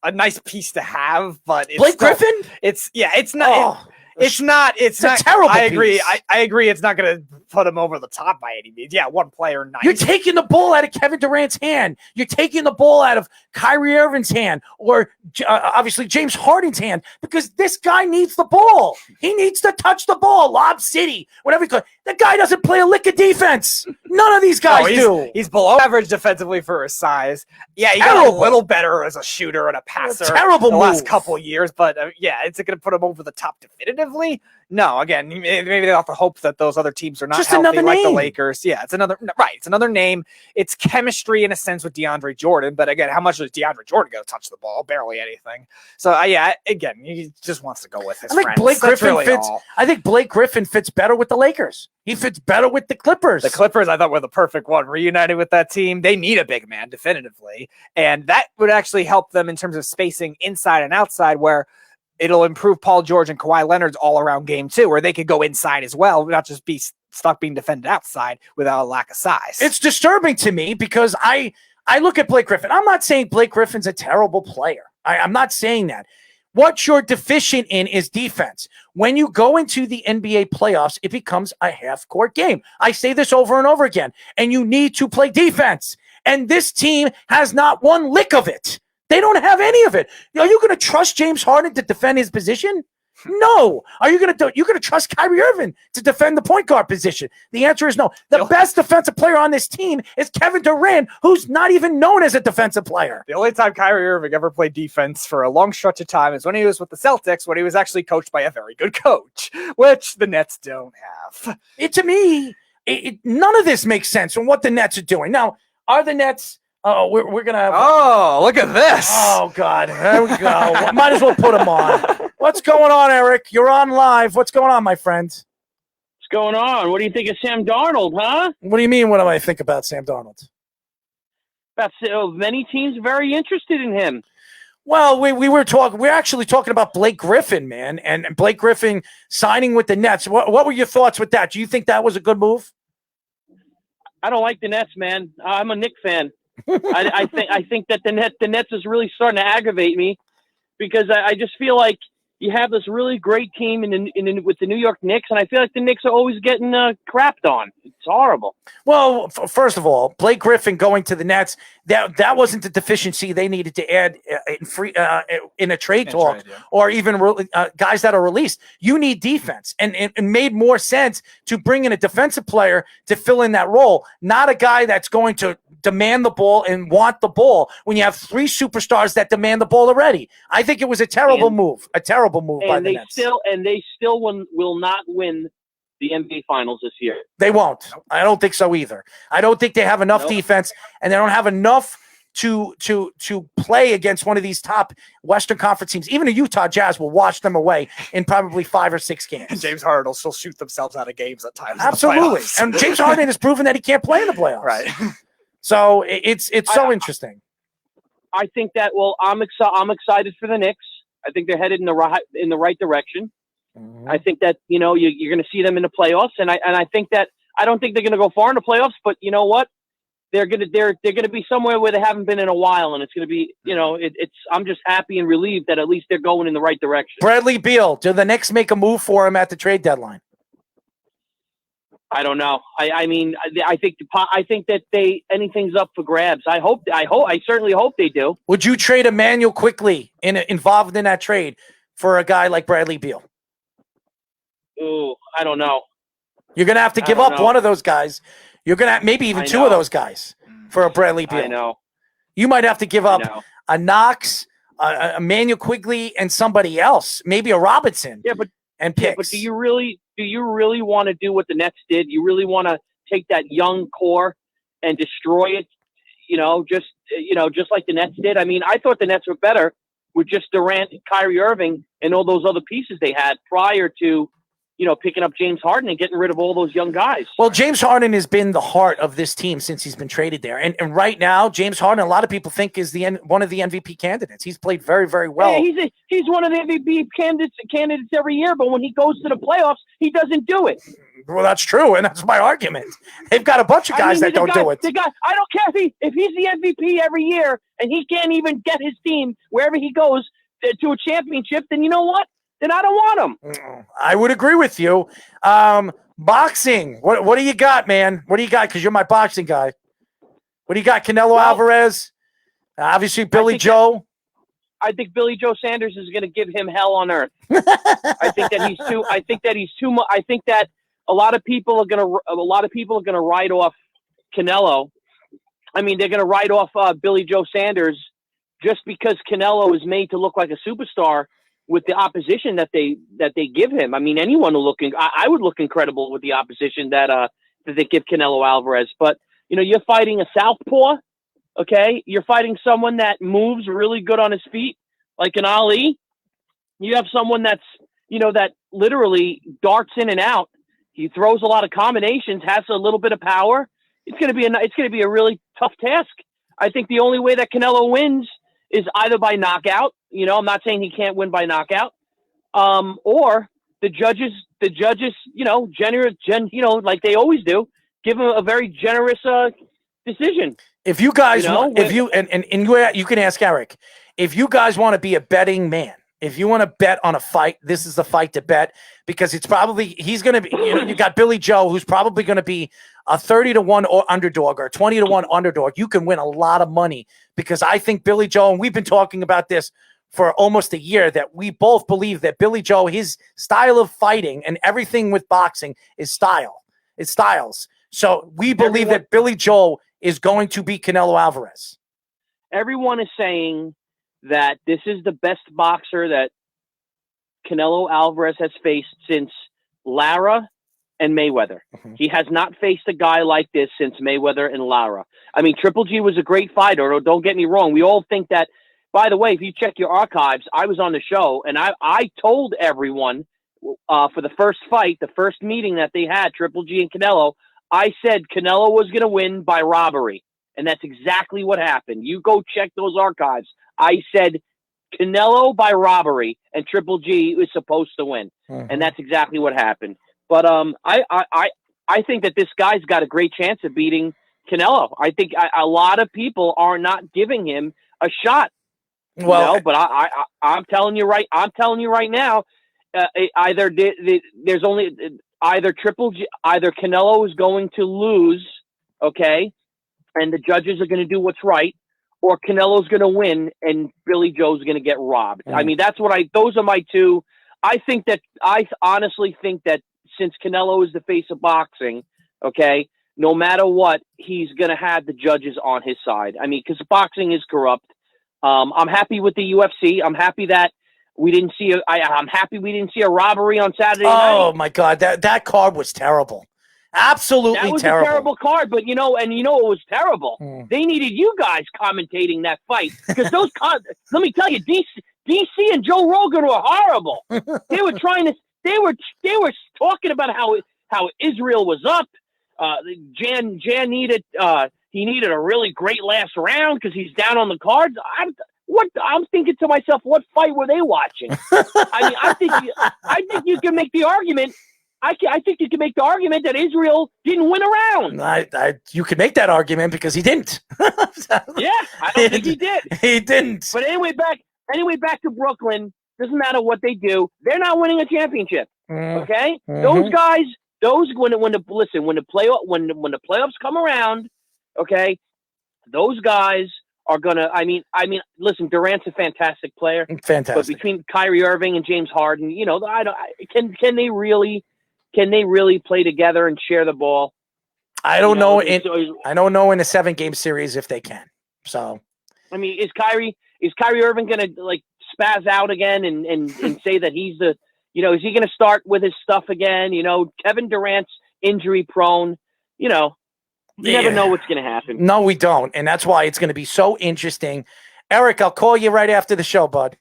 a nice piece to have, but it's Blake Griffin? It's not. It's not a terrible I agree. piece. I agree. It's not going to put him over the top by any means. Yeah, one player, nice. You're taking the ball out of Kevin Durant's hand. You're taking the ball out of Kyrie Irving's hand, or obviously James Harden's hand, because this guy needs the ball. He needs to touch the ball. Lob City, whatever you call it. The guy doesn't play a lick of defense. None of these guys do. He's below average defensively for his size. Yeah, he got a little better as a shooter and a passer. Terrible the move. last couple of years, but is it going to put him over the top definitively? No. Again, maybe they have to hope that those other teams are not Just healthy another like the name. Lakers. Yeah, it's another name. It's chemistry in a sense with DeAndre Jordan, but again, how much is DeAndre Jordan going to touch the ball? Barely anything. So again, he just wants to go with his friends. I think Blake Griffin fits better with the Lakers. He fits better with the Clippers. The Clippers, I thought, were the perfect one. Reunited with that team. They need a big man, definitively. And that would actually help them in terms of spacing inside and outside, where it'll improve Paul George and Kawhi Leonard's all-around game, too, where they could go inside as well, not just be stuck being defended outside without a lack of size. It's disturbing to me because I look at Blake Griffin. I'm not saying Blake Griffin's a terrible player. I'm not saying that. What you're deficient in is defense. When you go into the NBA playoffs, it becomes a half-court game. I say this over and over again, and you need to play defense. And this team has not one lick of it. They don't have any of it. Are you going to trust James Harden to defend his position? No. Are you going to trust Kyrie Irving to defend the point guard position? The answer is no. The best defensive player on this team is Kevin Durant, who's not even known as a defensive player. The only time Kyrie Irving ever played defense for a long stretch of time is when he was with the Celtics, when he was actually coached by a very good coach, which the Nets don't have. To me, none of this makes sense from what the Nets are doing. Now, are the Nets... Oh, we're going to have... Oh, look at this. Oh, God. There we go. Might as well put them on. What's going on, Eric? You're on live. What's going on, my friend? What's going on? What do you think of Sam Darnold, huh? What do you mean, what do I think about Sam Darnold? Many teams very interested in him. Well, we're actually talking about Blake Griffin, man, and Blake Griffin signing with the Nets. What were your thoughts with that? Do you think that was a good move? I don't like the Nets, man. I'm a Knicks fan. I think that the Nets is really starting to aggravate me because I just feel like you have this really great team with the New York Knicks, and I feel like the Knicks are always getting crapped on. It's horrible. Well, first of all, Blake Griffin going to the Nets, that wasn't the deficiency they needed to add in a trade talk, or even guys that are released. You need defense, and it made more sense to bring in a defensive player to fill in that role, not a guy that's going to demand the ball and want the ball when you have three superstars that demand the ball already. I think it was a terrible move by the Nets. They still will not win the NBA Finals this year. They won't. I don't think so either. I don't think they have enough defense, and they don't have enough to play against one of these top Western Conference teams. Even the Utah Jazz will wash them away in probably 5 or 6 games. And James Harden will still shoot themselves out of games at times. Absolutely. And James Harden has proven that he can't play in the playoffs. Right. So it's so interesting. I think that I'm excited for the Knicks. I think they're headed in the right direction. Mm-hmm. I think that you're going to see them in the playoffs, and I think that I don't think they're going to go far in the playoffs, but you know what? They're going to be somewhere where they haven't been in a while, and it's going to be I'm just happy and relieved that at least they're going in the right direction. Bradley Beal, do the Knicks make a move for him at the trade deadline? I don't know. I think that anything's up for grabs. I certainly hope they do. Would you trade Emmanuel quickly involved in that trade for a guy like Bradley Beal? Ooh, I don't know. You're going to have to give up one of those guys. You're going to maybe even two of those guys for a Bradley Beal. I know. You might have to give up a Knox, a Manuel Quigley, and somebody else, maybe a Robinson. Yeah, but and picks. But do you really want to do what the Nets did? You really want to take that young core and destroy it? Just like the Nets did. I mean, I thought the Nets were better with just Durant, Kyrie Irving, and all those other pieces they had prior to, picking up James Harden and getting rid of all those young guys. Well, James Harden has been the heart of this team since he's been traded there. And right now, James Harden, a lot of people think is one of the MVP candidates. He's played very, very well. Yeah, he's one of the MVP candidates every year, but when he goes to the playoffs, he doesn't do it. Well, that's true, and that's my argument. They've got a bunch of guys that don't do it. I don't care if he's the MVP every year and he can't even get his team wherever he goes to a championship, then you know what? Then I don't want him. I would agree with you. Boxing. What do you got, man? What do you got? Because you're my boxing guy. What do you got? Canelo Alvarez? Obviously, Billy Joe. I think Billy Joe Sanders is going to give him hell on earth. I think that he's too much. I think that a lot of people are going to write off Canelo. I mean, they're going to write off Billy Joe Sanders just because Canelo is made to look like a superstar with the opposition that they give him. I mean, anyone I would look incredible with the opposition that they give Canelo Alvarez. But you're fighting a southpaw, okay? You're fighting someone that moves really good on his feet, like an Ali. You have someone that's that literally darts in and out. He throws a lot of combinations, has a little bit of power. It's going to be a really tough task. I think the only way that Canelo wins is either by knockout. I'm not saying he can't win by knockout, or the judges, generous, like they always do, give him a very generous decision. If you guys, you can ask Eric, if you guys want to be a betting man, if you want to bet on a fight, this is the fight to bet because he's going to be. You got Billy Joe, who's probably going to be a 30-1 underdog or 20-1 underdog. You can win a lot of money because I think Billy Joe, and we've been talking about this for almost a year, that we both believe that Billy Joe, his style of fighting and everything with boxing is style. It's styles. So we believe that Billy Joe is going to beat Canelo Alvarez. Everyone is saying that this is the best boxer that Canelo Alvarez has faced since Lara and Mayweather. Mm-hmm. He has not faced a guy like this since Mayweather and Lara. I mean, Triple G was a great fighter. Don't get me wrong. We all think that. By the way, if you check your archives, I was on the show, and I told everyone for the first fight, the first meeting that they had, Triple G and Canelo, I said Canelo was going to win by robbery, and that's exactly what happened. You go check those archives. I said Canelo by robbery, and Triple G is supposed to win, and that's exactly what happened. But I think that this guy's got a great chance of beating Canelo. I think a lot of people are not giving him a shot. Well, but I'm telling you right. I'm telling you right now. There's only either Triple G, either Canelo is going to lose, okay, and the judges are going to do what's right, or Canelo's going to win and Billy Joe's going to get robbed. I mean, those are my two. I honestly think that since Canelo is the face of boxing, okay, no matter what, he's going to have the judges on his side. I mean, because boxing is corrupt. I'm happy with the UFC. I'm happy that we didn't see I'm happy we didn't see a robbery on Saturday night. Oh my God, that card was terrible. Absolutely terrible. That was a terrible card, but it was terrible. They needed you guys commentating that fight because those let me tell you, DC and Joe Rogan were horrible. They were they were talking about how Israel was up. Jan needed he needed a really great last round because he's down on the cards. I'm thinking to myself, what fight were they watching? I mean, I think you can make the argument. I think you can make the argument that Israel didn't win a round. You can make that argument because he didn't. Yeah, I don't think he did. He didn't. But anyway, back to Brooklyn. Doesn't matter what they do. They're not winning a championship. Okay, those guys. When the playoffs come around, okay, those guys are gonna. I mean, listen, Durant's a fantastic player. Fantastic. But between Kyrie Irving and James Harden, can they really play together and share the ball? I don't know. I don't know in a 7-game series if they can. So, I mean, is Kyrie Irving gonna like spaz out again and say that he's the, is he gonna start with his stuff again? Kevin Durant's injury prone. You never know what's going to happen. No, we don't. And that's why it's going to be so interesting. Eric, I'll call you right after the show, bud.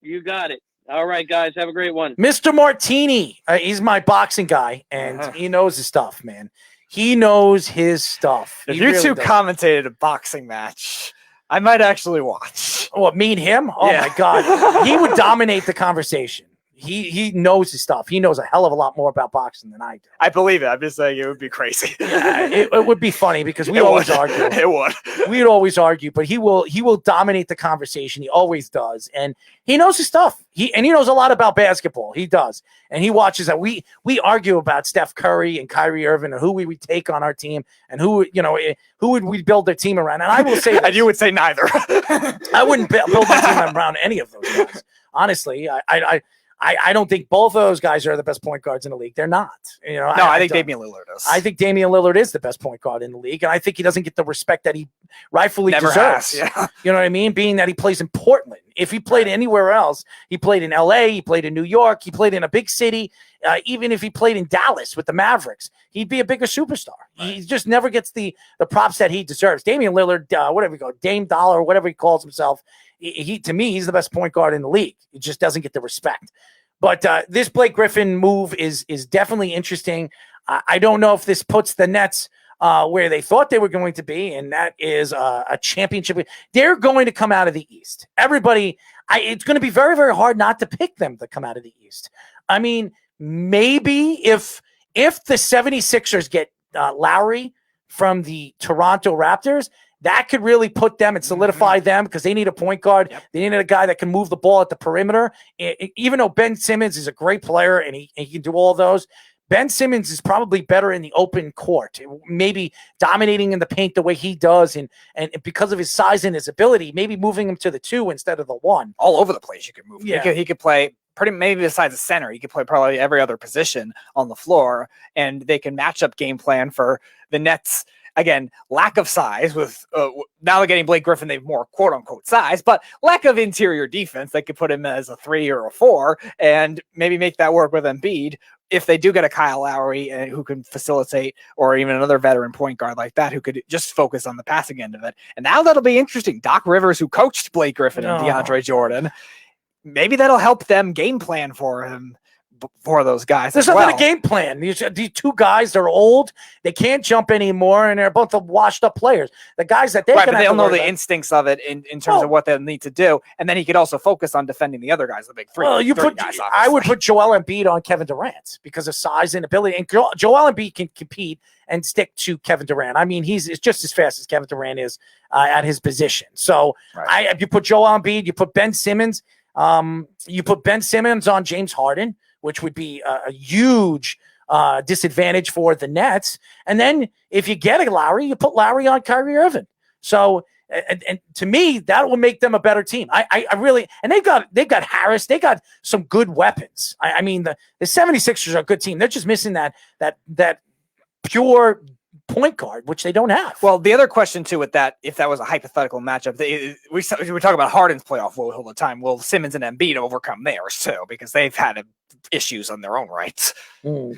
You got it. All right, guys. Have a great one. Mr. Martini. He's my boxing guy, and he knows his stuff, man. He knows his stuff. If you two commentated a boxing match, I might actually watch. What, me and him? Oh, my God. He would dominate the conversation. He knows his stuff. He knows a hell of a lot more about boxing than I do. I believe it. I'm just saying it would be crazy. Yeah, it would be funny because we always argue. It would. We'd always argue, but he will dominate the conversation. He always does, and he knows his stuff. He knows a lot about basketball. He does, and he watches that. We argue about Steph Curry and Kyrie Irving and who we would take on our team and who would we build their team around. And I will say, and you would say neither. I wouldn't build my team around any of those guys. Honestly, I don't think both of those guys are the best point guards in the league. They're not. I think Damian Lillard is. I think Damian Lillard is the best point guard in the league, and I think he doesn't get the respect that he rightfully deserves. Yeah. You know what I mean? Being that he plays in Portland. If he played anywhere else, he played in LA, he played in New York, he played in a big city. Even if he played in Dallas with the Mavericks, he'd be a bigger superstar. Right. He just never gets the props that he deserves. Damian Lillard, whatever you go, Dame Dollar, whatever he calls himself, to me, he's the best point guard in the league. He just doesn't get the respect. But this Blake Griffin move is definitely interesting. I don't know if this puts the Nets where they thought they were going to be, and that is a championship. They're going to come out of the East. Everybody, it's going to be very, very hard not to pick them to come out of the East. I mean, maybe if the 76ers get Lowry from the Toronto Raptors, that could really put them and solidify them because they need a point guard. Yep. They need a guy that can move the ball at the perimeter. Even though Ben Simmons is a great player and he can do all those, Ben Simmons is probably better in the open court, maybe dominating in the paint the way he does. And because of his size and his ability, maybe moving him to the 2 instead of the 1. All over the place you could move. Yeah. He could play maybe besides the center. He could play probably every other position on the floor, and they can match up game plan for the Nets. Again, lack of size with now they're getting Blake Griffin. They have more quote unquote size, but lack of interior defense. They could put him as a 3 or a 4 and maybe make that work with Embiid. If they do get a Kyle Lowry who can facilitate, or even another veteran point guard like that, who could just focus on the passing end of it. And now that'll be interesting. Doc Rivers, who coached Blake Griffin and DeAndre Jordan, maybe that'll help them game plan for him. For those guys, there's nothing a game plan. These 2 guys, they're old, they can't jump anymore, and they're both washed up players. The guys that they'll know the instincts of it in terms of what they'll need to do, and then he could also focus on defending the other guys, the big 3. Well, I would put Joel Embiid on Kevin Durant because of size and ability, and Joel Embiid can compete and stick to Kevin Durant. I mean, he's just as fast as Kevin Durant is at his position. So you put Joel Embiid, you put Ben Simmons, on James Harden, which would be a huge disadvantage for the Nets. And then if you get a Lowry, you put Lowry on Kyrie Irving. So, and to me, that will make them a better team. I really, and they've got Harris. They got some good weapons. I mean, the 76ers are a good team. They're just missing that pure point guard, which they don't have. Well, the other question too with that, if that was a hypothetical matchup, we talk about Harden's playoff woes all the time. Will Simmons and Embiid overcome theirs too? Because they've had issues on their own rights.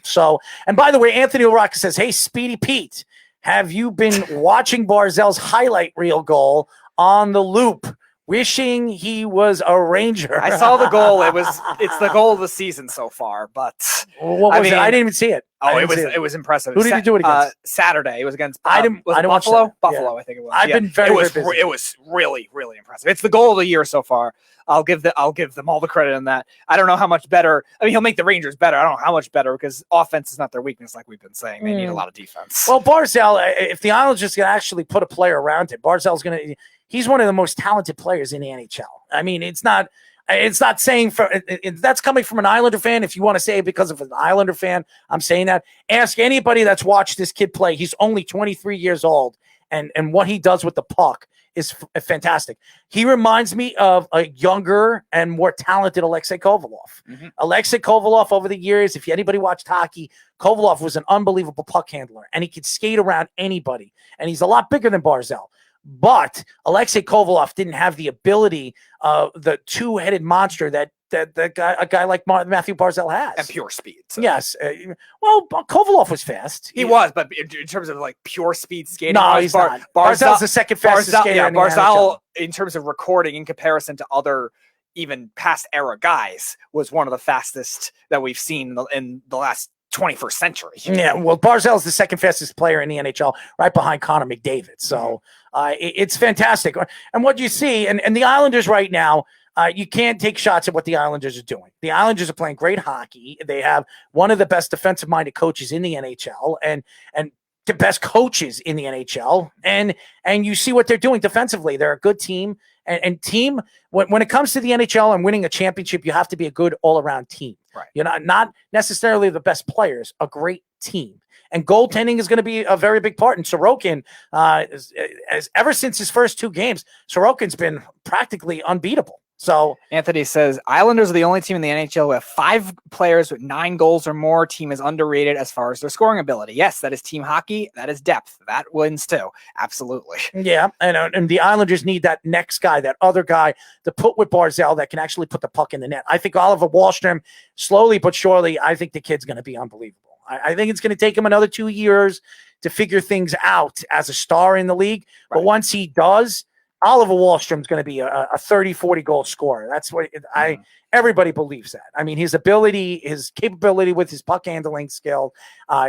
So, and by the way, Anthony O'Rourke says, "Hey, Speedy Pete, have you been watching Barzell's highlight reel goal on the loop? Wishing he was a Ranger." I saw the goal. It's the goal of the season so far. But what was it? I didn't even see it. Oh, it was impressive. Who did he do it against? Saturday. It was against Buffalo. Buffalo, I think it was. I've been very busy. It was really, really impressive. It's the goal of the year so far. I'll give them all the credit on that. I don't know how much better. I mean, he'll make the Rangers better. I don't know how much better because offense is not their weakness, like we've been saying. They need a lot of defense. Well, Barzell, if the Islanders just gonna actually put a player around him, Barzell's he's one of the most talented players in the NHL. I mean, it's not saying that's coming from an Islander fan. If you want to say it because of an Islander fan, I'm saying that. Ask anybody that's watched this kid play. He's only 23 years old, and what he does with the puck is fantastic. He reminds me of a younger and more talented Alexei Kovalov. Alexei Kovalov, over the years, if anybody watched hockey, Kovalov was an unbelievable puck handler, and he could skate around anybody. And he's a lot bigger than Barzal. But Alexei Kovalov didn't have the ability of the two-headed monster that a guy like Matthew Barzal has. And pure speed. So. Yes. Well, Kovalov was fast. He was, but in terms of like pure speed skating, no, he's not. Barzal's the second fastest skater in the Barzal, NHL. in terms of recording, in comparison to other even past era guys, was one of the fastest that we've seen in the last 21st century. Yeah, well, Barzal is the second fastest player in the NHL, right behind Connor McDavid. So it's fantastic. And what you see, and the Islanders right now, you can't take shots at what the Islanders are doing. The Islanders are playing great hockey. They have one of the best defensive-minded coaches in the NHL, and the best coaches in the NHL. And you see what they're doing defensively. They're a good team. And team, when it comes to the NHL and winning a championship, you have to be a good all-around team. Right. You're not necessarily the best players, a great team. And goaltending is going to be a very big part. And Sorokin, ever since his first 2 games, Sorokin's been practically unbeatable. So Anthony says Islanders are the only team in the NHL with 5 players with 9 goals or more. Team is underrated as far as their scoring ability. Yes, that is team hockey. That is depth. That wins too. Absolutely. Yeah, and the Islanders need that next guy, that other guy to put with Barzal that can actually put the puck in the net. I think Oliver Wahlstrom, slowly but surely, I think the kid's going to be unbelievable. I think it's going to take him another 2 years to figure things out as a star in the league. Right. But once he does, Oliver Wahlstrom's going to be a 30, 40 goal scorer. That's what everybody believes that. I mean, his ability, his capability with his puck handling skill,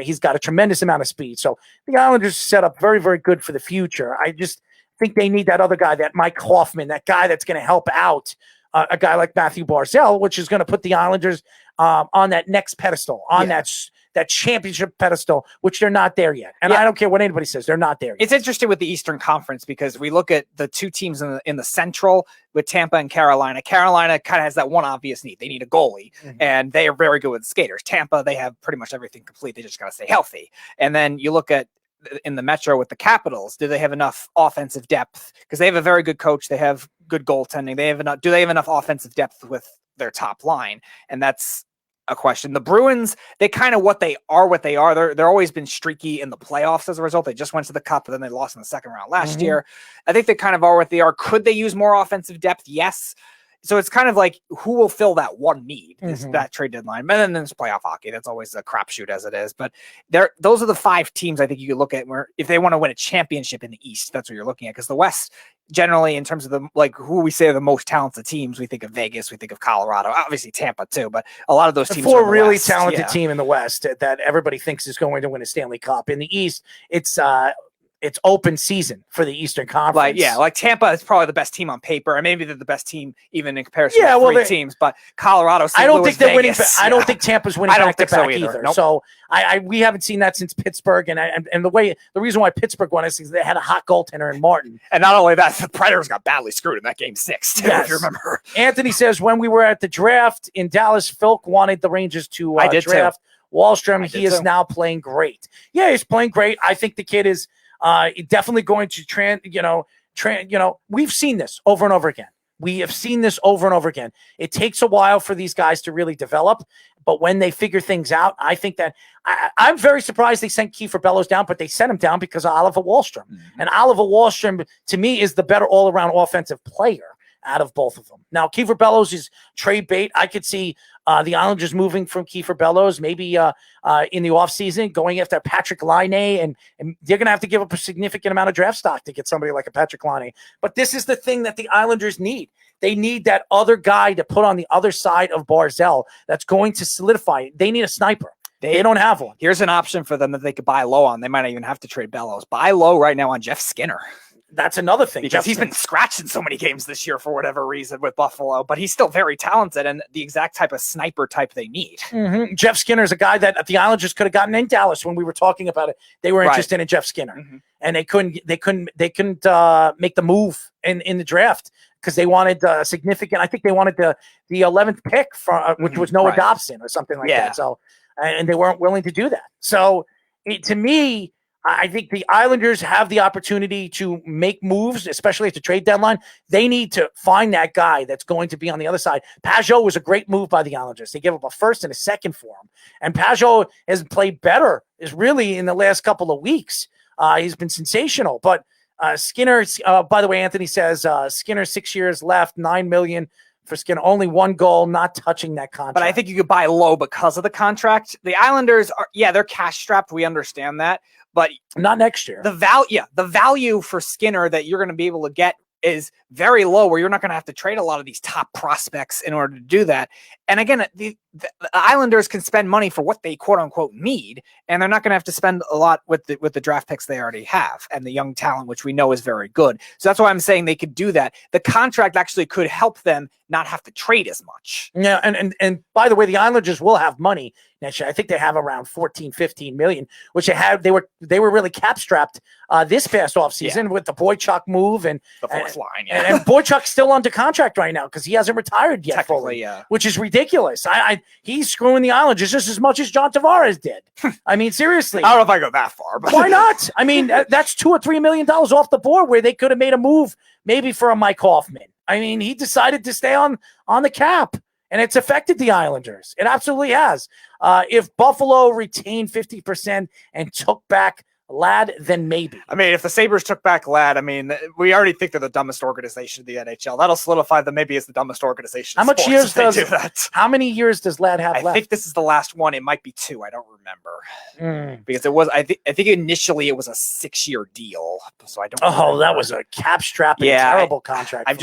he's got a tremendous amount of speed. So the Islanders set up very, very good for the future. I just think they need that other guy, that Mike Hoffman, that guy that's going to help out a guy like Matthew Barzal, which is going to put the Islanders on that next pedestal, on that championship pedestal, which they're not there yet. And I don't care what anybody says, they're not there yet. It's interesting with the Eastern Conference because we look at the 2 teams in the Central with Tampa and Carolina. Carolina kind of has that one obvious need. They need a goalie, and they are very good with skaters. Tampa, they have pretty much everything complete. They just got to stay healthy. And then you look at in the Metro with the Capitals, do they have enough offensive depth? Because they have a very good coach. They have good goaltending. Do they have enough offensive depth with their top line? And that's a question. The Bruins, they kind of what they are. They're always been streaky in the playoffs as a result. They just went to the Cup, but then they lost in the second round last year. I think they kind of are what they are. Could they use more offensive depth? Yes. So it's kind of like who will fill that one need is that trade deadline. And then there's playoff hockey. That's always a crapshoot as it is. But those are the 5 teams I think you could look at where if they want to win a championship in the East, that's what you're looking at. Because the West, generally, in terms of who we say are the most talented teams, we think of Vegas, we think of Colorado, obviously Tampa too. But a lot of those teams are really West. talented team in the West that everybody thinks is going to win a Stanley Cup. In the East, it's open season for the Eastern Conference. Like Tampa is probably the best team on paper, and maybe they're the best team even in comparison to 3 teams. But Colorado, St. Louis, think they're Vegas, winning. I don't think Tampa's winning back to back either. Nope. So we haven't seen that since Pittsburgh, and the reason why Pittsburgh won is because they had a hot goaltender in Martin. And not only that, the Predators got badly screwed in that game 6. Too, if you remember. Anthony says when we were at the draft in Dallas, Philk wanted the Rangers to draft Wahlstrom. He is now playing great. Yeah, he's playing great. I think the kid is. Definitely going to we've seen this over and over again. We have seen this over and over again. It takes a while for these guys to really develop, but when they figure things out, I think that I'm very surprised they sent Kiefer Bellows down, but they sent him down because of Oliver Wahlstrom. And Oliver Wahlstrom, to me, is the better all-around offensive player out of both of them. Now, Kiefer Bellows is trade bait. I could see the Islanders moving from Kiefer Bellows maybe in the offseason, going after Patrick Laine, and they're going to have to give up a significant amount of draft stock to get somebody like a Patrick Laine. But this is the thing that the Islanders need. They need that other guy to put on the other side of Barzal that's going to solidify it. They need a sniper. They don't have one. Here's an option for them that they could buy low on. They might not even have to trade Bellows. Buy low right now on Jeff Skinner. That's another thing. Because he's been scratched in so many games this year for whatever reason with Buffalo, but he's still very talented and the exact type of sniper type they need. Jeff Skinner is a guy that the Islanders could have gotten in Dallas when we were talking about it. They were interested in Jeff Skinner, and they couldn't make the move in the draft because they wanted significant. I think they wanted the 11th pick from which was Noah Dobson or something like that. So, and they weren't willing to do that. So, to me, I think the Islanders have the opportunity to make moves, especially at the trade deadline. They need to find that guy that's going to be on the other side. Pajot was a great move by the Islanders. They gave up a first and a second for him. And Pajot has played better, is really in the last couple of weeks. He's been sensational. But Skinner, by the way, Anthony says Skinner 6 years left, $9 million for Skinner, only 1 goal, not touching that contract. But I think you could buy low because of the contract. The Islanders are, they're cash strapped. We understand that, but not next year. The value for Skinner that you're going to be able to get is very low, where you're not going to have to trade a lot of these top prospects in order to do that. And again, the Islanders can spend money for what they quote unquote need, and they're not going to have to spend a lot with the draft picks they already have and the young talent, which we know is very good. So that's why I'm saying they could do that. The contract actually could help them not have to trade as much. Yeah, and by the way, the Islanders will have money next year. I think they have around 14, 15 million, which they were really cap strapped this past offseason with the Boychuk move and the fourth line. And Boychuk's still under contract right now because he hasn't retired yet fully, yeah. Which is ridiculous. He's screwing the Islanders just as much as John Tavares did. I mean, seriously. I don't know if I go that far, but why not? I mean, that's $2 or $3 million off the board where they could have made a move maybe for a Mike Hoffman. I mean, he decided to stay on the cap, and it's affected the Islanders. It absolutely has. If Buffalo retained 50% and took back Ladd, then maybe. I mean, if the Sabres took back Ladd, I mean, we already think they're the dumbest organization in the NHL. That'll solidify them maybe as the dumbest organization. How much years do that? How many years does Ladd have left? I think this is the last one. It might be 2. I don't remember because it was. I think initially it was a 6-year deal. So I don't. Oh, remember. that was a cap strap and terrible contract. I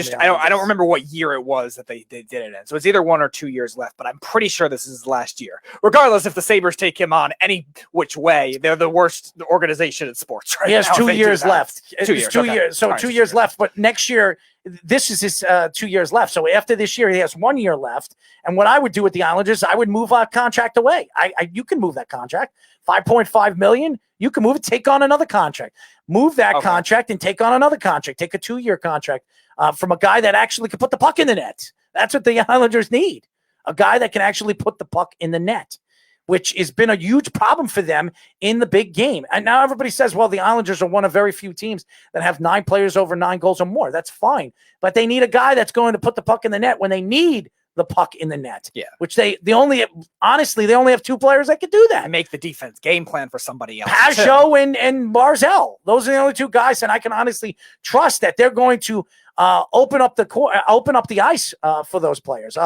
don't remember what year it was that they did it in. So it's either 1 or 2 years left. But I'm pretty sure this is his last year. Regardless, if the Sabres take him on any which way, they're the worst organization in sports right he has now. 2 years left. 2 years. 2 years. So 2 years left. But next year, this is his 2 years left. So after this year, he has 1 year left. And what I would do with the Islanders, I would move our contract away. You can move that contract. $5.5 million. You can move it. Take on another contract. Move that contract and take on another contract. Take a 2-year contract from a guy that actually can put the puck in the net. That's what the Islanders need. A guy that can actually put the puck in the net, which has been a huge problem for them in the big game. And now everybody says, well, the Islanders are one of very few teams that have 9 players over 9 goals or more. That's fine. But they need a guy that's going to put the puck in the net when they need the puck in the net. Yeah. Which they only have 2 players that can do that. And make the defense game plan for somebody else. Pajot and Barzell. Those are the only 2 guys that I can honestly trust that they're going to open up the ice for those players.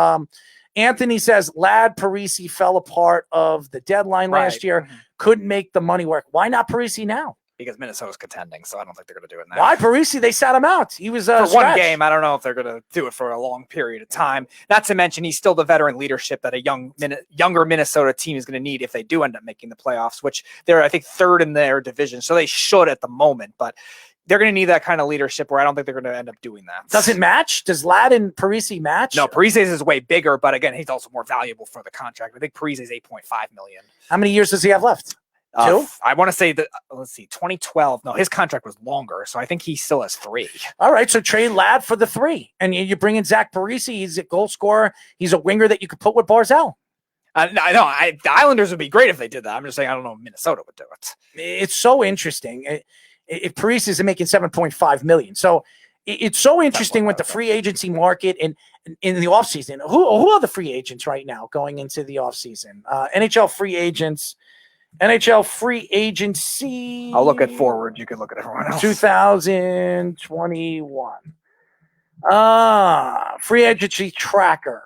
Anthony says Ladd, Parisi fell apart of the deadline last year. Couldn't make the money work. Why not Parisi now? Because Minnesota's contending, so I don't think they're going to do it now. Why Parisi? They sat him out. He was for one game. I don't know if they're going to do it for a long period of time. Not to mention, he's still the veteran leadership that a younger Minnesota team is going to need if they do end up making the playoffs, which they're, I think, 3rd in their division. So they should at the moment, but they're going to need that kind of leadership where I don't think they're going to end up doing that. Does it match? Does Ladd and Parisi match? No, Parise's is way bigger, but again, he's also more valuable for the contract. I think Parise's $8.5 million. How many years does he have left? 2? I want to say that, let's see, 2012. No, his contract was longer, so I think he still has 3. All right, so trade Ladd for the 3. And you bring in Zach Parisi. He's a goal scorer. He's a winger that you could put with Barzell. I know. The Islanders would be great if they did that. I'm just saying I don't know if Minnesota would do it. It's so interesting. If Parisi is making $7.5 million. So it's so interesting with the free agency market and in the offseason. Who are the free agents right now going into the offseason? NHL free agents. NHL free agency. I'll look at forward. You can look at everyone else. 2021. Free agency tracker.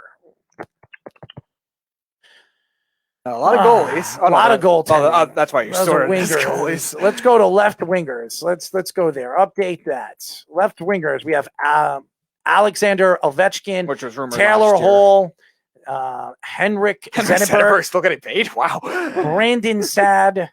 A lot of goalies. A lot of goaltending. That's why you're sorting as goalies. Let's go to left wingers. Let's go there. Update that. Left wingers. We have Alexander Ovechkin, which was rumored Taylor Hall, Henrik Zenneberg still getting paid. Wow. Brandon Saad.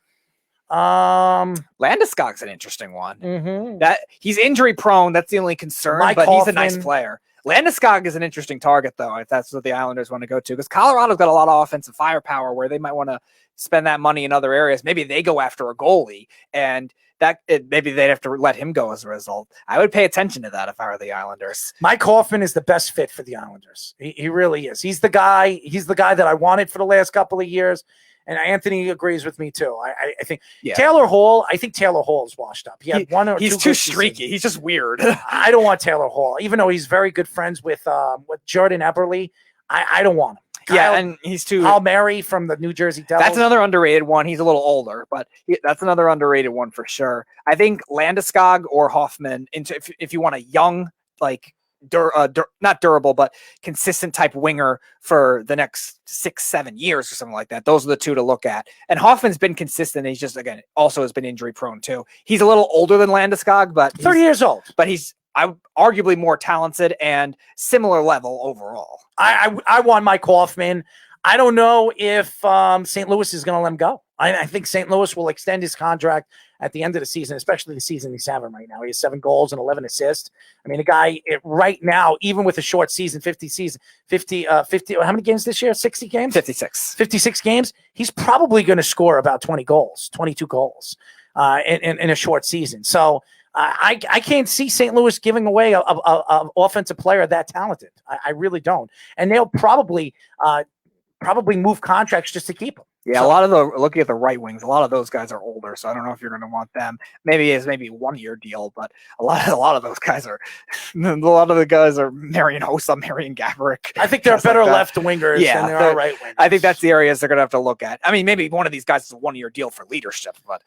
Landeskog's an interesting one. That he's injury prone. That's the only concern, but he's a nice player. Landeskog is an interesting target, though, if that's what the Islanders want to go to, because Colorado's got a lot of offensive firepower where they might want to spend that money in other areas. Maybe they go after a goalie, and maybe they'd have to let him go as a result. I would pay attention to that if I were the Islanders. Mike Hoffman is the best fit for the Islanders. He really is. He's the guy that I wanted for the last couple of years. And Anthony agrees with me too. I think Taylor Hall. I think Taylor Hall is washed up. He had one or two. He's too streaky. He's just weird. I don't want Taylor Hall, even though he's very good friends with Jordan Eberle. I don't want him. And he's too. Kyle Mary from the New Jersey Devils. That's another underrated one. He's a little older, but that's another underrated one for sure. I think Landeskog or Hoffman. If you want a young, like not durable, but consistent type winger for the next 6-7 years or something like that. Those are the two to look at. And Hoffman's been consistent. He's just, again, also has been injury prone too. He's a little older than Landeskog, but 30 years old. But he's arguably more talented and similar level overall. I want Mike Hoffman. I don't know if St. Louis is going to let him go. I think St. Louis will extend his contract at the end of the season, especially the season he's having right now. He has 7 goals and 11 assists. I mean, the guy right now, even with a short season, 50, how many games this year? 60 games? 56 games. He's probably going to score about 20 goals, 22 goals in a short season. So I can't see St. Louis giving away a offensive player that talented. I really don't. And they'll probably move contracts just to keep him. Yeah, looking at the right wings, a lot of those guys are older, so I don't know if you're going to want them. Maybe it's a 1-year deal, but a lot of those guys are. A lot of the guys are Marian Hossa, Marian Gaborik. I think they're better left wingers than they are right wingers. I think that's the areas they're going to have to look at. I mean, maybe one of these guys is a 1-year deal for leadership, but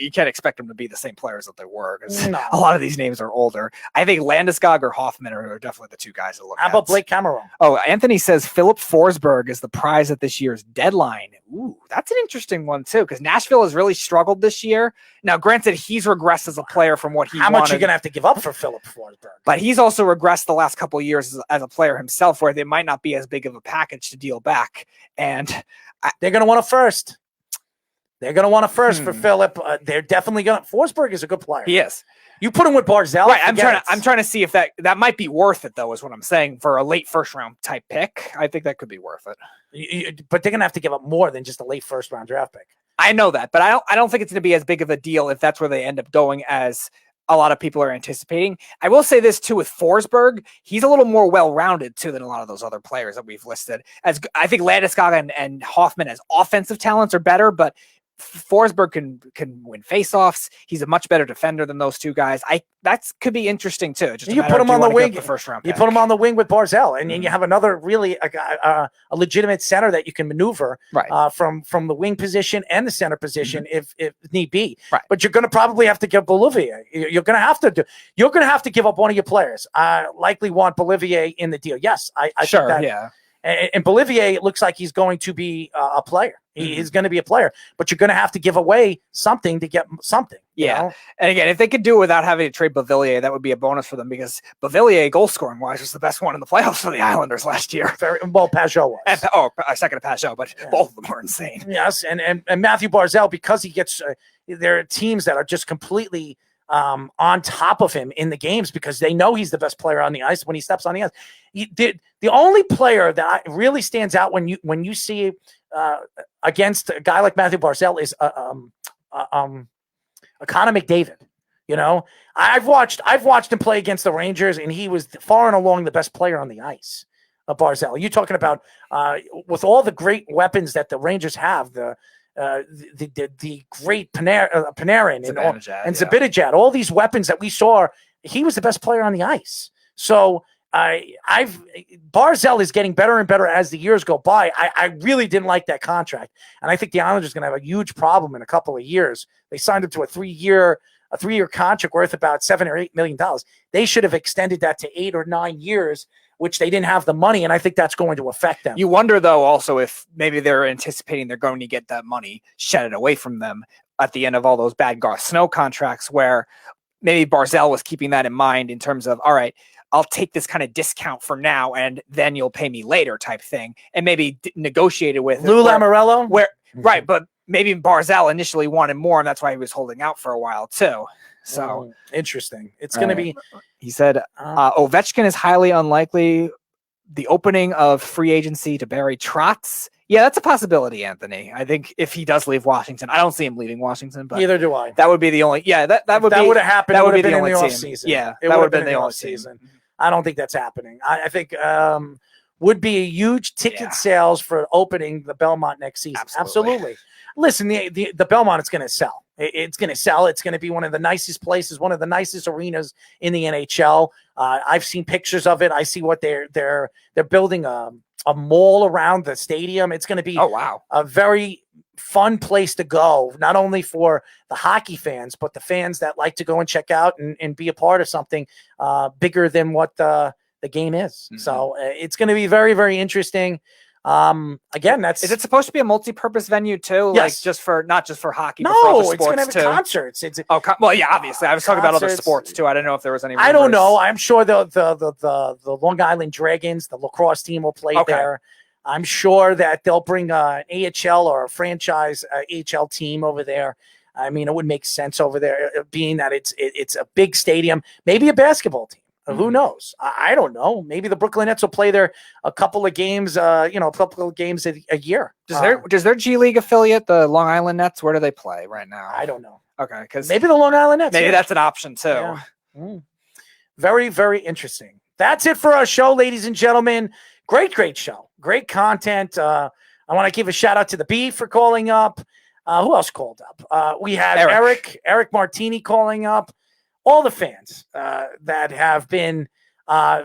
you can't expect them to be the same players that they were because a lot of these names are older. I think Landeskog or Hoffman are definitely the two guys to look at. How about Blake Cameron? Oh, Anthony says Philip Forsberg is the prize at this year's deadline. Ooh, that's an interesting one too, because Nashville has really struggled this year. Now, granted, he's regressed as a player from what he How much are you going to have to give up for Philip Forsberg? But he's also regressed the last couple of years as a player himself, where they might not be as big of a package to deal back. And they're going to want a first. They're going to want a first for Philip. They're definitely going to. Forsberg is a good player. He is. You put him with Barzal. Right. I'm trying to see if that might be worth it, though, is what I'm saying. For a late first round type pick, I think that could be worth it. But they're going to have to give up more than just a late first round draft pick. I know that, but I don't think it's going to be as big of a deal if that's where they end up going as a lot of people are anticipating. I will say this too with Forsberg, he's a little more well-rounded too than a lot of those other players that we've listed. As I think Landeskog and Hoffman as offensive talents are better, but Forsberg can win faceoffs. He's a much better defender than those two guys. That could be interesting too. Just you put him on the wing. First round. You put him on the wing with Barzal, and you have another really a legitimate center that you can maneuver from the wing position and the center position if need be. Right. But you're going to probably have to give Bolivier. You're going to have to give up one of your players. I likely want Bolivier in the deal. Yes, I sure. Think that, yeah. And Bolivier, it looks like he's going to be a player. He's going to be a player, but you're going to have to give away something to get something. Yeah. You know? And again, if they could do it without having to trade Beauvillier, that would be a bonus for them because Beauvillier, goal scoring wise, was the best one in the playoffs for the Islanders last year. Well, Pajot was. Second to Pajot, but both of them were insane. Yes. And Matthew Barzal, because he gets, there are teams that are just completely on top of him in the games because they know he's the best player on the ice when he steps on the ice. The only player that really stands out when you see against a guy like Matthew Barzal is Connor McDavid. You know, I've watched him play against the Rangers, and he was far and along the best player on the ice. Barzal, you're talking about with all the great weapons that the Rangers have, the great Panarin and Zibanejad, all these weapons that we saw, he was the best player on the ice. So Barzal is getting better and better as the years go by. I really didn't like that contract, and I think the Islanders are going to have a huge problem in a couple of years. They signed him to a three-year contract worth about $7 or $8 million. They should have extended that to 8 or 9 years, which they didn't have the money, and I think that's going to affect them. You wonder, though, also if maybe they're anticipating they're going to get that money shedded away from them at the end of all those bad Garth Snow contracts, where maybe Barzal was keeping that in mind in terms of, all right, I'll take this kind of discount for now, and then you'll pay me later type thing, and maybe negotiated with Lou Lamoriello, right, but maybe Barzal initially wanted more, and that's why he was holding out for a while too. So interesting. It's going to be. He said Ovechkin is highly unlikely. The opening of free agency to Barry Trotz Yeah, that's a possibility, Anthony. I think if he does leave Washington, I don't see him leaving Washington, but neither do I. That would be the only. Yeah, that would have happened. That It would be been the in only the team. off season. Yeah, it that would would have been the off only season. team. I don't think that's happening. I think would be a huge ticket sales for opening the Belmont next season. Absolutely. Listen, the Belmont is going to sell. It's going to sell. It's going to be one of the nicest places, one of the nicest arenas in the NHL. I've seen pictures of it. I see what they're building a mall around the stadium. It's going to be a very fun place to go, not only for the hockey fans, but the fans that like to go and check out and be a part of something bigger than what the game is. So it's going to be very, very interesting. Again, is it supposed to be a multi-purpose venue too? Yes. Like not just for hockey, no, but for other sports it's going to have too? concerts. Well, yeah, obviously. I was talking about other Concerts. sports too. I didn't know if there was any. I don't know. I'm sure the Long Island Dragons, the lacrosse team, will play there. I'm sure that they'll bring an AHL or a franchise AHL team over there. I mean, it would make sense over there, being that it's a big stadium. Maybe a basketball team. Who knows? I don't know. Maybe the Brooklyn Nets will play there a couple of games. A couple of games a year. Does their G League affiliate, the Long Island Nets, where do they play right now? I don't know. Okay, because maybe the Long Island Nets. Maybe that's an option too. Yeah. Very, very interesting. That's it for our show, ladies and gentlemen. Great show. Great content. I want to give a shout out to the Bee for calling up. Who else called up? We had Eric Martini calling up. All the fans that have been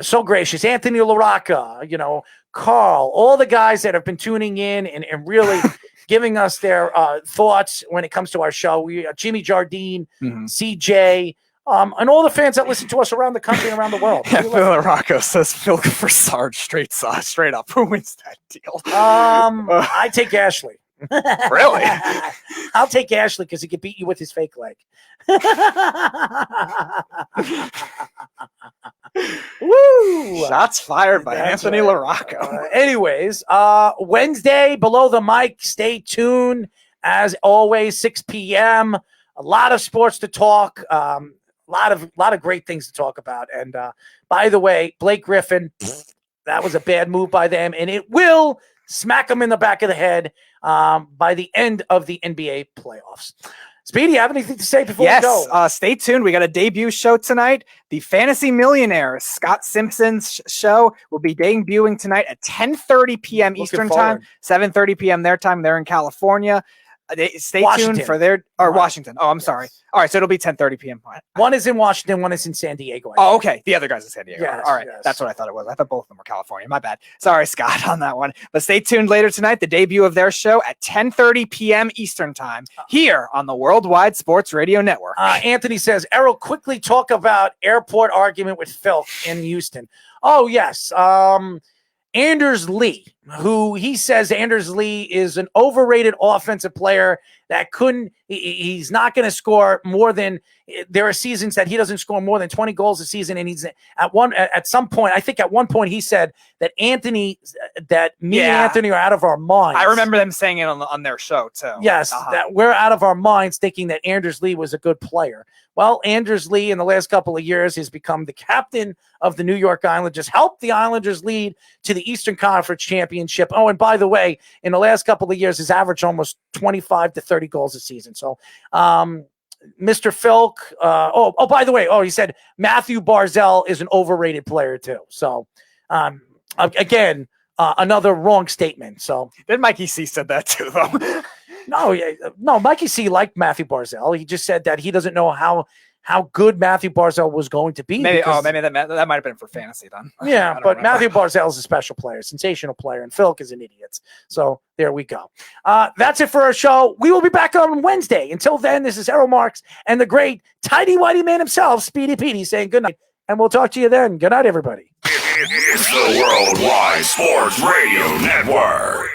so gracious. Anthony LaRocca, Carl, all the guys that have been tuning in and really giving us their thoughts when it comes to our show. We Jimmy Jardine, CJ, and all the fans that listen to us around the country and around the world. Yeah, Phil LaRocca says Phil for Sarge straight up. Who wins that deal? I take Ashley. Really? I'll take Ashley because he can beat you with his fake leg. Woo! Shots fired by Anthony LaRocca. Anyways, Wednesday, Below the Mic. Stay tuned. As always, 6 p.m. A lot of sports to talk. A lot of great things to talk about. And by the way, Blake Griffin, that was a bad move by them, and it will smack him in the back of the head by the end of the NBA playoffs. Speedy, you have anything to say before we go? Stay tuned. We got a debut show tonight. The Fantasy Millionaires, Scott Simpson's show, will be debuting tonight at 10:30 p.m. Eastern time, 7:30 p.m. their time. They're in California. Stay tuned for their Washington. Oh, I'm sorry. All right, so it'll be 10:30 p.m. One is in Washington, one is in San Diego. Oh, okay. The other guy's in San Diego. Yes, all right. yes. That's what I thought it was. I thought both of them were California. My bad. Sorry, Scott, on that one. But stay tuned later tonight, the debut of their show at 10:30 p.m. Eastern time here on the Worldwide Sports Radio Network. Anthony says, Errol, quickly talk about airport argument with Phil in Houston. Oh, yes. Anders Lee, who he says Anders Lee is an overrated offensive player that he's not going to score more than, there are seasons that he doesn't score more than 20 goals a season. And he's at some point, I think at one point he said that me and Anthony are out of our minds. I remember them saying it on their show too. Yes, that we're out of our minds thinking that Anders Lee was a good player. Well, Anders Lee in the last couple of years has become the captain of the New York Islanders, helped the Islanders lead to the Eastern Conference Championship. Oh, and by the way, in the last couple of years, he's averaged almost 25 to 30 goals a season. So, Mr. Filk, by the way, he said Matthew Barzal is an overrated player too. So, again, another wrong statement. So then Mikey C said that too, though. No, Mikey C liked Matthew Barzal. He just said that he doesn't know how good Matthew Barzal was going to be. Maybe that might have been for fantasy then. Yeah, but Matthew Barzal is a special player, sensational player, and Philk is an idiot. So there we go. That's it for our show. We will be back on Wednesday. Until then, this is Errol Marks and the great tidy whitey man himself, Speedy Petey, saying good night, and we'll talk to you then. Good night, everybody. It's the Worldwide Sports Radio Network.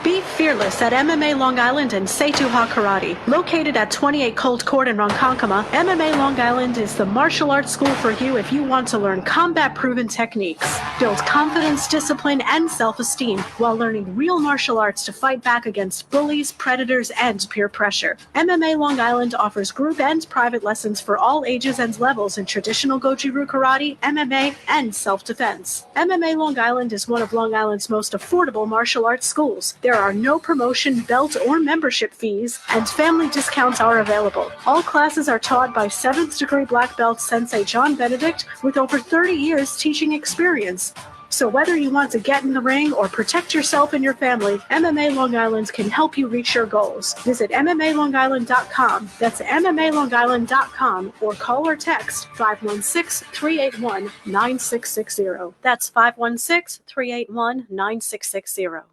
Be fearless at MMA Long Island and Setuha Karate. Located at 28 Colt Court in Ronkonkoma, MMA Long Island is the martial arts school for you if you want to learn combat-proven techniques. Build confidence, discipline, and self-esteem while learning real martial arts to fight back against bullies, predators, and peer pressure. MMA Long Island offers group and private lessons for all ages and levels in traditional Goju-Ryu karate, MMA, and self-defense. MMA Long Island is one of Long Island's most affordable martial arts schools. There are no promotion, belt, or membership fees, and family discounts are available. All classes are taught by 7th degree black belt Sensei John Benedict with over 30 years teaching experience. So whether you want to get in the ring or protect yourself and your family, MMA Long Island can help you reach your goals. Visit MMALongIsland.com. That's MMALongIsland.com or call or text 516-381-9660. That's 516-381-9660.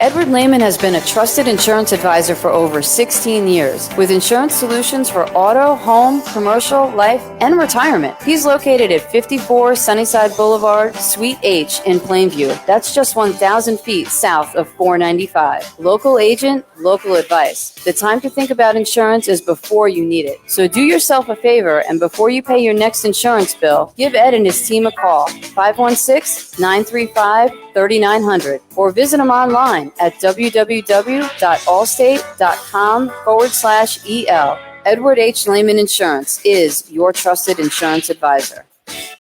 Edward Lehman has been a trusted insurance advisor for over 16 years with insurance solutions for auto, home, commercial, life, and retirement. He's located at 54 Sunnyside Boulevard, Suite H in Plainview. That's just 1,000 feet south of 495. Local agent, local advice. The time to think about insurance is before you need it. So do yourself a favor and before you pay your next insurance bill, give Ed and his team a call, 516-935-3900, or visit him online at www.allstate.com/EL. Edward H. Lehman Insurance is your trusted insurance advisor.